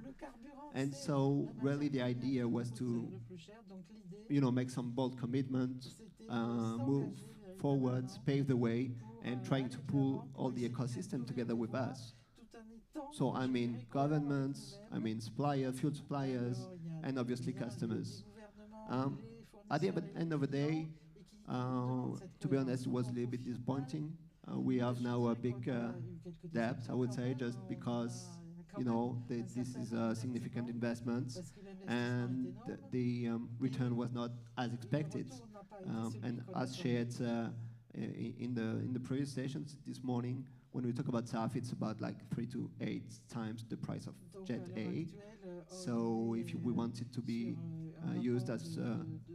Speaker 10: And so really the idea was to, you know, make some bold commitments, move forward, pave the way, and trying to pull all the ecosystem together with us. So I mean governments, I mean suppliers, fuel suppliers, and obviously customers. At the end of the day, to be honest, it was a little bit disappointing. We have now a big debt, I would say, just because, you know, this is a significant investment, and the return was not as expected. And as shared in the previous sessions this morning, when we talk about SAF, it's about like 3 to 8 times the price of Jet A. So if we want it to be used as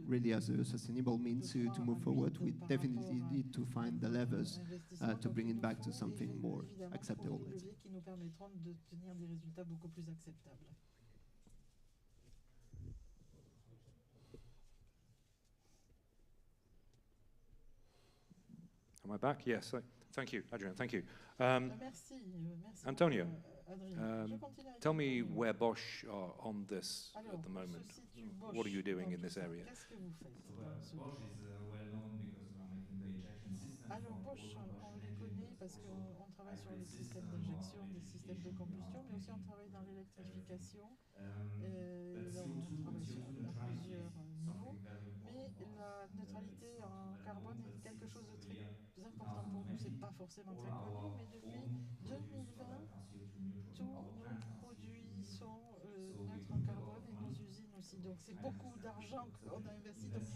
Speaker 10: really as a sustainable means to move forward, we definitely need to find the levers to bring it back to something more acceptable.
Speaker 2: Am I back? Yes. Thank you, Adrien. Thank you. Antonio, tell me where Bosch are on this at the moment. What are you doing in this area?
Speaker 11: Bosch is well known because we are making the injection system for all combustion engines, but also hybrid system or electrification we are making everything. But CO2 neutrality is something very important for us. It's not well known, but since the year 2020, all our own produce products are CO2 neutral. Our plants are CO2 neutral. So we put a lot of money. I understand it's a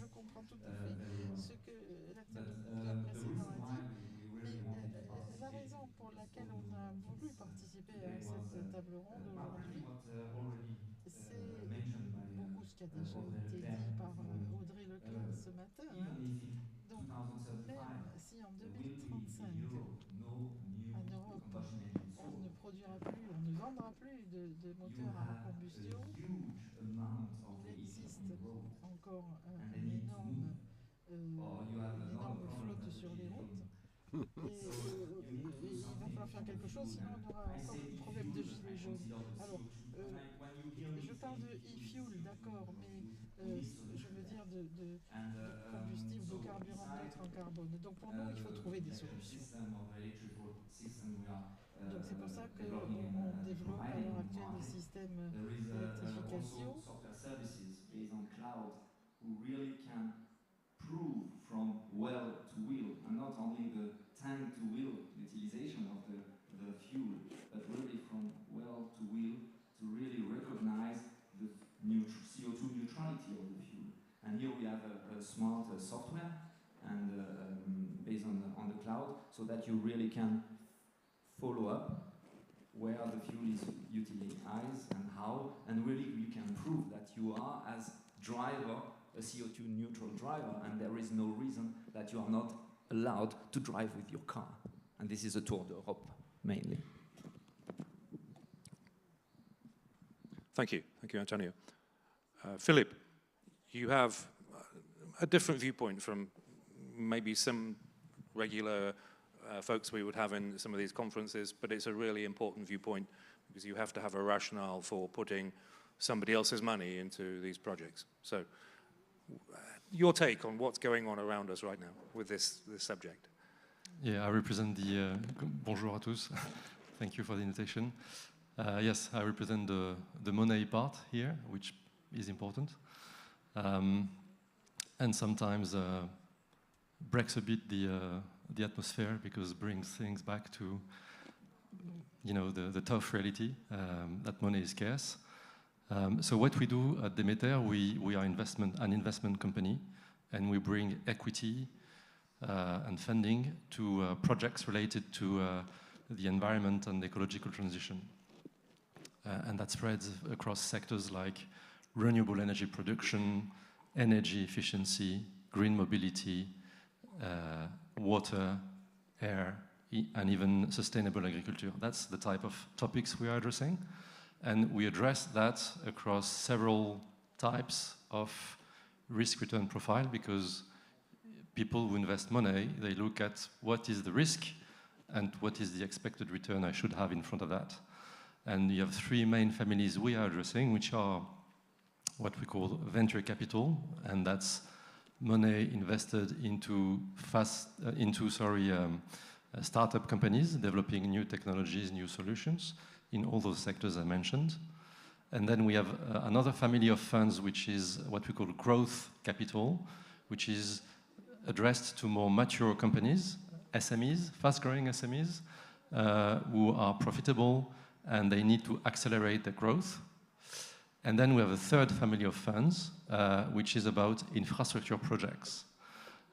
Speaker 11: invest very well. But the reason why we really wanted to participate in this Automotive today was partly what already mentioned by Audrey even if in 2035 there will be in Europe no new combustion engine sold, you have a huge amount of vehicles on the road and they need to move. Or you have another problem as a vehicle. So you need to do something on the fuel. And I say e-fuel, but I consider the CO2. When you hear me saying e-fuel, it's CO2 neutral fuel. We need solutions there. And so besides the system of electrical system we are developing and providing on the market, there is also software services based on cloud who really can prove from well to wheel, and not only the tank to wheel utilization of the fuel, but really from well to wheel to really recognize the CO2 neutrality of the fuel. And here we have a smart software and based on the cloud, so that you really can follow up where the fuel is utilized and how, and really you can prove that you are, as driver, a CO2 neutral driver, and there is no reason that you are not allowed to drive with your car. And this is a Tour d'Europe, mainly.
Speaker 2: Thank you, Antonio. Philippe, you have a different viewpoint from maybe some regular folks we would have in some of these conferences, but it's a really important viewpoint because you have to have a rationale for putting somebody else's money into these projects. So, your take on what's going on around us right now with this subject.
Speaker 12: Yeah, I represent the... bonjour à tous. Thank you for the invitation. Yes, I represent the money part here, which is important. And sometimes breaks a bit the atmosphere because it brings things back to, you know, the tough reality that money is scarce. So what we do at Demeter, we are an investment company, and we bring equity and funding to projects related to the environment and ecological transition. And that spreads across sectors like renewable energy production, energy efficiency, green mobility, water, air, and even sustainable agriculture. That's the type of topics we are addressing. And we address that across several types of risk-return profile, because people who invest money, they look at what is the risk and what is the expected return I should have in front of that. And you have three main families we are addressing, which are what we call venture capital, and that's money invested into startup companies developing new technologies, new solutions in all those sectors I mentioned. And then we have another family of funds, which is what we call growth capital, which is addressed to more mature companies, SMEs, fast-growing SMEs, who are profitable and they need to accelerate their growth. And then we have a third family of funds, which is about infrastructure projects.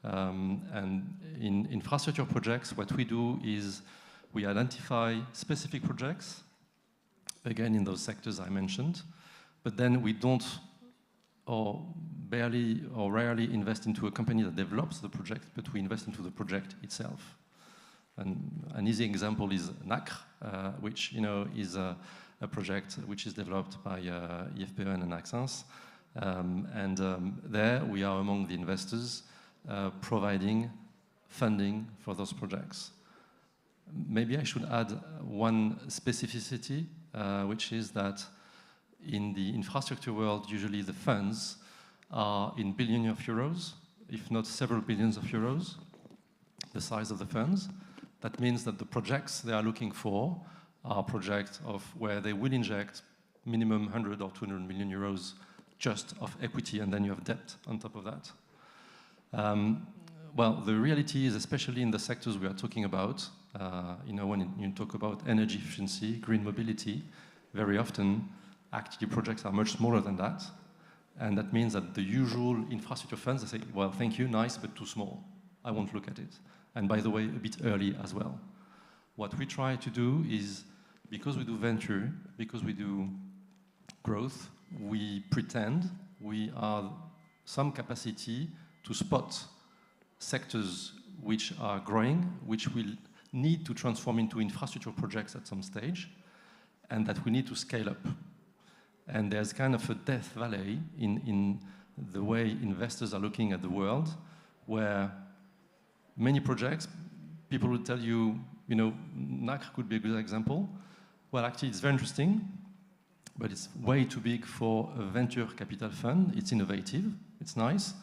Speaker 12: And in infrastructure projects, what we do is we identify specific projects, again in those sectors I mentioned, but then we don't or barely or rarely invest into a company that develops the project, but we invest into the project itself. And an easy example is NACRE, which is a project which is developed by IFPEN and Axens. There we are among the investors providing funding for those projects. Maybe I should add one specificity, which is that in the infrastructure world, usually the funds are in billions of euros, if not several billions of euros, the size of the funds. That means that the projects they are looking for are projects of where they will inject minimum 100 or 200 million euros just of equity, and then you have debt on top of that. Well, the reality is, especially in the sectors we are talking about, when you talk about energy efficiency, green mobility, very often actually projects are much smaller than that. And that means that the usual infrastructure funds, they say, well, thank you, nice, but too small. I won't look at it. And by the way, a bit early as well. What we try to do is, because we do venture, because we do growth, we pretend we are some capacity to spot sectors which are growing, which will need to transform into infrastructure projects at some stage, and that we need to scale up. And there's kind of a death valley in the way investors are looking at the world, where many projects, people will tell you, NACRE could be a good example. Well, actually, it's very interesting, but it's way too big for a venture capital fund. It's innovative, it's nice,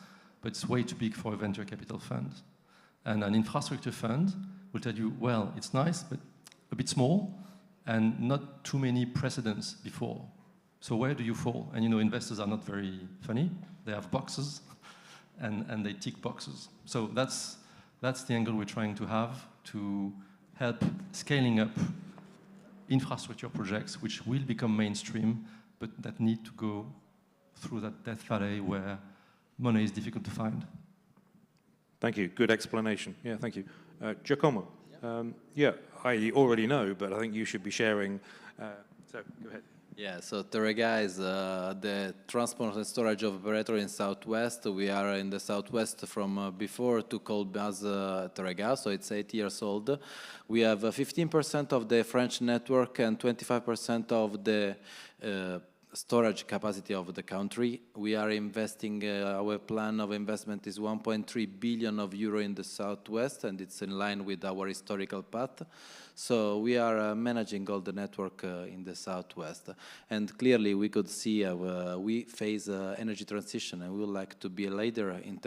Speaker 12: but it's way too big for a venture capital fund. And an infrastructure fund will tell you, well, it's nice, but a bit small, and not too many precedents before. So where do you fall? And investors are not very funny. They have boxes, and they tick boxes. So that's the angle we're trying to have to help scaling up infrastructure projects which will become mainstream, but that need to go through that death valley where money is difficult to find.
Speaker 2: Thank you. Good explanation. Yeah, thank you. Giacomo, yeah, I already know, but I think you should be sharing. So go ahead.
Speaker 13: Yeah, so TEREGA is the transport and storage operator in Southwest. We are in the Southwest from before to called as TEREGA, so it's 8 years old. We have 15% of the French network and 25% of the storage capacity of the country. We are investing, our plan of investment is 1.3 billion euro in the Southwest, and it's in line with our historical path. So we are managing all the network in the Southwest. And clearly we could see we face energy transition, and we would like to be a leader in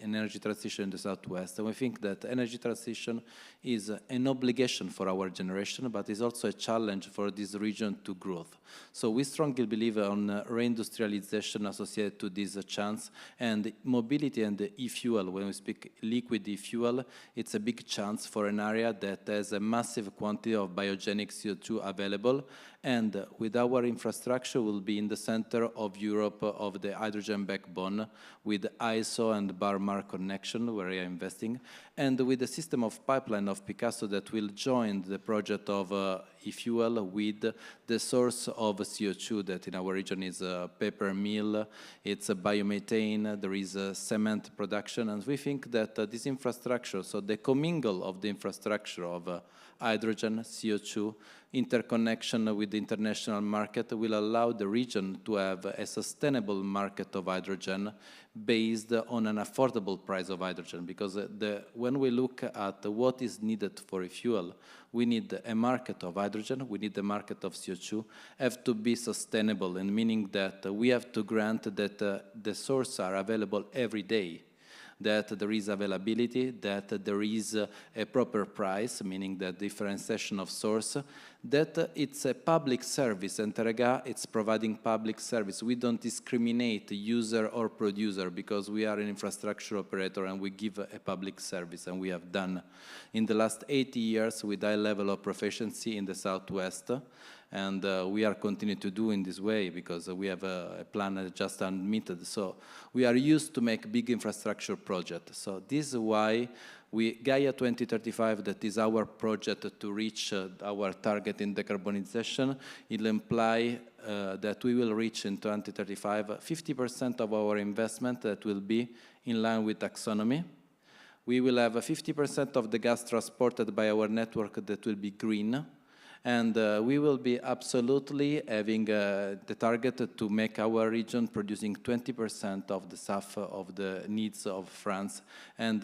Speaker 13: energy transition in the Southwest. And we think that energy transition is an obligation for our generation, but is also a challenge for this region to grow. So we strongly believe on reindustrialization associated to this chance, and mobility and the e-fuel. When we speak liquid e-fuel, it's a big chance for an area that has a massive quantity of biogenic CO2 available, and with our infrastructure will be in the center of Europe of the hydrogen backbone with ISO and Barmar connection where we are investing, and with the system of pipeline of Picasso that will join the project of e-fuel with the source of CO2 that in our region is a paper mill, it's a biomethane, there is a cement production, and we think that this infrastructure, so the commingle of the infrastructure of hydrogen, CO2, interconnection with the international market will allow the region to have a sustainable market of hydrogen based on an affordable price of hydrogen. Because when we look at what is needed for a fuel, we need a market of hydrogen, we need a market of CO2, have to be sustainable, and meaning that we have to grant that the sources are available every day, that there is availability, that there is a proper price, meaning the differentiation of source, that it's a public service, and TEREGA, it's providing public service. We don't discriminate user or producer because we are an infrastructure operator and we give a public service, and we have done in the last 80 years with high level of proficiency in the Southwest. And we are continuing to do in this way because we have a plan just admitted. So we are used to make big infrastructure projects. So this is why Gaia 2035, that is our project to reach our target in decarbonization, it will imply that we will reach in 2035 50% of our investment that will be in line with taxonomy. We will have 50% of the gas transported by our network that will be green. And we will be absolutely having the target to make our region producing 20% of the SAF of the needs of France and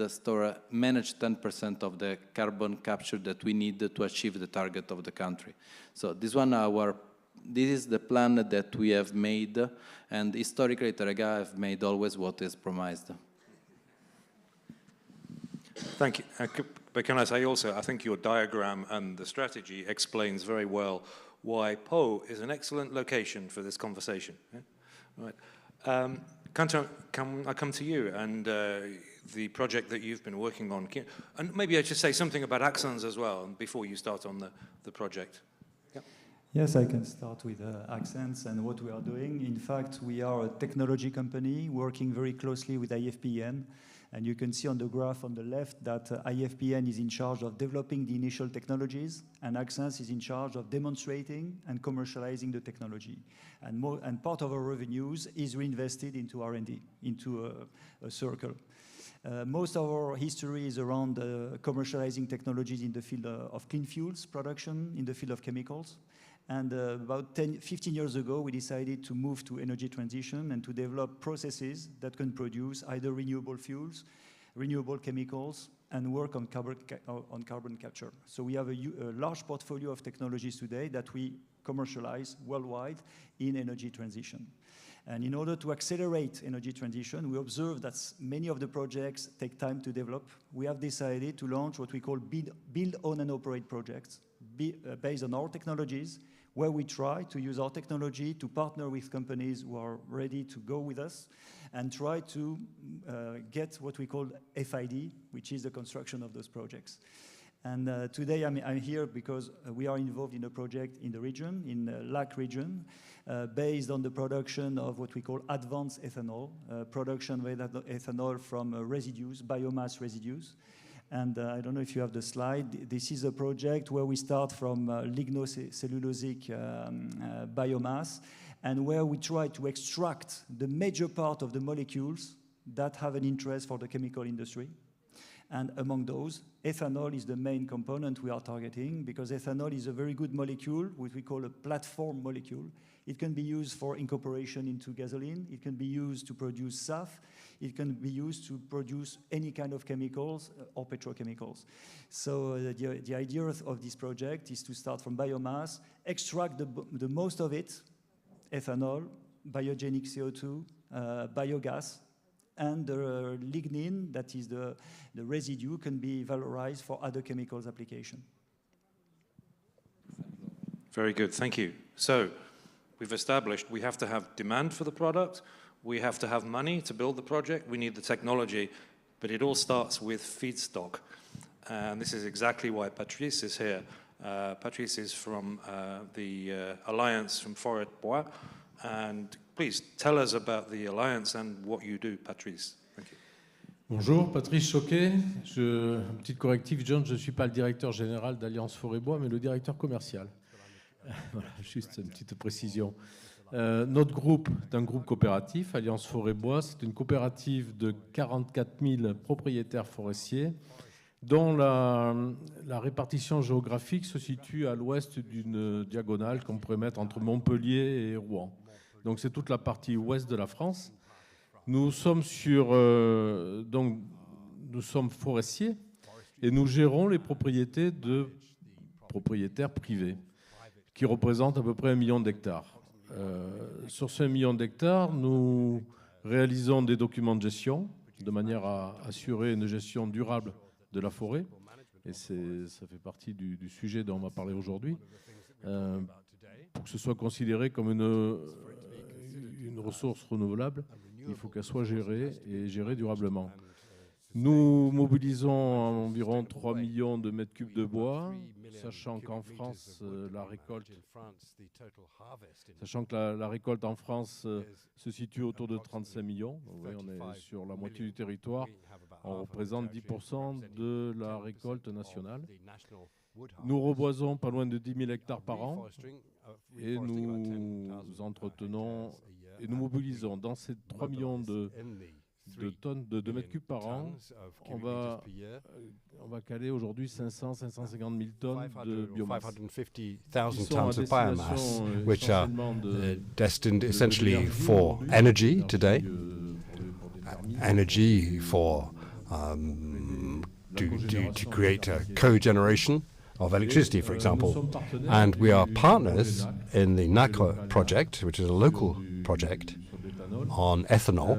Speaker 13: manage 10% of the carbon capture that we need to achieve the target of the country. So this is the plan that we have made, and historically TEREGA have made always what is promised.
Speaker 2: Thank you. But can I say also, I think your diagram and the strategy explains very well why Po is an excellent location for this conversation. Yeah? Right. Can I come to you and the project that you've been working on? And maybe I should say something about Axens as well before you start on the project. Yeah.
Speaker 14: Yes, I can start with Axens and what we are doing. In fact, we are a technology company working very closely with IFPN. And you can see on the graph on the left that IFPN is in charge of developing the initial technologies, and Axens is in charge of demonstrating and commercializing the technology. And part of our revenues is reinvested into R&D, into a circle. Most of our history is around commercializing technologies in the field of clean fuels production, in the field of chemicals. And about 15 years ago, we decided to move to energy transition and to develop processes that can produce either renewable fuels, renewable chemicals, and work on carbon capture. So we have a large portfolio of technologies today that we commercialize worldwide in energy transition. And in order to accelerate energy transition, we observe that many of the projects take time to develop. We have decided to launch what we call build, own, and operate projects based on our technologies, where we try to use our technology to partner with companies who are ready to go with us and try to get what we call FID, which is the construction of those projects. And today I'm here because we are involved in a project in the region, in the LAC region, based on the production of what we call advanced ethanol, production of ethanol from residues, biomass residues. And I don't know if you have the slide. This is a project where we start from lignocellulosic biomass, and where we try to extract the major part of the molecules that have an interest for the chemical industry. And among those, ethanol is the main component we are targeting, because ethanol is a very good molecule, which we call a platform molecule. It can be used for incorporation into gasoline. It can be used to produce SAF. It can be used to produce any kind of chemicals or petrochemicals. So the idea of this project is to start from biomass, extract the most of it, ethanol, biogenic CO2, biogas, and the lignin, that is the residue, can be valorized for other chemicals application.
Speaker 2: Very good, thank you. So we've established we have to have demand for the product, we have to have money to build the project, we need the technology, but it all starts with feedstock. And this is exactly why Patrice is here. Patrice is from the Alliance from Forêt Bois, and please tell us about the Alliance and what you do, Patrice. Thank you.
Speaker 15: Bonjour, Patrice Choquet. Petite corrective, John, je ne suis pas le directeur général d'Alliance Forêt-Bois, mais le directeur commercial. Voilà, juste une petite précision. Notre groupe est un groupe coopératif, Alliance Forêt-Bois. C'est une coopérative de 44 000 propriétaires forestiers, dont la répartition géographique se situe à l'ouest d'une diagonale qu'on pourrait mettre entre Montpellier et Rouen. Donc c'est toute la partie ouest de la France. Nous sommes donc nous sommes forestiers et nous gérons les propriétés de propriétaires privés qui représentent à peu près 1 million d'hectares. Sur ces 1 million d'hectares, nous réalisons des documents de gestion de manière à assurer une gestion durable de la forêt. Et ça fait partie du sujet dont on va parler aujourd'hui. Pour que ce soit considéré comme une ressource renouvelable, il faut qu'elle soit gérée et gérée durablement. Nous mobilisons environ 3 millions de mètres cubes de bois, sachant qu'en France, la récolte en France se situe autour de 35 millions. Vous voyez, on est sur la moitié du territoire. On représente 10% de la récolte nationale. Nous reboisons pas loin de 10 000 hectares par an et nous entretenons et nous mobilisons dans ces 3 millions de tonnes de mètres cubes par an. On va caler aujourd'hui 550 000 tonnes de biomasse.
Speaker 1: 550,000 tons of biomass, which are destined essentially for energy today, energy for to create a cogeneration of electricity, for example. And we are partners in the NACRE project, which is a local project on ethanol.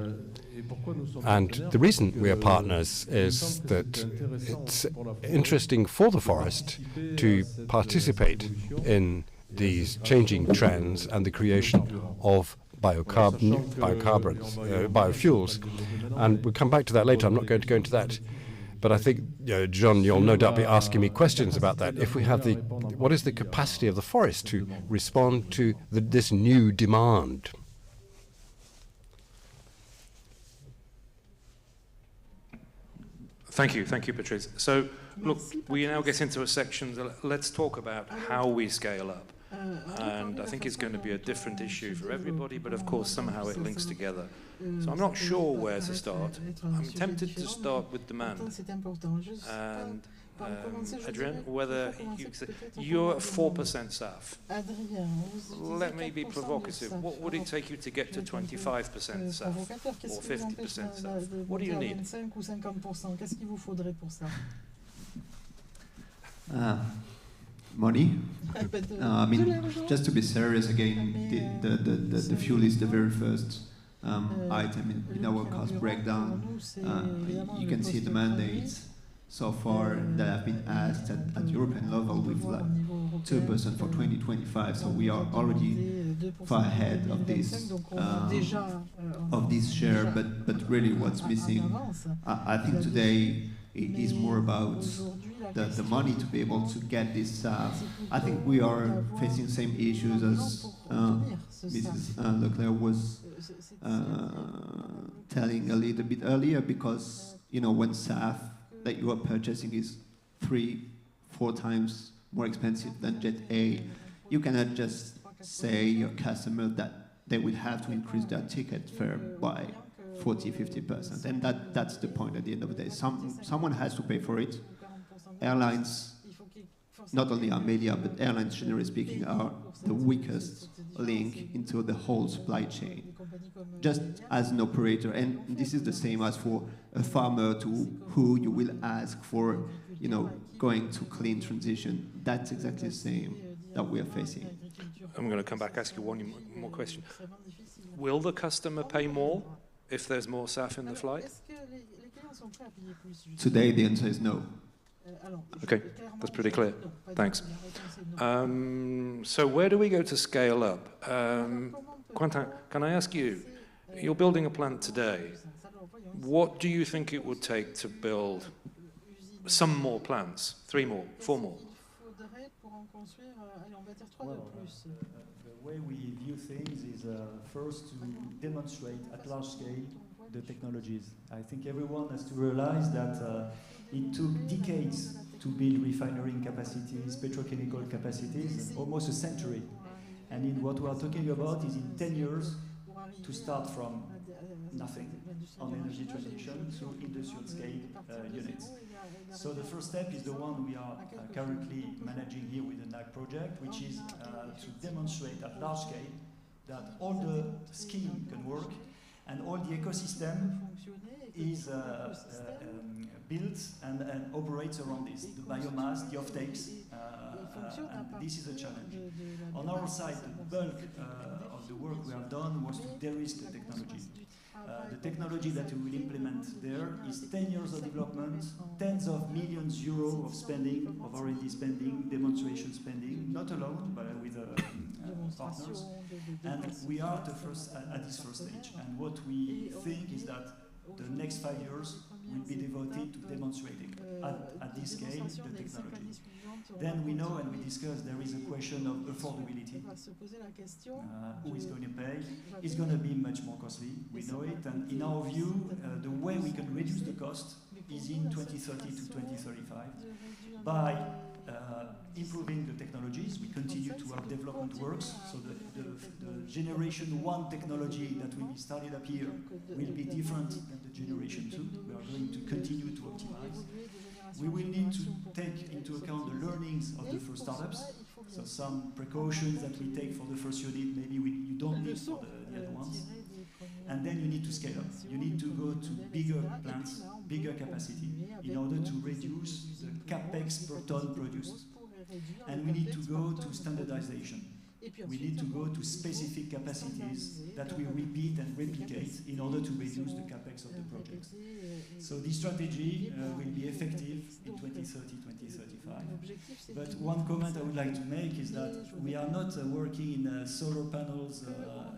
Speaker 1: And the reason we are partners is that it's interesting for the forest to participate in these changing trends and the creation of biofuels. And we'll come back to that later. I'm not going to go into that. But I think, John, you'll no doubt be asking me questions about that. If we have what is the capacity of the forest to respond to this new demand?
Speaker 2: Thank you, Patrice. So, look, we now get into a section. Let's talk about how we scale up. And I think it's going to be a different issue for everybody, but of course somehow it links together. So I'm not sure where to start. I'm tempted to start with demand. And Adrien, whether you're at 4% SAF. Let me be provocative. What would it take you to get to 25% SAF or 50% SAF? What do you need?
Speaker 10: Money. I mean, just to be serious again, the fuel is the very first item in our cost breakdown. You can see the mandates so far that have been asked at European level with like 2% for 2025. So we are already far ahead of this share. But really, what's missing? I think today It is more about the money to be able to get this. I think we are facing the same issues as Mrs. Leclerc was telling a little bit earlier, because when SAF that you are purchasing is 3-4 times more expensive than Jet A, you cannot just say your customer that they will have to increase their ticket fare by 40-50%, and that's the point at the end of the day. Someone has to pay for it. Airlines, not only AMELIA, but airlines generally speaking, are the weakest link into the whole supply chain, just as an operator. And this is the same as for a farmer to who you will ask for, going to clean transition. That's exactly the same that we are facing.
Speaker 2: I'm going to come back, ask you one more question. Will the customer pay more if there's more SAF in the flight?
Speaker 10: Today, the answer is no.
Speaker 2: Okay, that's pretty clear. Thanks. So where do we go to scale up? Quentin, can I ask you, you're building a plant today. What do you think it would take to build some more plants? 3 more, 4 more?
Speaker 14: Well, the way we view things is first to demonstrate at large scale the technologies. I think everyone has to realize that it took decades to build refinery capacities, petrochemical capacities, almost a century. And in what we are talking about is in 10 years to start from nothing on energy transition to industrial scale units. So the first step is the one we are currently managing here with the NAC project, which is to demonstrate at large scale that all the scheme can work and all the ecosystem is built and operates around this. The biomass, the offtakes, and this is a challenge. On our side, the bulk of the work we have done was to de-risk the technology. The technology that we will implement there is 10 years of development, tens of millions euros of spending, of R&D spending, demonstration spending, not alone, but with partners. And we are at this first stage. And what we think is that the next 5 years will be devoted to demonstrating at this scale the technology. Then we know and we discuss there is a question of affordability. Who is going to pay? It's going to be much more costly. We know it. And in our view, the way we can reduce the cost is in 2030 to 2035 by improving the technologies. We continue to have development works. So the generation 1 technology that will be started up here will be different than the generation 2. We are going to continue to optimize. We will need to take into account the learnings of the first startups. So some precautions that we take for the first unit, maybe you don't need for the other ones. And then you need to scale up. You need to go to bigger plants, bigger capacity, in order to reduce the capex per ton produced. And we need to go to standardization. We need to go to specific capacities that we repeat and replicate in order to reduce the capex of the projects. So this strategy will be effective in 2030, 2035. But one comment I would like to make is that we are not working in a solar panels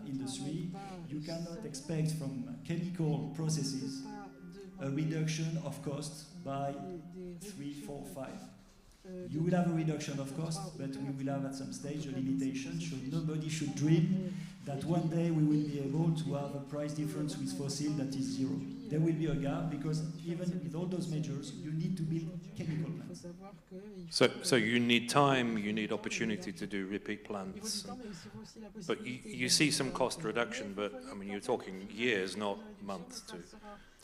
Speaker 14: industry. You cannot expect from chemical processes a reduction of cost by 3, 4, 5. You will have a reduction of cost, but we will have at some stage a limitation. So nobody should dream that one day we will be able to have a price difference with fossil that is 0. There will be a gap because even with all those measures, you need to build chemical plants.
Speaker 2: So you need time, you need opportunity to do repeat plants. But you see some cost reduction, but I mean, you're talking years, not months to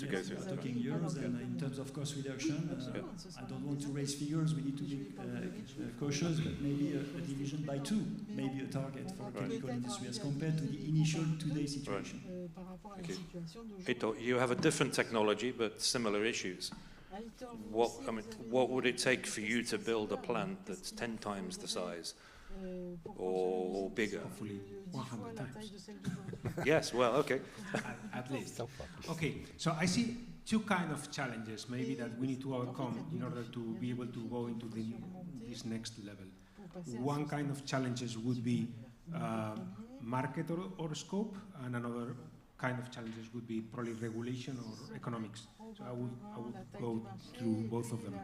Speaker 2: go through.
Speaker 14: We're talking years, and in terms of cost reduction, I don't want to raise figures, we need to be cautious, but maybe a division by 2, maybe a target for the chemical industry as compared to the initial today's situation.
Speaker 2: Okay. Aitor, you have a different technology, but similar issues. What would it take for you to build a plant that's 10 times the size or bigger?
Speaker 9: Hopefully 100 times.
Speaker 2: Yes, well, okay.
Speaker 9: At least. Okay, so I see 2 kind of challenges maybe that we need to overcome in order to be able to go into this next level. One kind of challenges would be market or scope, and another kind of challenges would be probably regulation or economics. So I would go through both of them.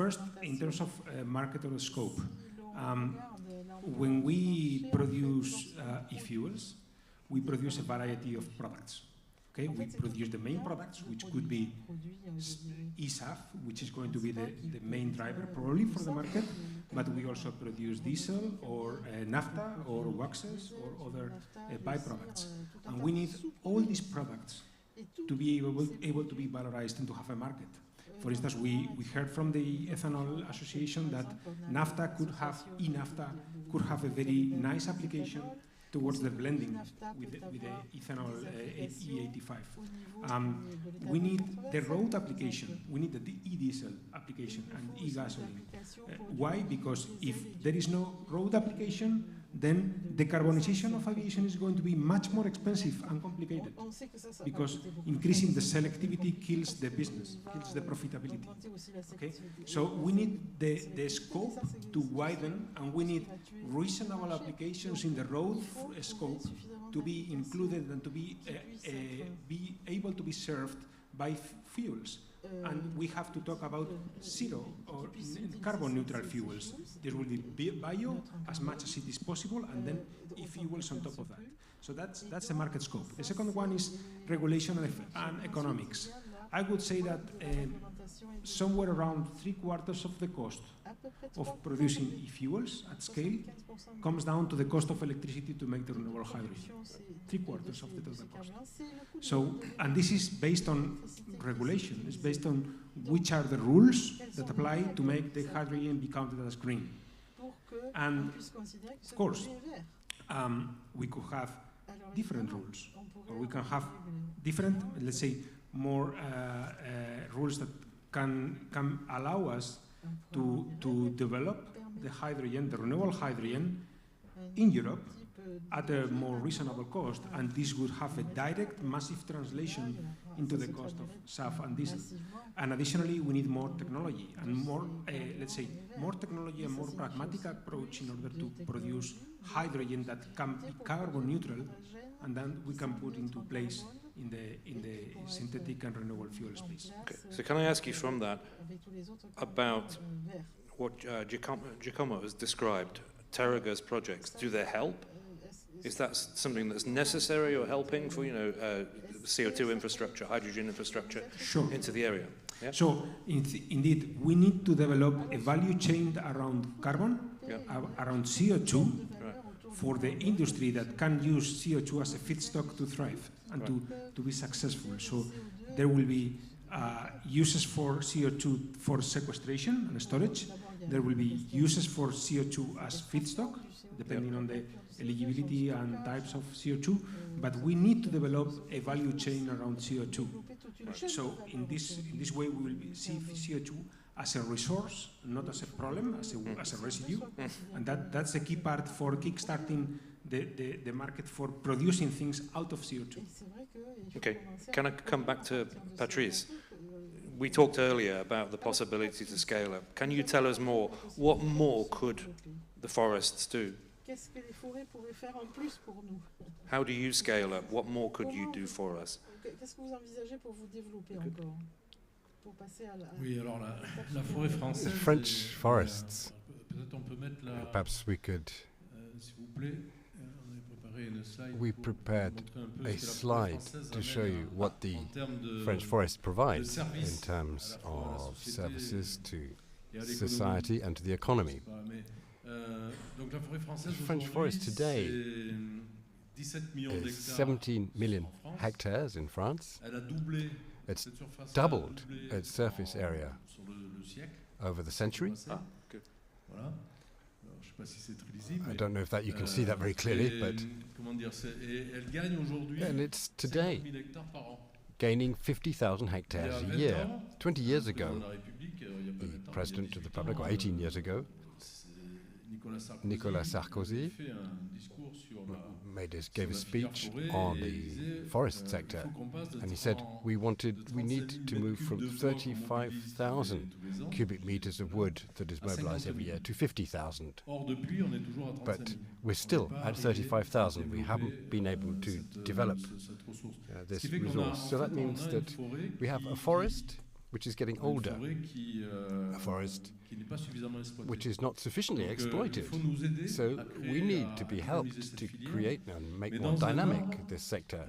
Speaker 9: First, in terms of market or scope, when we produce e-fuels, we produce a variety of products. Okay, we produce the main products, which could be eSAF, which is going to be the main driver probably for the market, but we also produce diesel or naphtha or waxes or other byproducts. And we need all these products to be able to be valorized and to have a market. For instance, we heard from the Ethanol Association that naphtha could have, e-naphtha could have a very nice application towards the blending with the ethanol E85. We need the road application, we need the e-diesel application and e-gasoline. Why? Because if there is no road application, then decarbonization of aviation is going to be much more expensive and complicated, because increasing the selectivity kills the business, kills the profitability. Okay? So we need the scope to widen, and we need reasonable applications in the road scope to be included and to be able to be served by fuels. And we have to talk about zero or carbon neutral fuels. There will be bio as much as it is possible, and then e-fuels on top of that. So that's the market scope. The second one is regulation and economics. I would say that somewhere around 3/4 of the cost of producing e-fuels at scale comes down to the cost of electricity to make the renewable hydrogen. 3/4 of the total cost. So, and this is based on regulation. It's based on which are the rules that apply to make the hydrogen be counted as green. And of course, we could have different rules, or we can have different, let's say, more rules that can allow us to develop the hydrogen, the renewable hydrogen, in Europe at a more reasonable cost, and this would have a direct, massive translation into the cost of SAF and diesel. And additionally, we need more technology and more, let's say, more technology and more pragmatic approach in order to produce hydrogen that can be carbon neutral, and then we can put into place in the synthetic and renewable fuel space.
Speaker 2: Okay. So can I ask you from that about what Giacomo has described, Terraga's projects? Do they help? Is that something that's necessary or helping for, CO2 infrastructure, hydrogen infrastructure into the area? Yeah?
Speaker 9: So indeed, we need to develop a value chain around carbon, around CO2, for the industry that can use CO2 as a feedstock to thrive and to be successful. So there will be uses for CO2 for sequestration and storage. There will be uses for CO2 as feedstock, depending on the eligibility and types of CO2. But we need to develop a value chain around CO2. So in this way, we will see CO2 as a resource, not as a problem, as a residue. And that's a key part for kickstarting the market for producing things out of CO2.
Speaker 2: Okay, can I come back to Patrice? We talked earlier about the possibility to scale up. Can you tell us more? What more could the forests do? How do you scale up? What more could you do for us?
Speaker 15: Oui, alors la forêt française.
Speaker 1: The French forests. Perhaps we could. We prepared a slide to show you what the French forest provides in terms of services to society and to the economy. The French forest today is 17 million hectares in France. It's doubled its surface area over the century. I don't know if that you can see that very clearly, but and it's today gaining 50,000 hectares a year. 20 years ago, the President of the Republic, or 18 years ago, Nicolas Sarkozy gave a speech on the forest sector, and he said we need to move from 35,000 cubic meters of wood that is mobilized every year to 50,000. But we're still at 35,000. We haven't been able to develop this resource. So that means that we have a forest which is getting older, a forest which is not sufficiently exploited. So we need to be helped to create and make more dynamic this sector.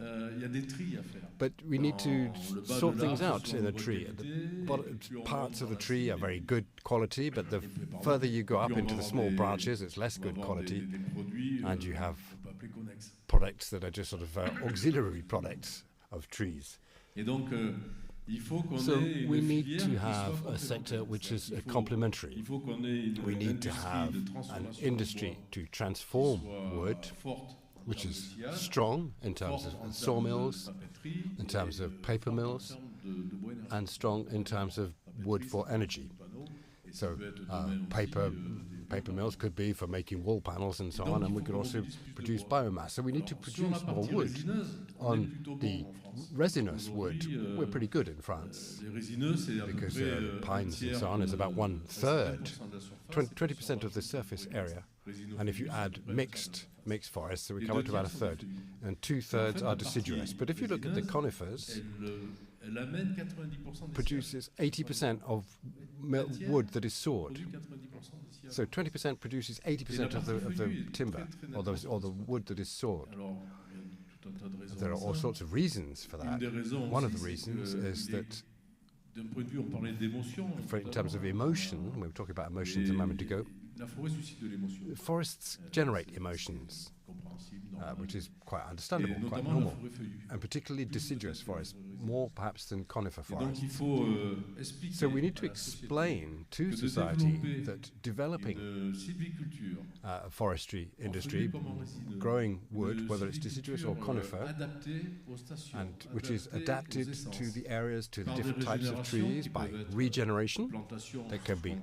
Speaker 1: But we need to sort things out in a tree. The parts of the tree are very good quality, but the further you go up into the small branches, it's less good quality, and you have products that are just sort of auxiliary products of trees. So we need to have a sector which is complementary. We need to have an industry to transform wood, which is strong in terms of sawmills, in terms of paper mills, and strong in terms of wood for energy. So paper mills could be for making wall panels and so on, and we could also produce biomass. So we need to produce more wood. On the resinous wood, we're pretty good in France, because pines and so on is about 1/3, 20% of the surface area. And if you add mixed forests, so we come up to about 1/3, and 2/3 are deciduous. But if you look at the conifers, produces 80% of wood that is sawed. So 20% produces 80% of the timber, or the wood that is sawed. There are all sorts of reasons for that. One of the reasons is that, in terms of emotion, we were talking about emotions a moment ago, forests generate emotions, which is quite understandable, quite normal, and particularly deciduous forests, more perhaps than conifer forests. So we need to explain to society that developing a forestry industry, growing wood, whether it's deciduous or conifer, and which is adapted to the areas, to the different types of trees by regeneration. There can be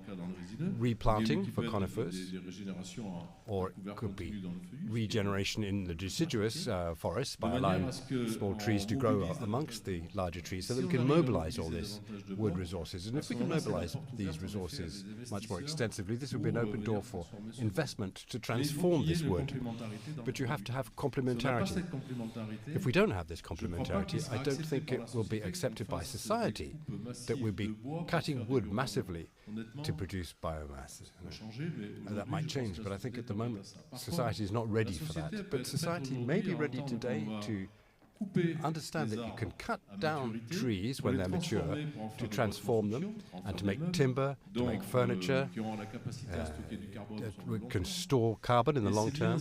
Speaker 1: replanting for conifers, or it could be regeneration in the deciduous forests by allowing small trees to grow amongst the larger trees, so that we can mobilize all these wood resources. And if we can mobilize these resources much more extensively, this will be an open door for investment to transform this wood. But you have to have complementarity. If we don't have this complementarity, I don't think it will be accepted by society that we'll be cutting wood massively to produce biomass. And that might change, but I think at the moment society is not ready for that. But society may be ready today to understand that you can cut down trees when they're mature to transform them and to make timber, to make furniture. We can store carbon in the long term.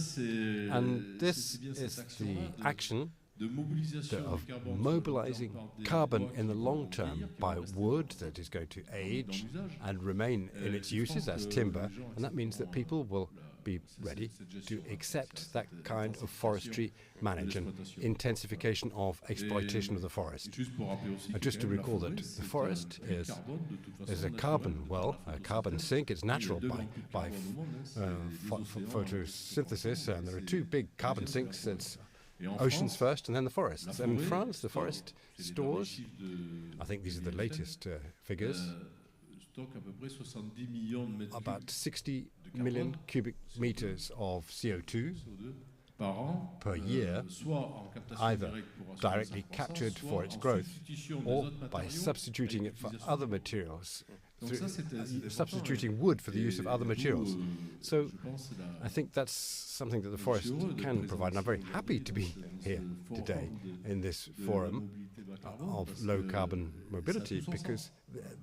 Speaker 1: And this is the action of mobilizing carbon in the long term by wood that is going to age and remain in its uses as timber. And that means that people will be ready to accept that kind of forestry management, intensification of exploitation of the forest. Just to recall that the forest is a carbon well, a carbon sink. It's natural by photosynthesis, and there are two big carbon sinks. It's oceans first and then the forests. And in France, the forest stores, I think these are the latest figures, about 60 million cubic meters of CO2 per year, either directly captured for its growth or by substituting it for other materials, substituting wood for the use of other materials. So I think that's something that the forest can provide, and I'm very happy to be here today in this forum of low carbon mobility, because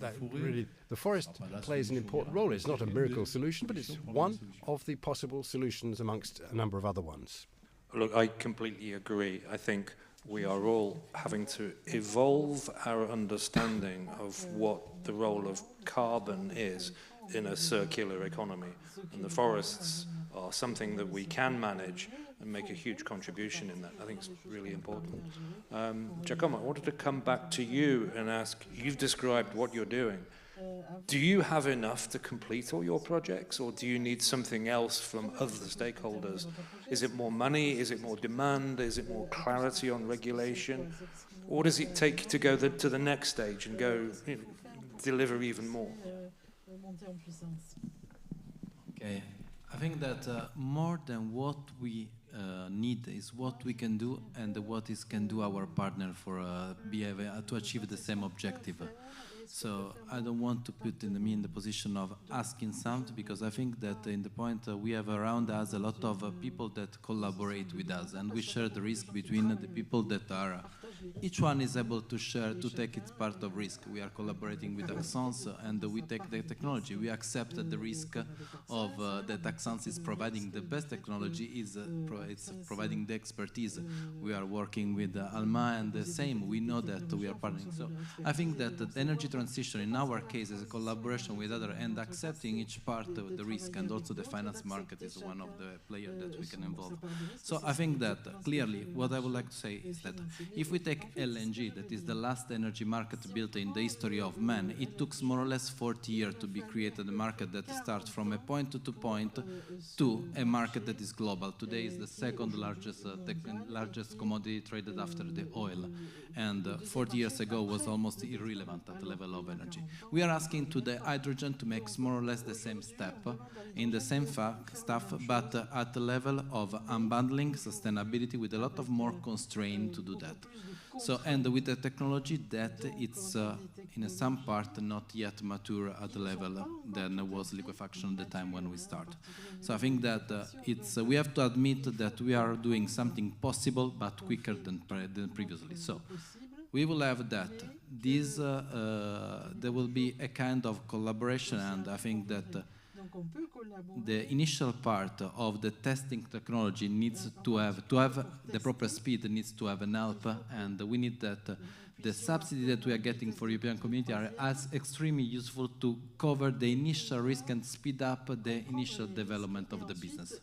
Speaker 1: that really, the forest plays an important role. It's not a miracle solution, but it's one of the possible solutions amongst a number of other ones.
Speaker 2: Look, I completely agree. I think we are all having to evolve our understanding of what the role of carbon is in a circular economy. And the forests are something that we can manage and make a huge contribution in that. I think it's really important. Giacomo, I wanted to come back to you and ask, you've described what you're doing, Do you have enough to complete all your projects, or do you need something else from other stakeholders? Is it more money? Is it more demand? Is it more clarity on regulation? Or does it take to go to the next stage and go deliver even more?
Speaker 13: Okay, I think that more than what we need is what we can do and what can do our partner for to achieve the same objective. So I don't want to put me in the position of asking something, because I think that in the point we have around us a lot of people that collaborate with us, and we share the risk between the people that are, each one is able to share, to take its part of risk. We are collaborating with Axence and we take the technology. We accept the risk of that Axence is providing the best technology, it's providing the expertise. We are working with ALBA and the same, we know that we are partnering. So I think that the energy transition in our case is a collaboration with others and accepting each part of the risk, and also the finance market is one of the players that we can involve. So I think that clearly what I would like to say is that if we take LNG, that is the last energy market built in the history of man, it took more or less 40 years to be created, a market that starts from a point to point to a market that is global. Today is the second largest commodity traded after the oil, and 40 years ago was almost irrelevant at the level of energy. We are asking to the hydrogen to make more or less the same step in the same stuff, but at the level of unbundling sustainability with a lot of more constraint to do that. So, and with the technology that it's in some part not yet mature at the level than was liquefaction at the time when we start. So I think that we have to admit that we are doing something possible but quicker than previously. So we will have that. There will be a kind of collaboration, and I think that the initial part of the testing technology needs to have the proper speed, needs to have an help, and we need that the subsidy that we are getting for European community are as extremely useful to cover the initial risk and speed up the initial development of the business.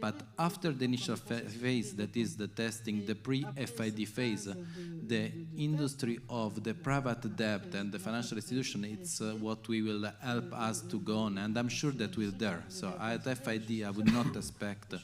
Speaker 13: But after the initial phase, that is the testing, the pre-FID phase, the industry of the private debt and the financial institution, it's what we will help us to go on, and I'm sure that we're there. So at FID, I would not expect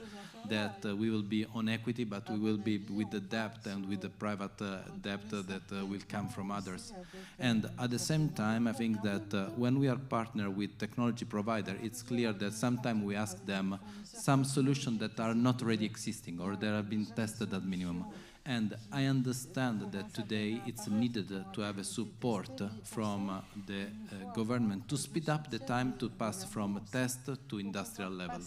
Speaker 13: that we will be on equity, but we will be with the debt and with the private debt that will come from others. And at the same time, I think that when we are partner with technology provider, it's clear that sometimes we ask them some solutions that are not already existing or that have been tested at minimum. And I understand that today it's needed to have a support from the government to speed up the time to pass from test to industrial level.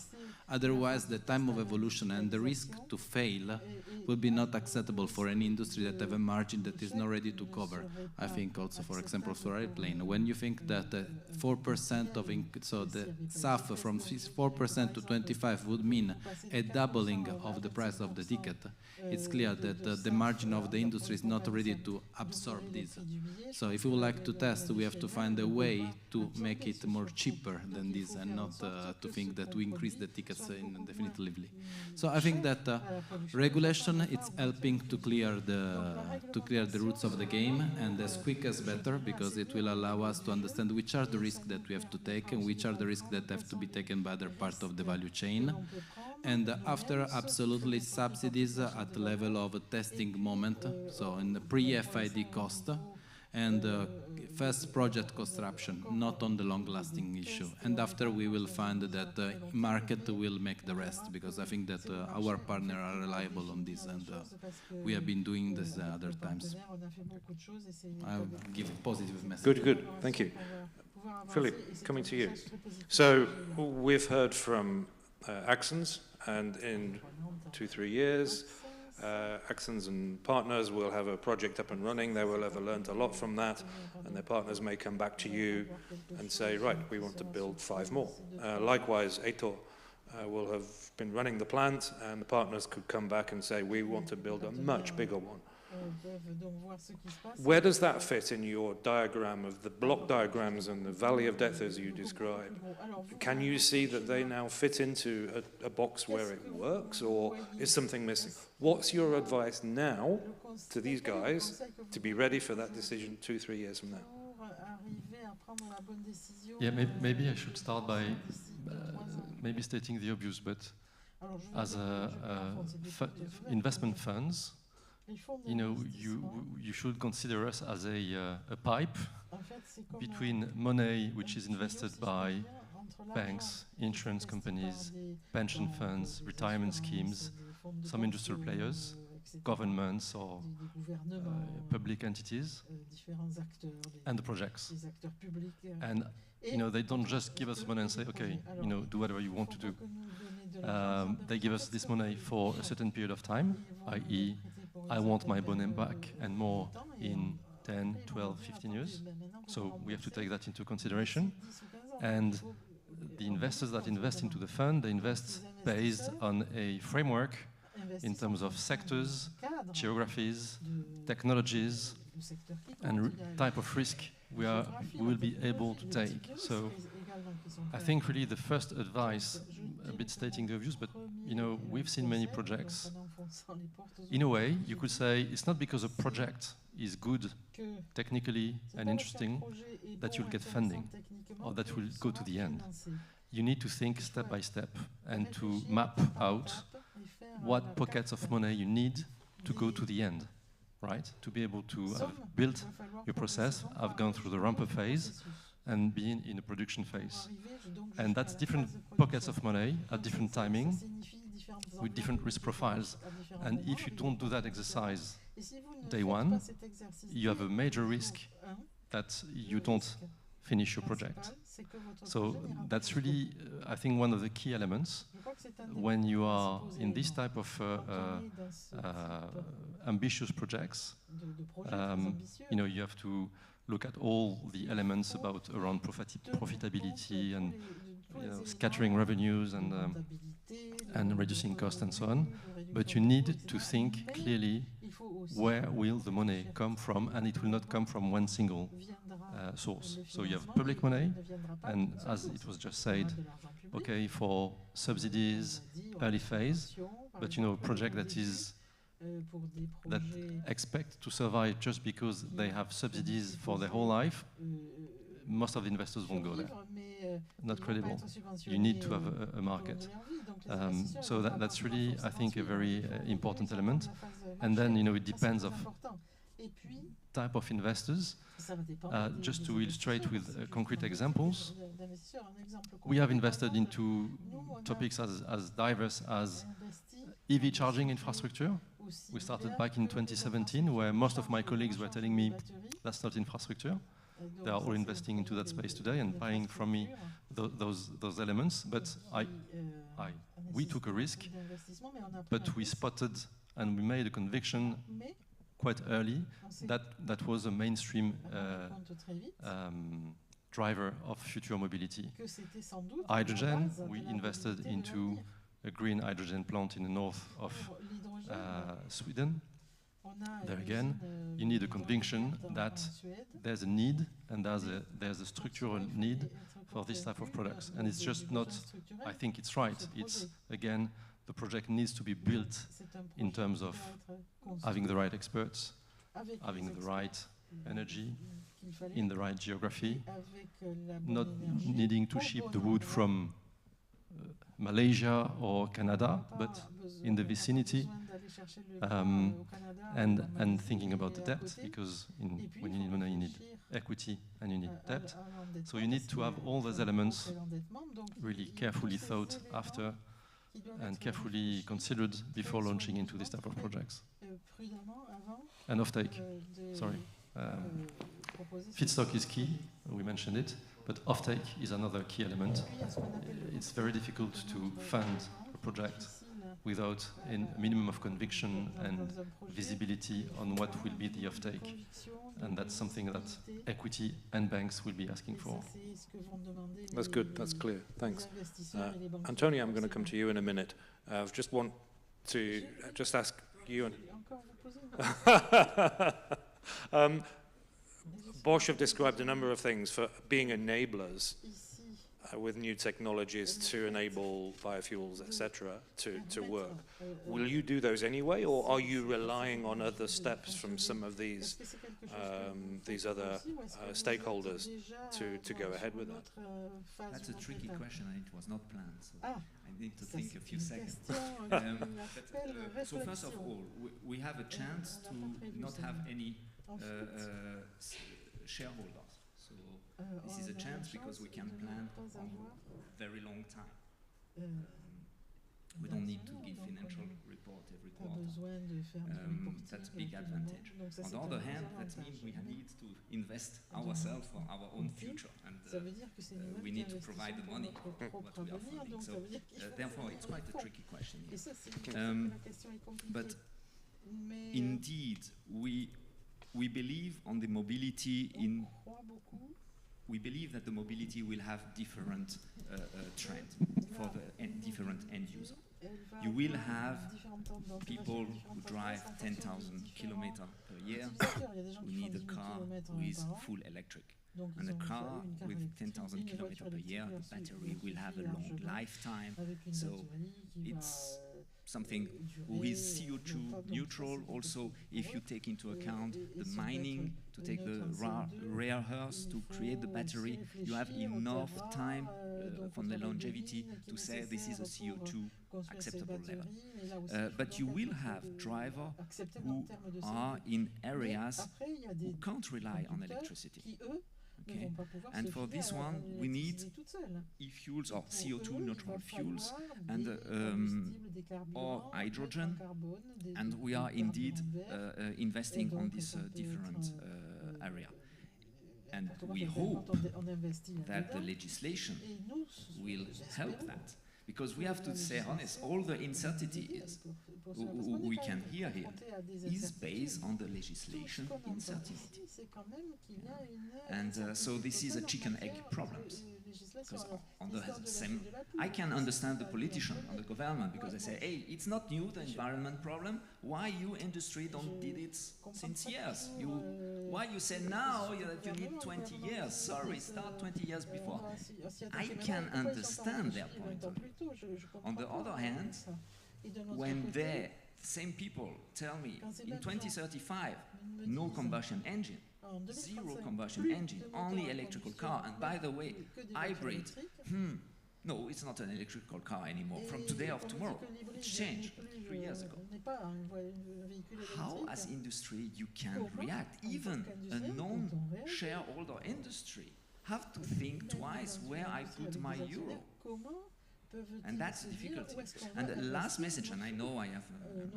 Speaker 13: Otherwise, the time of evolution and the risk to fail will be not acceptable for any industry that have a margin that is not ready to cover. I think also, for example, for airplane, when you think that 4% of, so the SAF from 4% to 25 would mean a doubling of the price of the ticket, it's clear that the margin of the industry is not ready to absorb this. So if we would like to test, we have to find a way to make it more cheaper than this, and not to think that we increase the tickets indefinitely. So I think that regulation, it's helping to clear the roots of the game, and as quick as better, because it will allow us to understand which are the risks that we have to take and which are the risks that have to be taken by other part of the value chain. And after, absolutely subsidies at the level of a testing moment, so in the pre-FID cost, and first project construction, not on the long-lasting issue. And after we will find that the market will make the rest, because I think that our partners are reliable on this, and we have been doing this other times. I'll give a positive message.
Speaker 2: Good, good. Thank you. Philippe, coming to you. So we've heard from Axence, and in 2-3 years, Axence and partners will have a project up and running. They will have learned a lot from that, and their partners may come back to you and say, right, we want to build 5 more. Likewise, Aitor will have been running the plant, and the partners could come back and say, we want to build a much bigger one. Where does that fit in your diagram of the block diagrams and the valley of death as you describe? Can you see that they now fit into a box where it works, or is something missing? What's your advice now to these guys to be ready for that decision 2-3 years from now?
Speaker 12: Yeah, maybe I should start by maybe stating the obvious, but as investment funds, you know, you should consider us as a pipe between money which is invested by banks, insurance companies, pension funds, retirement schemes, some industrial players, governments or public entities, and the projects. And you know, they don't just give us money and say, okay, you know, do whatever you want to do. They give us this money for a certain period of time, i.e., I want my money back and more in 10, 12, 15 years. So we have to take that into consideration. And the investors that invest into the fund, they invest based on a framework in terms of sectors, geographies, technologies, and type of risk we will be able to take. So I think really the first advice, a bit stating the obvious, but you know, we've seen many projects. In a way, you could say it's not because a project is good technically and interesting that you'll get funding or that will go to the end. You need to think step by step and to map out what pockets of money you need to go to the end, right? To be able to have built your process, have gone through the ramp-up phase, and being in a production phase. And that's different pockets of money at different timing with different risk profiles. And if you don't do that exercise day one, you have a major risk that you don't finish your project. So that's really, I think, one of the key elements when you are in this type of ambitious projects. You know, you have to look at all the elements around profitability and scattering revenues and reducing costs and so on. But you need to think clearly where will the money come from, and it will not come from one single source. So you have public money, and as it was just said, okay, for subsidies, early phase, but you know, a project that expect to survive just because they have subsidies for their whole life, most of the investors won't go there. Not credible. You need to have a market. So that's really, I think, a very important element. And then, you know, it depends of type of investors. Just to illustrate with concrete examples, we have invested into topics as diverse as EV charging infrastructure. We started back in 2017, where most of my colleagues were telling me that's not infrastructure. They are all investing into that space today and buying from me those elements. But we took a risk, but we spotted and we made a conviction quite early that was a mainstream driver of future mobility. Hydrogen, we invested into a green hydrogen plant in the north of Sweden. There again, you need a conviction that there's a need and there's a structural need for this type of products. And it's just not, I think it's right. It's, again, the project needs to be built in terms of having the right experts, having the right energy in the right geography, not needing to ship the wood from Malaysia or Canada, but in the vicinity, and thinking about the debt, because when you need money, you need equity and you need debt. So you need to have all those elements really carefully thought after and carefully considered before launching into this type of projects. And offtake, sorry. Feedstock is key, we mentioned it, but offtake is another key element. It's very difficult to fund a project without a minimum of conviction and visibility on what will be the offtake. And that's something that equity and banks will be asking for.
Speaker 4: That's good, that's clear, thanks. Antonio, I'm going to come to you in a minute. I just want to just ask you. Bosch have described a number of things for being enablers.
Speaker 2: with new technologies to enable biofuels, etc., to work. Will you do those anyway, or are you relying on other steps from some of these other stakeholders to go ahead with that?
Speaker 16: That's a tricky question, and it was not planned, so I need to think a few seconds. So first of all, we have a chance to not have any shareholders. So this is a chance because we can plan on a very long time. We don't need to give financial report every quarter. That's a big advantage. On the other hand, that means we need to invest ourselves for our own future, and we need to provide the money for what we are funding. So therefore, it's quite a tricky question here. But indeed, we believe on the mobility in. We believe that the mobility will have different trends for the different end user. You will have people who drive 10,000 kilometers per year who need a car who is full electric. And a car with 10,000 kilometers per year, the battery will have a long lifetime. So it's something who is CO2 neutral. Also, if you take into account the mining, to take the rare earths to create the battery, you have enough time from the longevity to say this is a CO2 acceptable level. But you will have drivers who are in areas who can't rely on electricity. Okay. And for this one, we need e-fuels or CO2 neutral fuels and or hydrogen, and we are indeed investing on this different area. And we hope that the legislation will help that. Because we have to say honest, all the uncertainties we can hear here is based on the legislation uncertainty. And so this is a chicken-egg problem. Because on the same, I can understand the politician and the government because they say, hey, it's not new, the environment problem. Why you industry don't did it since years? Why you say now that you need 20 years? Sorry, start 20 years before. I can understand their point of view. On the other hand, when the same people tell me in 2035, no combustion engine, zero combustion engine, only electrical car, and by the way, hybrid, no, it's not an electrical car anymore. From today or tomorrow, it's changed 3 years ago. How, as industry, you can react? Even a non-shareholder industry have to think twice where I put my euro. And that's the difficulty. And the last message, and I know I have time,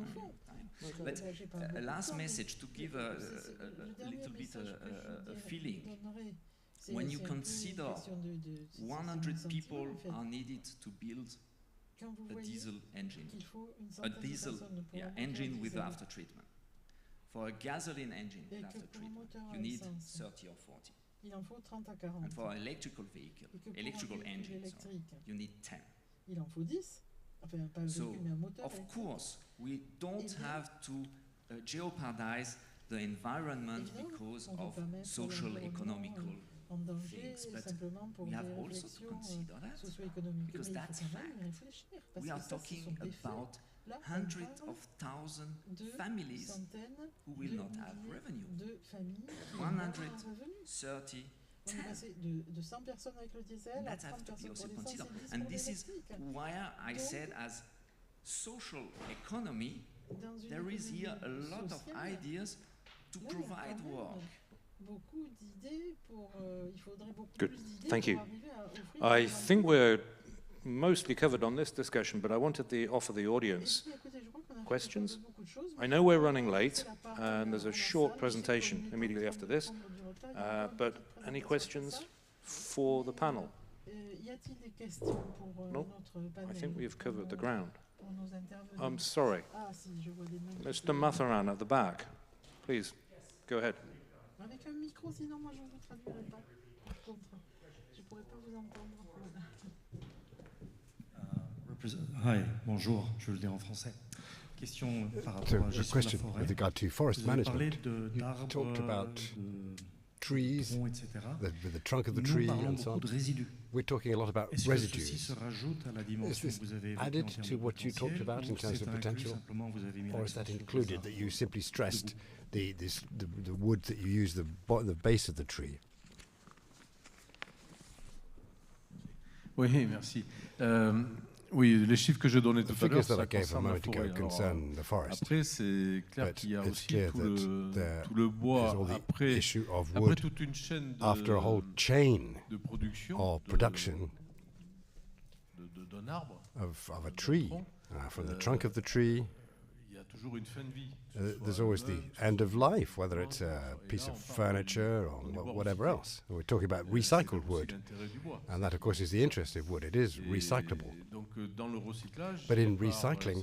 Speaker 16: but a last message to give a little bit a feeling. When you consider 100 people are needed to build a diesel engine, engine with after treatment. For a gasoline engine with after treatment, you need 30 or 40. And for an electrical vehicle, electrical engine, you need 10. So, of course, we don't have to jeopardize the environment because of social, economical things, but we have also to consider that, because that's fact. We are talking about hundreds of thousands of families who will not have revenue. 130 that have to be also considered. And this is why I said as social economy, there is here a lot of ideas to provide work.
Speaker 2: Good, thank you. I think we're mostly covered on this discussion, but I wanted to offer the audience questions. I know we're running late, and there's a short presentation immediately after this, but any questions for the panel? No, I think we've covered the ground. I'm sorry. Mr. MATHUREN at the back, please, go ahead.
Speaker 17: Hi, bonjour, je le dis en français. Question par rapport à la gestion de la forêt.
Speaker 1: With regard to forest management,
Speaker 17: You
Speaker 1: talked about trees, the trunk of the tree and so on. We're talking a lot about residues. Is this added to what you talked about in terms of potential, or is that included, that you simply stressed the wood that you use, the base of the tree?
Speaker 15: Oui, merci. Oui, les chiffres que je donnais tout à l'heure, ça concerne la forêt. Après, c'est clair qu'il y a aussi tout le bois après toute une chaîne de production d'un arbre,
Speaker 1: of a tree, from the trunk of the tree.
Speaker 15: Il y a toujours une fin de vie.
Speaker 1: There's always the end of life, whether it's a piece of furniture or whatever else. We're talking about recycled wood, and that, of course, is the interest of wood. It is recyclable. But in recycling,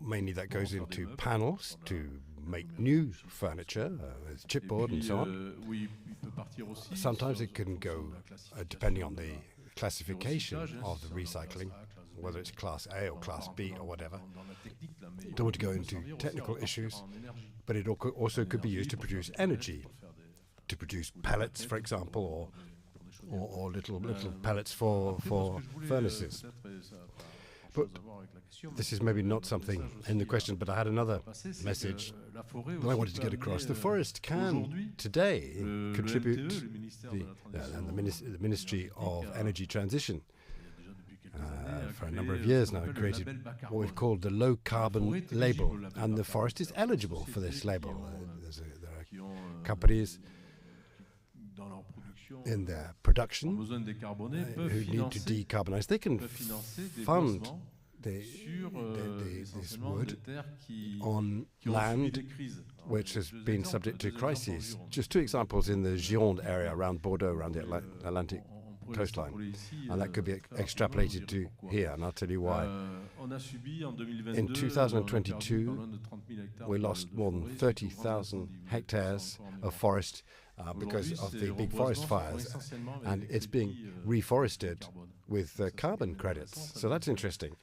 Speaker 1: mainly that goes into panels to make new furniture, chipboard and so on. Sometimes it can go, depending on the classification of the recycling, whether it's Class A or Class B or whatever. Don't want to go into technical issues, but it also could be used to produce energy, to produce pellets, for example, or little pellets for furnaces. But this is maybe not something in the question, but I had another message that I wanted to get across. The forest can today contribute, the Ministry of Energy Transition for a number of years now created what we've called the low carbon label, and the forest is eligible for this label. There are companies in their production who need to decarbonize. They can fund this wood on land which has been subject to crises. Just two examples in the Gironde area around Bordeaux, around the Atlantic coastline, and that could be extrapolated to here, and I'll tell you why. In 2022, we lost more than 30,000 hectares of forest because of the big forest fires, and it's being reforested with carbon credits. So that's interesting.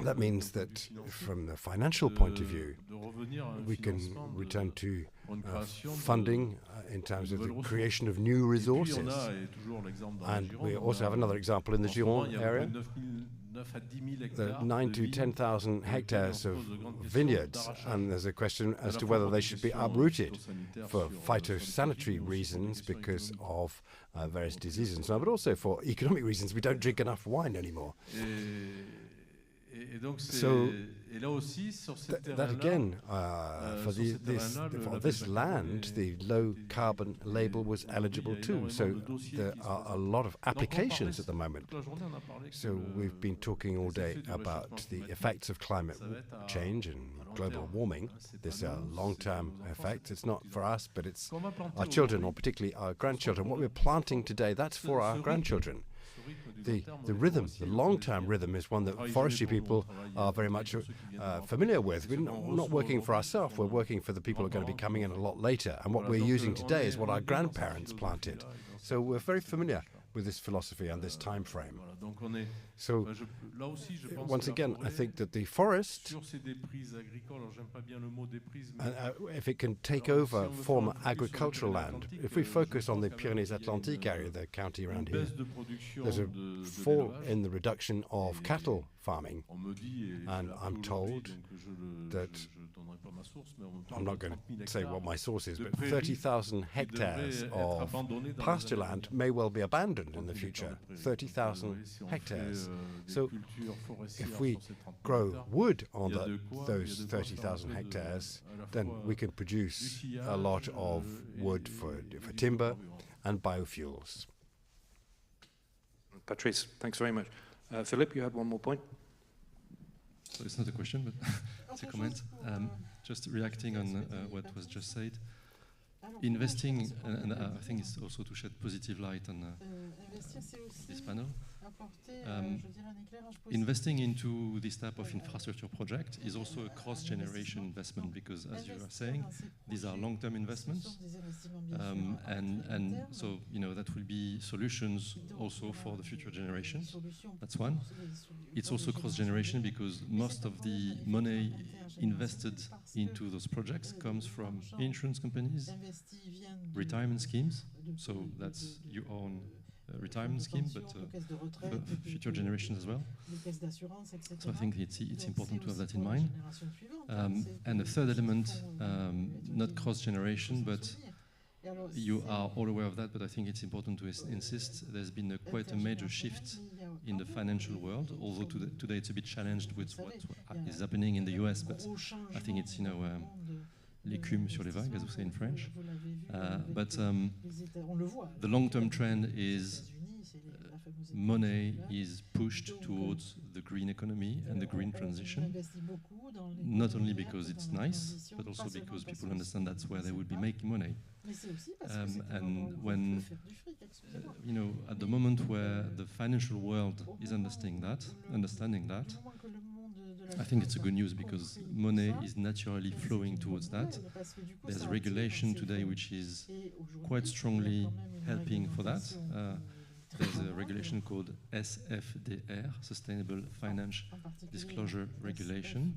Speaker 1: That means that from the financial point of view, we can return to funding in terms of the creation of new resources. And we also have another example in the Gironde area. There are 9,000 to 10,000 hectares of vineyards, and there's a question as to whether they should be uprooted for phytosanitary reasons because of various diseases and so on, but also for economic reasons. We don't drink enough wine anymore. So that again, for this land, the low carbon label was eligible too. So there are a lot of applications at the moment. So we've been talking all day about the effects of climate change and global warming. This long-term effect. It's not for us, but it's our children, or particularly our grandchildren. What we're planting today, that's for our grandchildren. The rhythm, the long-term rhythm, is one that forestry people are very much familiar with. We're not working for ourselves, we're working for the people who are going to be coming in a lot later. And what we're using today is what our grandparents planted. So we're very familiar with this philosophy and this time frame. So once again, I think that the forest, if it can take over former agricultural land, if we focus on the Pyrenees-Atlantic area, the county around here, there's a fall in the reduction of cattle farming, and I'm told that, I'm not going to say what my source is, but 30,000 hectares of pasture land may well be abandoned in the future. 30,000 hectares. So if we grow wood on those 30,000 hectares, then we can produce a lot of wood for timber and biofuels.
Speaker 2: Patrice, thanks very much. Philippe, you had one more point?
Speaker 12: So it's not a question, but it's a comment. Just reacting on what was just said. Investing, and I think it's also to shed positive light on this panel. Investing into this type of infrastructure project is also a cross-generation investment because, as you are saying, these are long-term investments, and so that will be solutions also for the future generations. That's one. It's also cross-generation because most of the money invested into those projects comes from insurance companies, retirement schemes. So that's your own retirement scheme, but future generations as well. So I think it's important to have that in mind. And the third element, not cross-generation, but you are all aware of that, but I think it's important to insist. There's been quite a major shift in the financial world, although today it's a bit challenged with what is happening in the US, but I think it's, l'écume sur les vagues, as we say in French. But the long-term trend is money is pushed towards the green economy and the green transition, not only because it's nice, but also because people understand that's where they would be making money. And when, at the moment where the financial world is understanding that, I think it's a good news because money is naturally flowing towards that. There's regulation today which is quite strongly helping for that. There's a regulation called SFDR, Sustainable Financial Disclosure Regulation,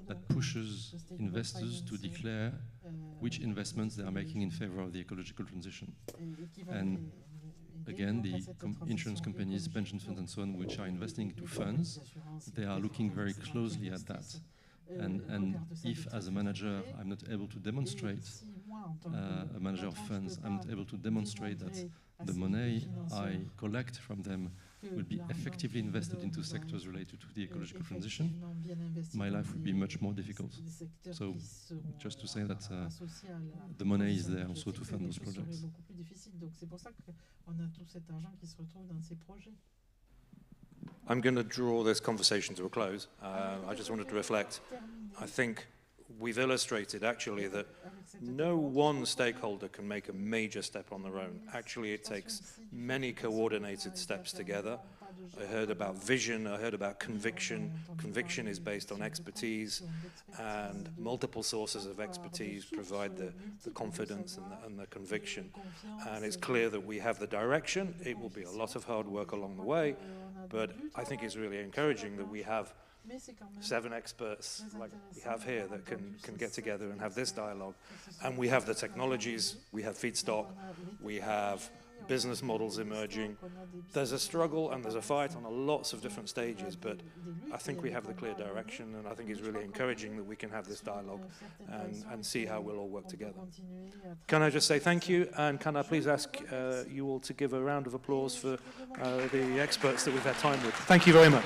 Speaker 12: that pushes investors to declare which investments they are making in favor of the ecological transition. And again, the insurance companies, pension funds and so on, which are investing into funds, they are looking very closely at that. And if, as a manager, I'm not able to demonstrate, a manager of funds, I'm not able to demonstrate that the money I collect from them will be effectively invested into sectors related to the ecological transition, my life would be much more difficult. So just to say that the money is there also to fund those projects.
Speaker 18: I'm going to draw this conversation to a close. I just wanted to reflect. I think we've illustrated actually that no one stakeholder can make a major step on their own. Actually, it takes many coordinated steps together. I heard about vision, I heard about conviction. Conviction is based on expertise, and multiple sources of expertise provide the confidence and the conviction. And it's clear that we have the direction. It will be a lot of hard work along the way, but I think it's really encouraging that we have 7 experts like we have here that can get together and have this dialogue. And we have the technologies, we have feedstock, we have business models emerging. There's a struggle and there's a fight on lots of different stages, but I think we have the clear direction, and I think it's really encouraging that we can have this dialogue and see how we'll all work together. Can I just say thank you, and can I please ask you all to give a round of applause for the experts that we've had time with. Thank you very much.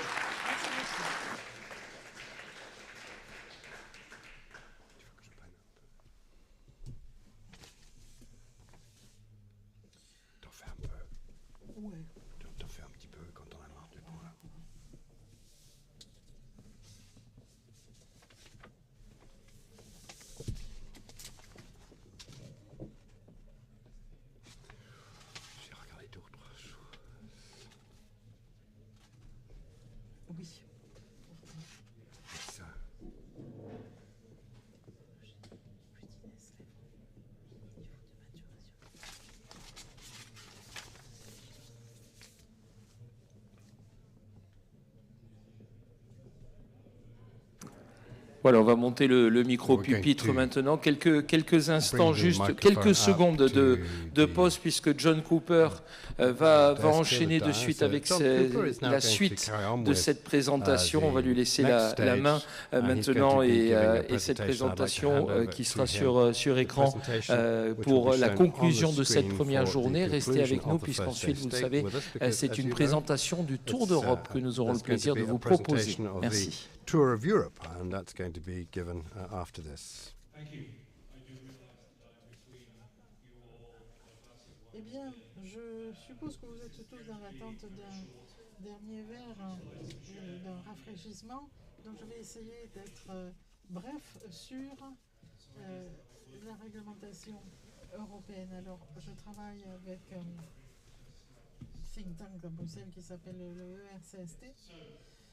Speaker 19: Voilà, on va monter le micro-pupitre maintenant. Quelques instants, juste quelques secondes de pause, puisque John Cooper va enchaîner de suite avec la suite de cette présentation. On va lui laisser la main maintenant, et cette présentation qui sera sur écran pour la conclusion de cette première journée. Restez avec nous, puisqu'ensuite, vous le savez, c'est une présentation du Tour d'Europe que nous aurons le plaisir de vous proposer. Merci.
Speaker 1: Tour of Europe, and that's going to be given after this.
Speaker 7: Thank you. Eh bien, je suppose que vous êtes tous dans l'attente d'un dernier verre, d'un rafraîchissement. Donc, je vais essayer d'être bref sur la réglementation européenne. Alors, je travaille avec think tank à Bruxelles qui s'appelle le ERCST.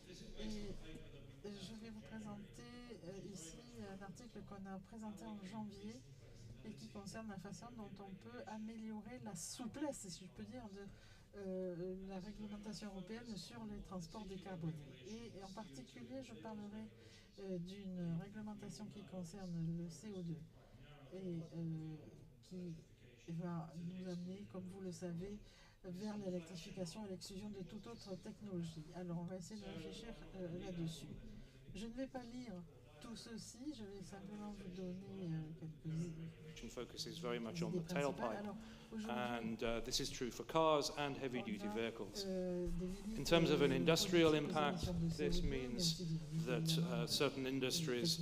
Speaker 7: Et je vais vous présenter ici un article qu'on a présenté en janvier et qui concerne la façon dont on peut améliorer la souplesse, si je peux dire, de la réglementation européenne sur les transports décarbonés. Et en particulier, je parlerai d'une réglementation qui concerne le CO2 et qui va nous amener, comme vous le savez, vers l'électrification et l'exclusion de toute autre technologie. Alors, on va essayer de réfléchir là-dessus. Je ne vais pas lire tout ceci, je vais simplement vous donner quelques
Speaker 18: focuses very much on the tailpipe, and this is true for cars and heavy-duty vehicles. In terms of an industrial impact, this means that certain industries,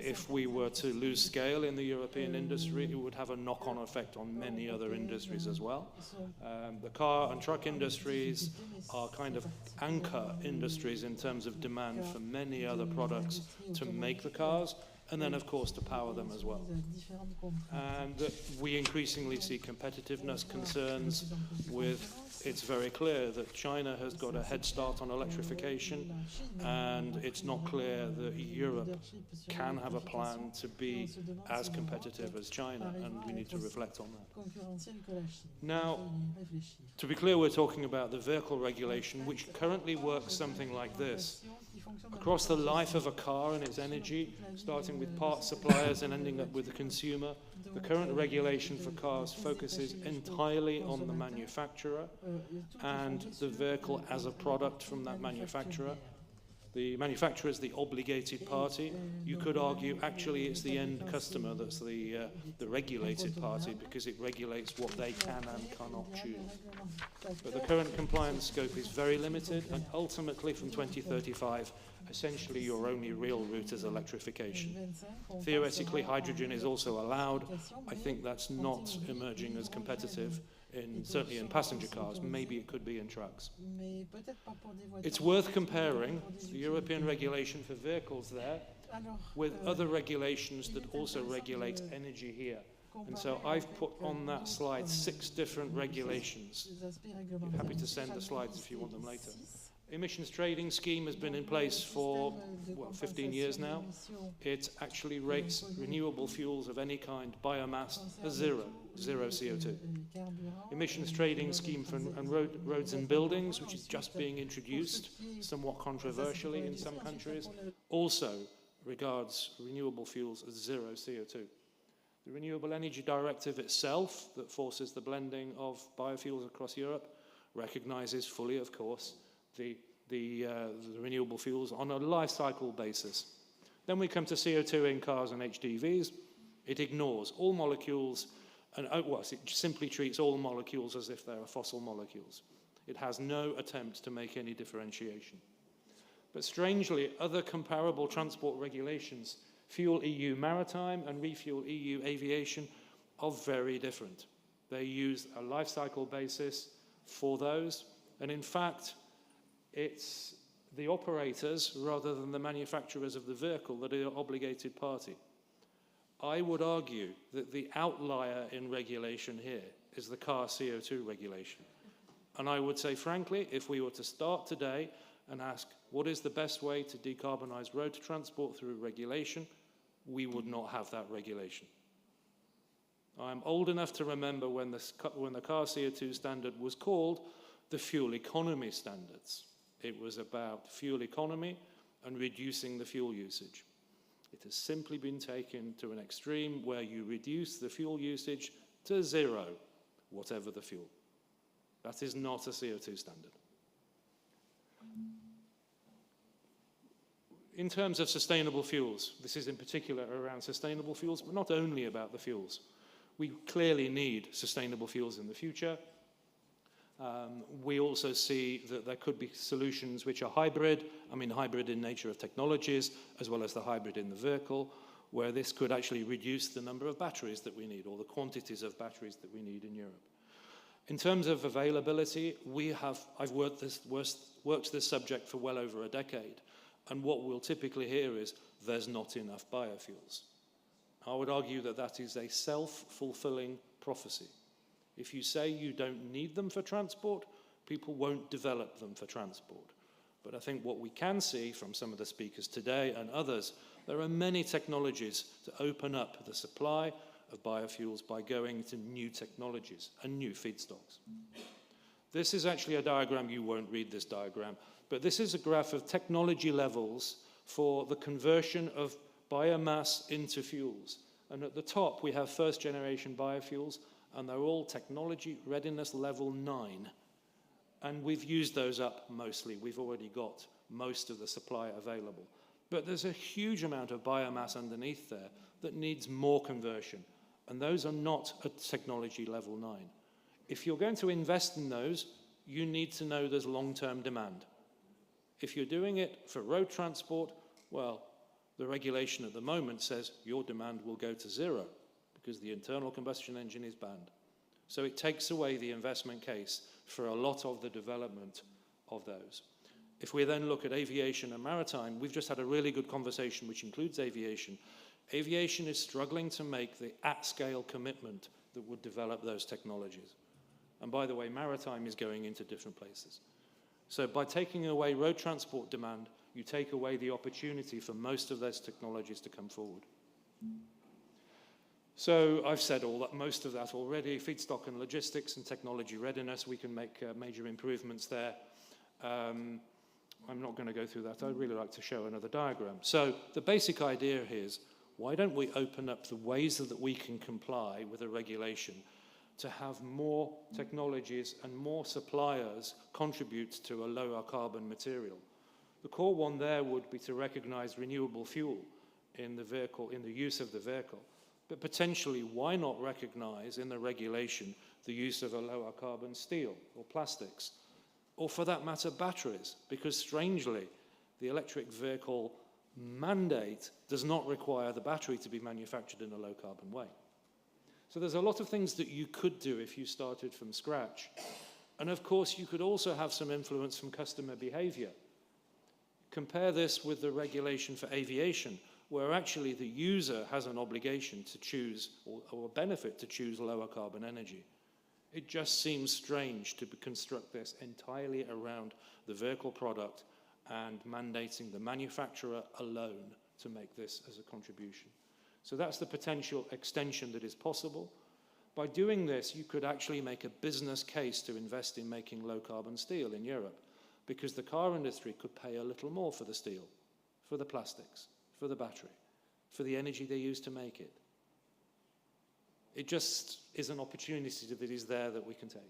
Speaker 18: if we were to lose scale in the European industry, it would have a knock-on effect on many other industries as well. The car and truck industries are kind of anchor industries in terms of demand for many other products to make the cars, and then of course to power them as well. And we increasingly see competitiveness concerns with, it's very clear that China has got a head start on electrification, and it's not clear that Europe can have a plan to be as competitive as China, and we need to reflect on that. Now, to be clear, we're talking about the vehicle regulation, which currently works something like this. Across the life of a car and its energy, starting with parts suppliers and ending up with the consumer, the current regulation for cars focuses entirely on the manufacturer and the vehicle as a product from that manufacturer. The manufacturer is the obligated party. You could argue actually it's the end customer that's the regulated party, because it regulates what they can and cannot choose. But the current compliance scope is very limited, and ultimately from 2035, essentially your only real route is electrification. Theoretically, hydrogen is also allowed. I think that's not emerging as competitive, certainly in passenger cars. Maybe it could be in trucks. It's worth comparing the European regulation for vehicles there with other regulations that also regulate energy here. And so I've put on that slide 6 different regulations. I'm happy to send the slides if you want them later. Emissions trading scheme has been in place for, 15 years now. It actually rates renewable fuels of any kind, biomass, as zero CO2. Emissions trading scheme for roads and buildings, which is just being introduced, somewhat controversially in some countries, also regards renewable fuels as zero CO2. The Renewable Energy Directive itself, that forces the blending of biofuels across Europe, recognises fully, of course, the renewable fuels on a life cycle basis. Then we come to CO2 in cars and HDVs. It ignores all molecules, and it simply treats all molecules as if they're fossil molecules. It has no attempt to make any differentiation. But strangely, other comparable transport regulations, Fuel EU Maritime and Refuel EU Aviation, are very different. They use a life cycle basis for those, and in fact, it's the operators rather than the manufacturers of the vehicle that are the obligated party. I would argue that the outlier in regulation here is the car CO2 regulation. And I would say, frankly, if we were to start today and ask what is the best way to decarbonize road transport through regulation, we would not have that regulation. I'm old enough to remember when the car CO2 standard was called the fuel economy standards. It was about fuel economy and reducing the fuel usage. It has simply been taken to an extreme where you reduce the fuel usage to zero, whatever the fuel. That is not a CO2 standard. In terms of sustainable fuels, this is in particular around sustainable fuels, but not only about the fuels. We clearly need sustainable fuels in the future. We also see that there could be solutions which are hybrid, hybrid in nature of technologies, as well as the hybrid in the vehicle, where this could actually reduce the number of batteries that we need, or the quantities of batteries that we need in Europe. In terms of availability, I've worked this subject for well over a decade, and what we'll typically hear is there's not enough biofuels. I would argue that that is a self-fulfilling prophecy. If you say you don't need them for transport, People won't develop them for transport. But I think what we can see from some of the speakers today and others, there are many technologies to open up the supply of biofuels by going to new technologies and new feedstocks. This is actually a diagram, you won't read this diagram, but this is a graph of technology levels for the conversion of biomass into fuels. And at the top, we have first generation biofuels, and they're all technology readiness level 9. And we've used those up mostly. We've already got most of the supply available. But there's a huge amount of biomass underneath there that needs more conversion. And those are not at technology level 9. If you're going to invest in those, you need to know there's long-term demand. If you're doing it for road transport, well, the regulation at the moment says your demand will go to 0 because the internal combustion engine is banned. So it takes away the investment case for a lot of the development of those. If we then look at aviation and maritime, we've just had a really good conversation which includes aviation. Aviation is struggling to make the at-scale commitment that would develop those technologies. And by the way, maritime is going into different places. So by taking away road transport demand, you take away the opportunity for most of those technologies to come forward. So I've said most of that already. Feedstock and logistics and technology readiness, we can make major improvements there. I'm not going to go through that. I'd really like to show another diagram. So the basic idea here is, why don't we open up the ways that we can comply with a regulation to have more technologies and more suppliers contribute to a lower carbon material? The core one there would be to recognize renewable fuel in the vehicle, in the use of the vehicle. But potentially, why not recognize in the regulation the use of a lower carbon steel or plastics, or for that matter, batteries? Because strangely, the electric vehicle mandate does not require the battery to be manufactured in a low carbon way. So there's a lot of things that you could do if you started from scratch. And of course, you could also have some influence from customer behavior. Compare this with the regulation for aviation, where actually the user has an obligation to choose, or a benefit to choose lower carbon energy. It just seems strange to construct this entirely around the vehicle product and mandating the manufacturer alone to make this as a contribution. So that's the potential extension that is possible. By doing this, you could actually make a business case to invest in making low carbon steel in Europe, because the car industry could pay a little more for the steel, for the plastics, for the battery, for the energy they use to make it. It just is an opportunity that is there that we can take.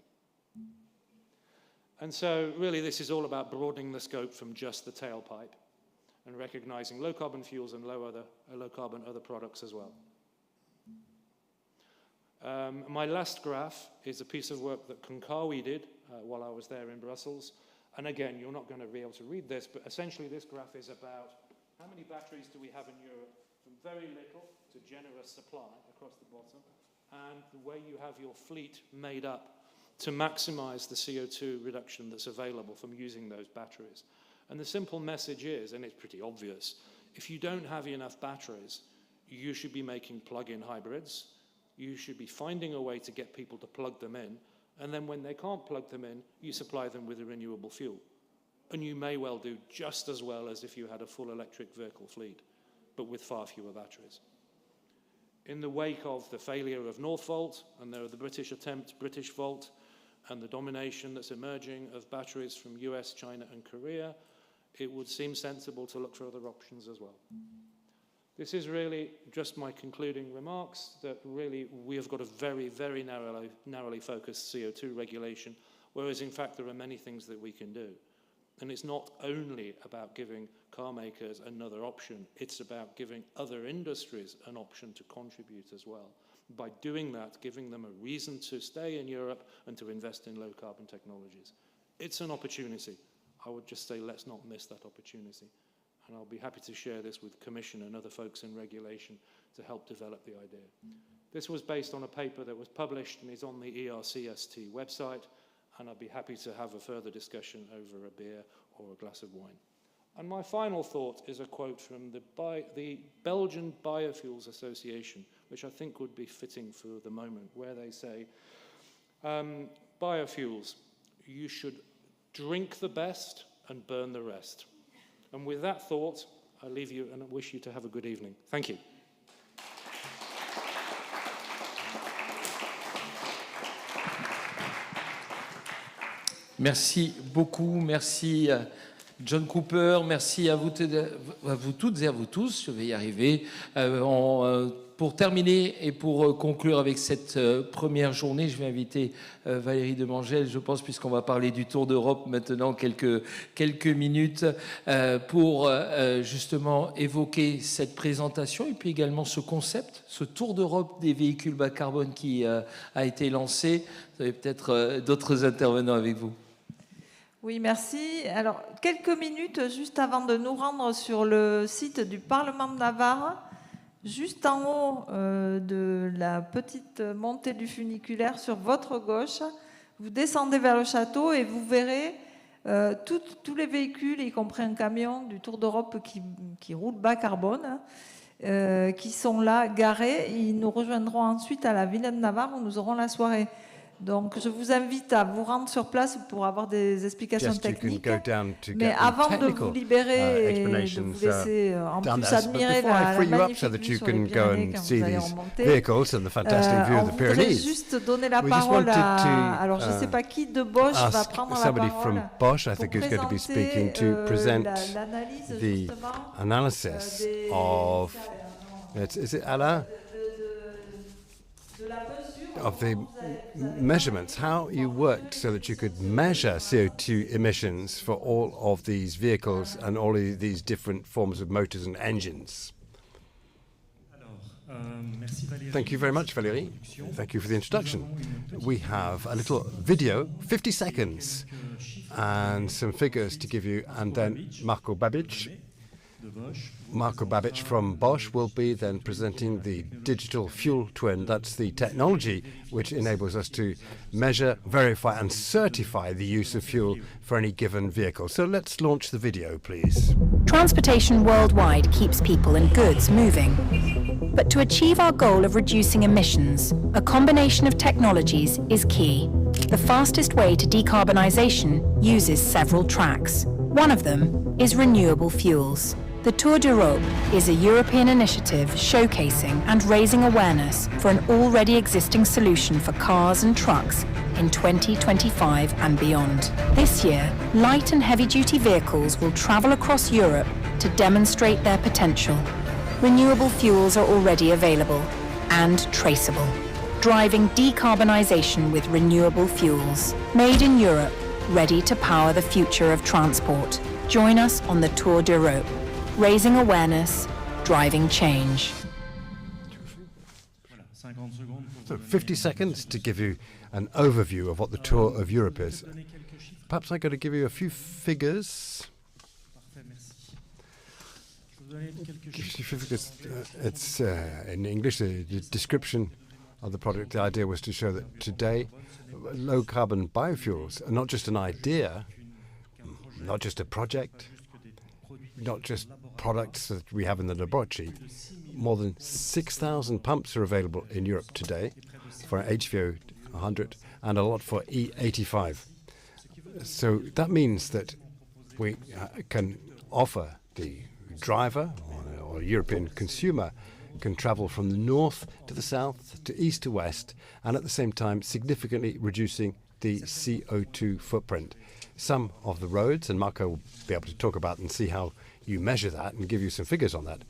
Speaker 18: And so really this is all about broadening the scope from just the tailpipe and recognizing low carbon fuels and low carbon other products as well. My last graph is a piece of work that Konkawi did while I was there in Brussels. And again, you're not going to be able to read this, but essentially this graph is about how many batteries do we have in Europe from very little to generous supply across the bottom, and the way you have your fleet made up to maximize the CO2 reduction that's available from using those batteries. And the simple message is, and it's pretty obvious, if you don't have enough batteries, you should be making plug-in hybrids. You should be finding a way to get people to plug them in. And then when they can't plug them in, you supply them with a renewable fuel. And you may well do just as well as if you had a full electric vehicle fleet, but with far fewer batteries. In the wake of the failure of Northvolt and the British attempt, British Volt, and the domination that's emerging of batteries from US, China, and Korea, it would seem sensible to look for other options as well. This is really just my concluding remarks, that really we have got a very, very narrowly focused CO2 regulation, whereas in fact there are many things that we can do. And it's not only about giving car makers another option, it's about giving other industries an option to contribute as well. By doing that, giving them a reason to stay in Europe and to invest in low carbon technologies. It's an opportunity. I would just say let's not miss that opportunity. And I'll be happy to share this with the Commission and other folks in regulation to help develop the idea. This was based on a paper that was published and is on the ERCST website, and I'd be happy to have a further discussion over a beer or a glass of wine. And my final thought is a quote from the Belgian Biofuels Association, which I think would be fitting for the moment, where they say, biofuels,
Speaker 2: you should drink the best and burn the rest. And with that thought, I leave you and I wish you to have a good evening. Thank you.
Speaker 19: Merci beaucoup, merci John Cooper, merci à vous toutes et à vous tous, je vais y arriver. Pour terminer et pour conclure avec cette première journée, je vais inviter Valérie Demangel, je pense, puisqu'on va parler du Tour d'Europe maintenant, quelques minutes, pour justement évoquer cette présentation et puis également ce concept, ce Tour d'Europe des véhicules bas carbone qui a été lancé. Vous avez peut-être d'autres intervenants avec vous.
Speaker 20: Oui, merci. Alors, quelques minutes juste avant de nous rendre sur le site du Parlement de Navarre, juste en haut de la petite montée du funiculaire sur votre gauche, vous descendez vers le château et vous verrez tous les véhicules, y compris un camion du Tour d'Europe qui roule bas carbone, qui sont là, garés. Ils nous rejoindront ensuite à la Villa de Navarre où nous aurons la soirée. Donc, je vous invite à vous rendre sur place pour avoir des explications techniques. Mais avant de vous libérer et de vous laisser en plus admirer la magnifique vue sur les Pyrénées quand vous allez remonter, on voudrait juste donner la parole à... Alors, je ne sais pas qui de Bosch va prendre la parole pour présenter l'analyse justement
Speaker 1: is it Alain? Of the measurements, how you worked so that you could measure CO2 emissions for all of these vehicles and all of these different forms of motors and engines. Thank you very much, Valérie. Thank you for the introduction. We have a little video, 50 seconds, and some figures to give you, and then Marco Babic from Bosch will be then presenting the digital fuel twin. That's the technology which enables us to measure, verify and certify the use of fuel for any given vehicle. So let's launch the video, please.
Speaker 21: Transportation worldwide keeps people and goods moving. But to achieve our goal of reducing emissions, a combination of technologies is key. The fastest way to decarbonisation uses several tracks. One of them is renewable fuels. The Tour d'Europe is a European initiative showcasing and raising awareness for an already existing solution for cars and trucks in 2025 and beyond. This year, light and heavy-duty vehicles will travel across Europe to demonstrate their potential. Renewable fuels are already available and traceable, driving decarbonisation with renewable fuels. Made in Europe, ready to power the future of transport. Join us on the Tour d'Europe. Raising awareness, driving change.
Speaker 1: So 50 seconds to give you an overview of what the Tour of Europe is. Perhaps I'm going to give you a few figures. It's in English, the description of the product. The idea was to show that today low-carbon biofuels are not just an idea, not just a project, not just products that we have in the laboratory. More than 6,000 pumps are available in Europe today for HVO 100 and a lot for E85. So that means that we can offer the driver or European consumer can travel from the north to the south, to east to west, and at the same time significantly reducing the CO2 footprint. Some of the roads, and Marco will be able to talk about and see how you measure that and give you some figures on that.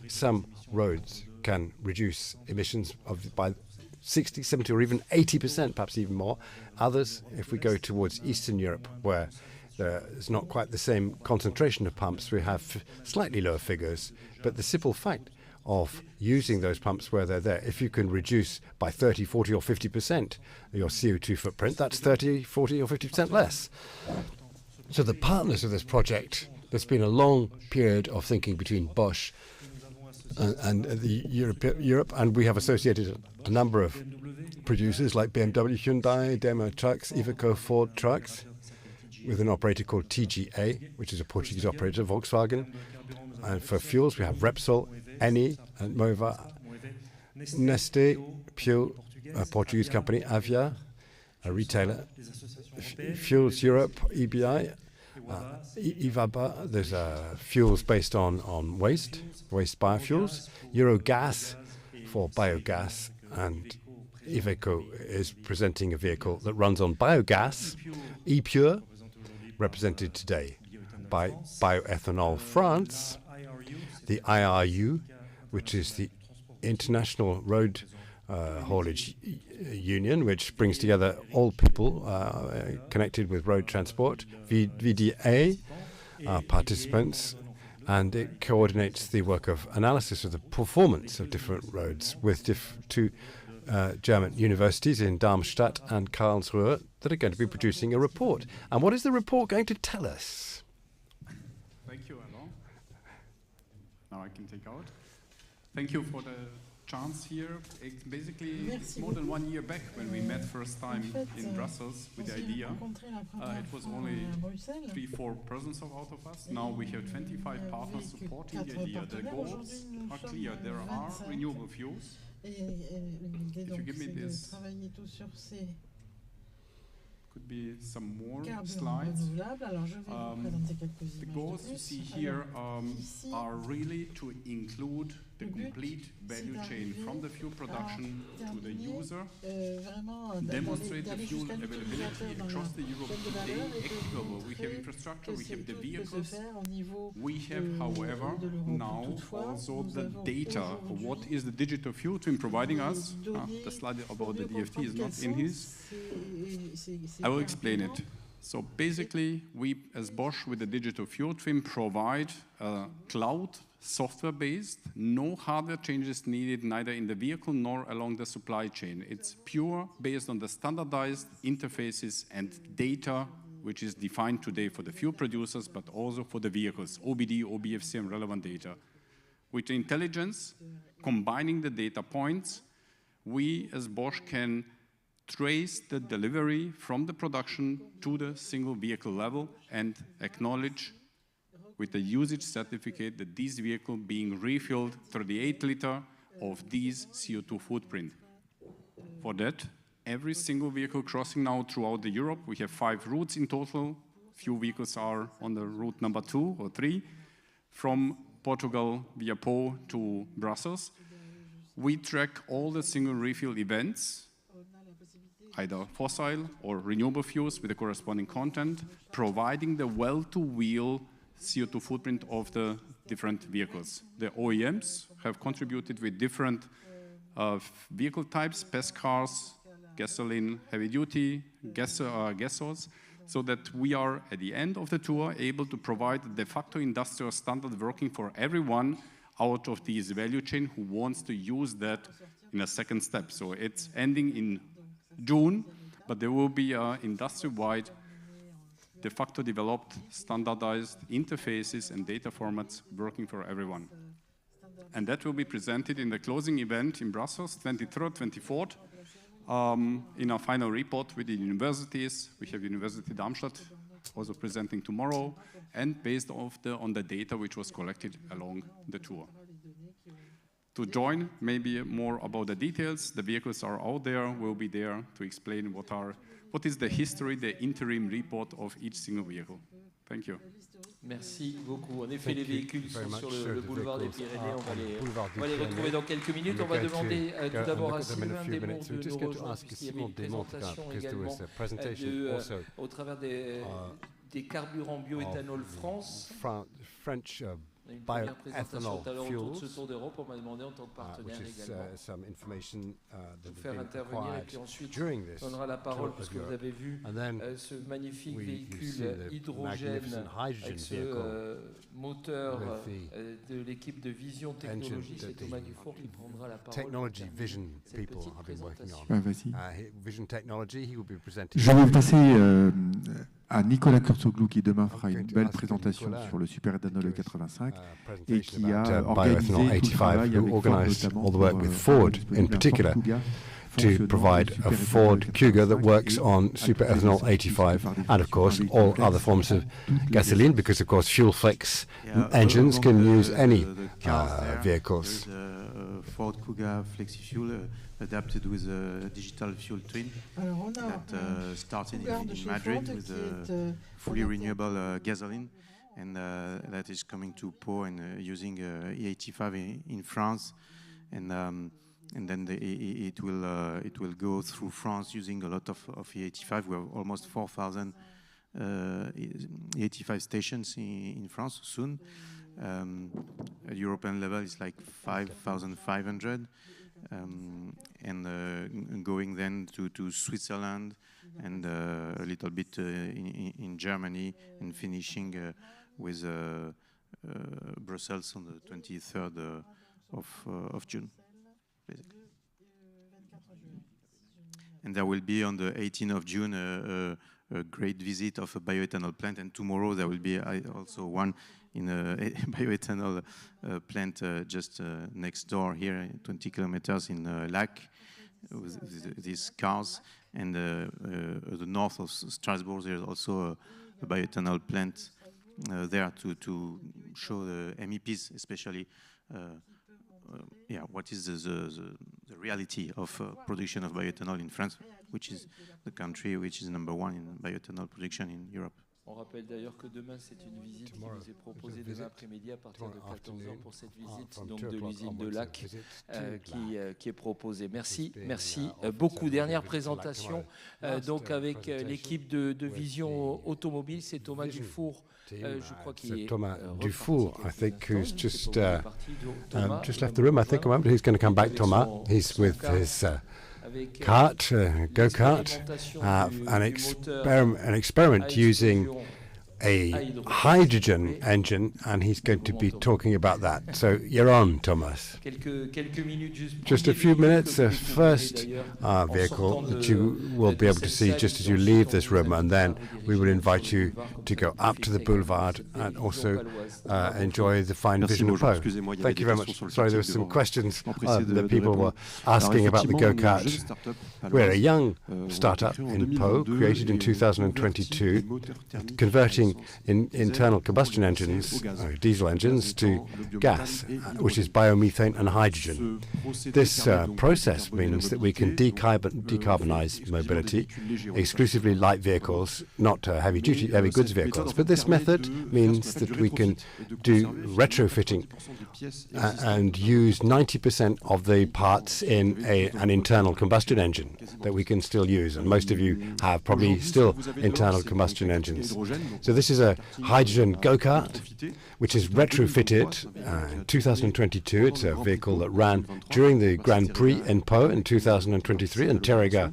Speaker 1: Some roads can reduce emissions by 60, 70 or even 80%, perhaps even more. Others, if we go towards Eastern Europe, where there's not quite the same concentration of pumps, we have slightly lower figures. But the simple fact of using those pumps where they're there, if you can reduce by 30, 40 or 50% your CO2 footprint, that's 30, 40 or 50% less. So the partners of this project, there's been a long period of thinking between Bosch and the Europe, and we have associated a number of producers like BMW, Hyundai, Daimler Trucks, Iveco, Ford Trucks, with an operator called TGA, which is a Portuguese operator, Volkswagen. And for fuels, we have Repsol, Eni, and Mova, Neste, Pio, a Portuguese company, Avia, a retailer, Fuels Europe, EBI, IVABA, there's fuels based on waste biofuels, Eurogas for biogas, and Iveco is presenting a vehicle that runs on biogas, ePure, represented today by Bioethanol France, the IRU, which is the International Road Haulage Union, which brings together all people connected with road transport, VDA, participants, and it coordinates the work of analysis of the performance of different roads with two German universities in Darmstadt and Karlsruhe that are going to be producing a report. And what is the report going to tell us?
Speaker 3: Thank you, Alain. Now I can take out. Thank you for the chance here. It's more than 1 year back when we met first time in Brussels with the idea. It was only 3-4 persons out of us. Now we have 25 partners supporting the idea. The goals are clear. There are renewable fuels. If you give me this, could be some more slides. The goals you see here are really to include the complete value chain from the fuel production to the user, demonstrate the fuel availability across the Europe today equitable. We have infrastructure, we have the vehicles, we have, however, now also the data. What is the digital fuel twin providing us? The slide about the DFT is not in his. I will explain it. So basically, we as Bosch with the digital fuel twin provide a cloud software-based, no hardware changes needed neither in the vehicle nor along the supply chain. It's pure based on the standardized interfaces and data which is defined today for the fuel producers but also for the vehicles, OBD, OBFC and relevant data. With the intelligence, combining the data points, we as Bosch can trace the delivery from the production to the single vehicle level and acknowledge with the usage certificate that this vehicle being refilled 38 liters of this CO2 footprint. For that, every single vehicle crossing now throughout the Europe, we have 5 routes in total. Few vehicles are on the route number 2 or 3, from Portugal via Po to Brussels. We track all the single refill events, either fossil or renewable fuels with the corresponding content, providing the well-to-wheel CO2 footprint of the different vehicles. The OEMs have contributed with different vehicle types, PES cars, gasoline, heavy duty, gasoils, so that we are at the end of the tour able to provide de facto industrial standard working for everyone out of this value chain who wants to use that in a second step. So it's ending in June, but there will be industry-wide de facto developed standardized interfaces and data formats working for everyone. And that will be presented in the closing event in Brussels, 23rd, 24th, in our final report with the universities. We have University Darmstadt also presenting tomorrow, and based on the data which was collected along the tour. To join, maybe more about the details, the vehicles are out there, will be there to explain what is the history, the interim report of each single vehicle. Thank you.
Speaker 19: Merci beaucoup. En effet, les véhicules sont sur le boulevard des Pyrénées. On va les retrouver dans quelques minutes. On va demander tout d'abord à Sylvain de nous rejoindre, puisqu'il y avait une présentation également au travers des carburants bioéthanol France.
Speaker 1: French bioethanol fuels, which is some information that has been acquired during this tour of Europe. And then we see the magnificent hydrogen vehicle
Speaker 19: moteur de l'équipe de Vision Technology, c'est Thomas Dufour qui prendra la parole.
Speaker 1: Technology Vision people have been working on. Vision Technology, he will be presenting.
Speaker 6: Je vais passer à Nicolas Kurtoglou qui demain fera une belle présentation sur le super éthanol 85 et qui a organisé tout le travail avec Ford, notamment
Speaker 1: to provide a Ford Kuga that works on super ethanol 85 and of course all other forms of gasoline, because of course fuel flex engines can use any vehicles.
Speaker 6: Ford Kuga FlexiFuel adapted with a digital fuel twin that started in Madrid with a fully renewable gasoline, and that is coming to Pau and using E85 in France, and then it will go through France using a lot of E85. We have almost 4,000 E85 stations in France soon. At European level, it's like 5,500, and going then to Switzerland and a little bit in Germany, and finishing with Brussels on the 23rd of June, basically. And there will be on the 18th of June a great visit of a bioethanol plant, and tomorrow there will be also one in a bioethanol plant just next door here, 20 kilometers in Lac, with these cars. And the north of Strasbourg, there's also a bioethanol plant there to show the MEPs, especially, what is the reality of production of bioethanol in France, which is the country which is #1 in bioethanol production in Europe.
Speaker 19: On rappelle d'ailleurs que demain, c'est une visite qui nous est proposée demain après-midi à partir de 14h pour cette visite donc de l'usine de Lac qui est proposée. Merci beaucoup. Dernière présentation donc avec l'équipe de Vision Automobile, c'est Thomas Dufour. Je crois qu'il est
Speaker 1: Thomas Dufour, I think, who's just left the room. I think he's going to come back. Thomas, he's with his kart, go-kart, an experiment using a hydrogen engine, and he's going to be talking about that. So you're on, Thomas. Just a few minutes. The first vehicle that you will be able to see just as you leave this room, and then we will invite you to go up to the boulevard and also enjoy the fine vision of Pau. Thank you very much. Sorry, there were some questions that people were asking about the go-kart. We're a young startup in Pau, created in 2022, converting internal combustion engines, diesel engines, to gas, which is biomethane and hydrogen. This process means that we can decarbonize mobility, exclusively light vehicles, not heavy goods vehicles. But this method means that we can do retrofitting and use 90% of the parts in an internal combustion engine that we can still use. And most of you have probably still internal combustion engines. So this is a hydrogen go-kart, which is retrofitted in 2022. It's a vehicle that ran during the Grand Prix in Pau in 2023, and Terega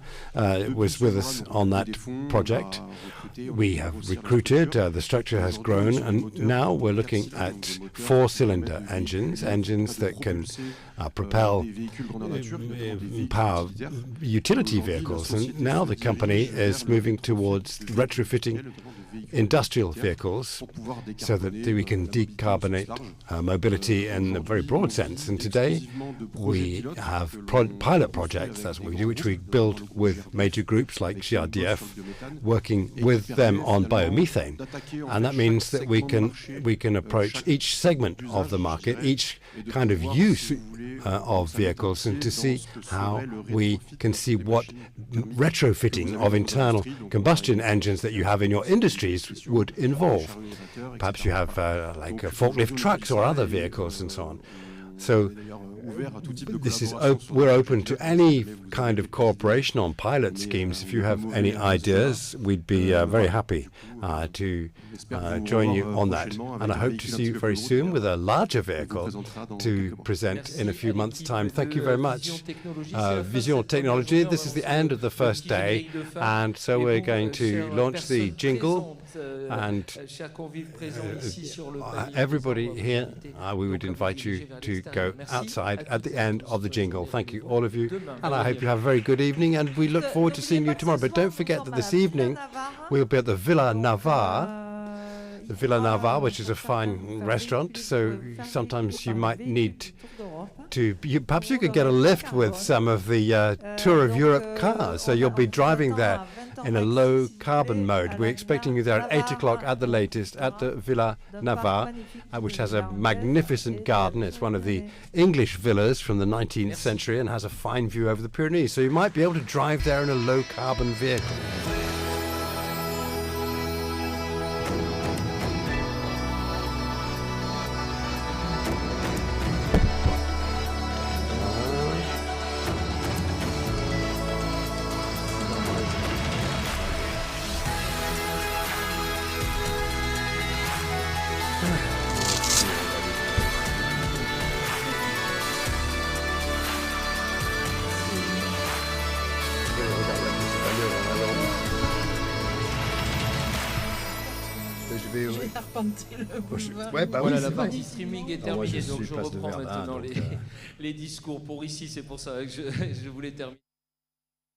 Speaker 1: was with us on that project. We have recruited, the structure has grown, and now we're looking at 4-cylinder engines that can propel power utility vehicles. And now the company is moving towards retrofitting industrial vehicles so that we can decarbonate mobility in a very broad sense. And today we have pilot projects, that's what we do, which we build with major groups like GRDF, working with them on biomethane. And that means that we can approach each segment of the market, each kind of use of vehicles, and to see how we can see what retrofitting of internal combustion engines that you have in your industries would involve. Perhaps you have like forklift trucks or other vehicles and so on. So this is we're open to any kind of cooperation on pilot schemes. If you have any ideas, we'd be very happy to join you on that. And I hope to see you very soon with a larger vehicle to present in a few months' time. Thank you very much. Vision Technology, this is the end of the first day, and so we're going to launch the jingle. And everybody here, we would invite you to go outside at the end of the jingle. Thank you, all of you, and I hope you have a very good evening, and we look forward to seeing you tomorrow. But don't forget that this evening we'll be at the Villa Navarre, which is a fine restaurant, so sometimes you might need to, perhaps you could get a lift with some of the Tour of Europe cars, so you'll be driving there in a low carbon mode. We're expecting you there at 8 o'clock at the latest at the Villa Navarre, which has a magnificent garden. It's one of the English villas from the 19th century and has a fine view over the Pyrenees. So you might be able to drive there in a low carbon vehicle.
Speaker 19: Ouais, bah voilà, la partie streaming est terminée, donc je reprends maintenant les discours. Pour ici, c'est pour ça que je voulais terminer.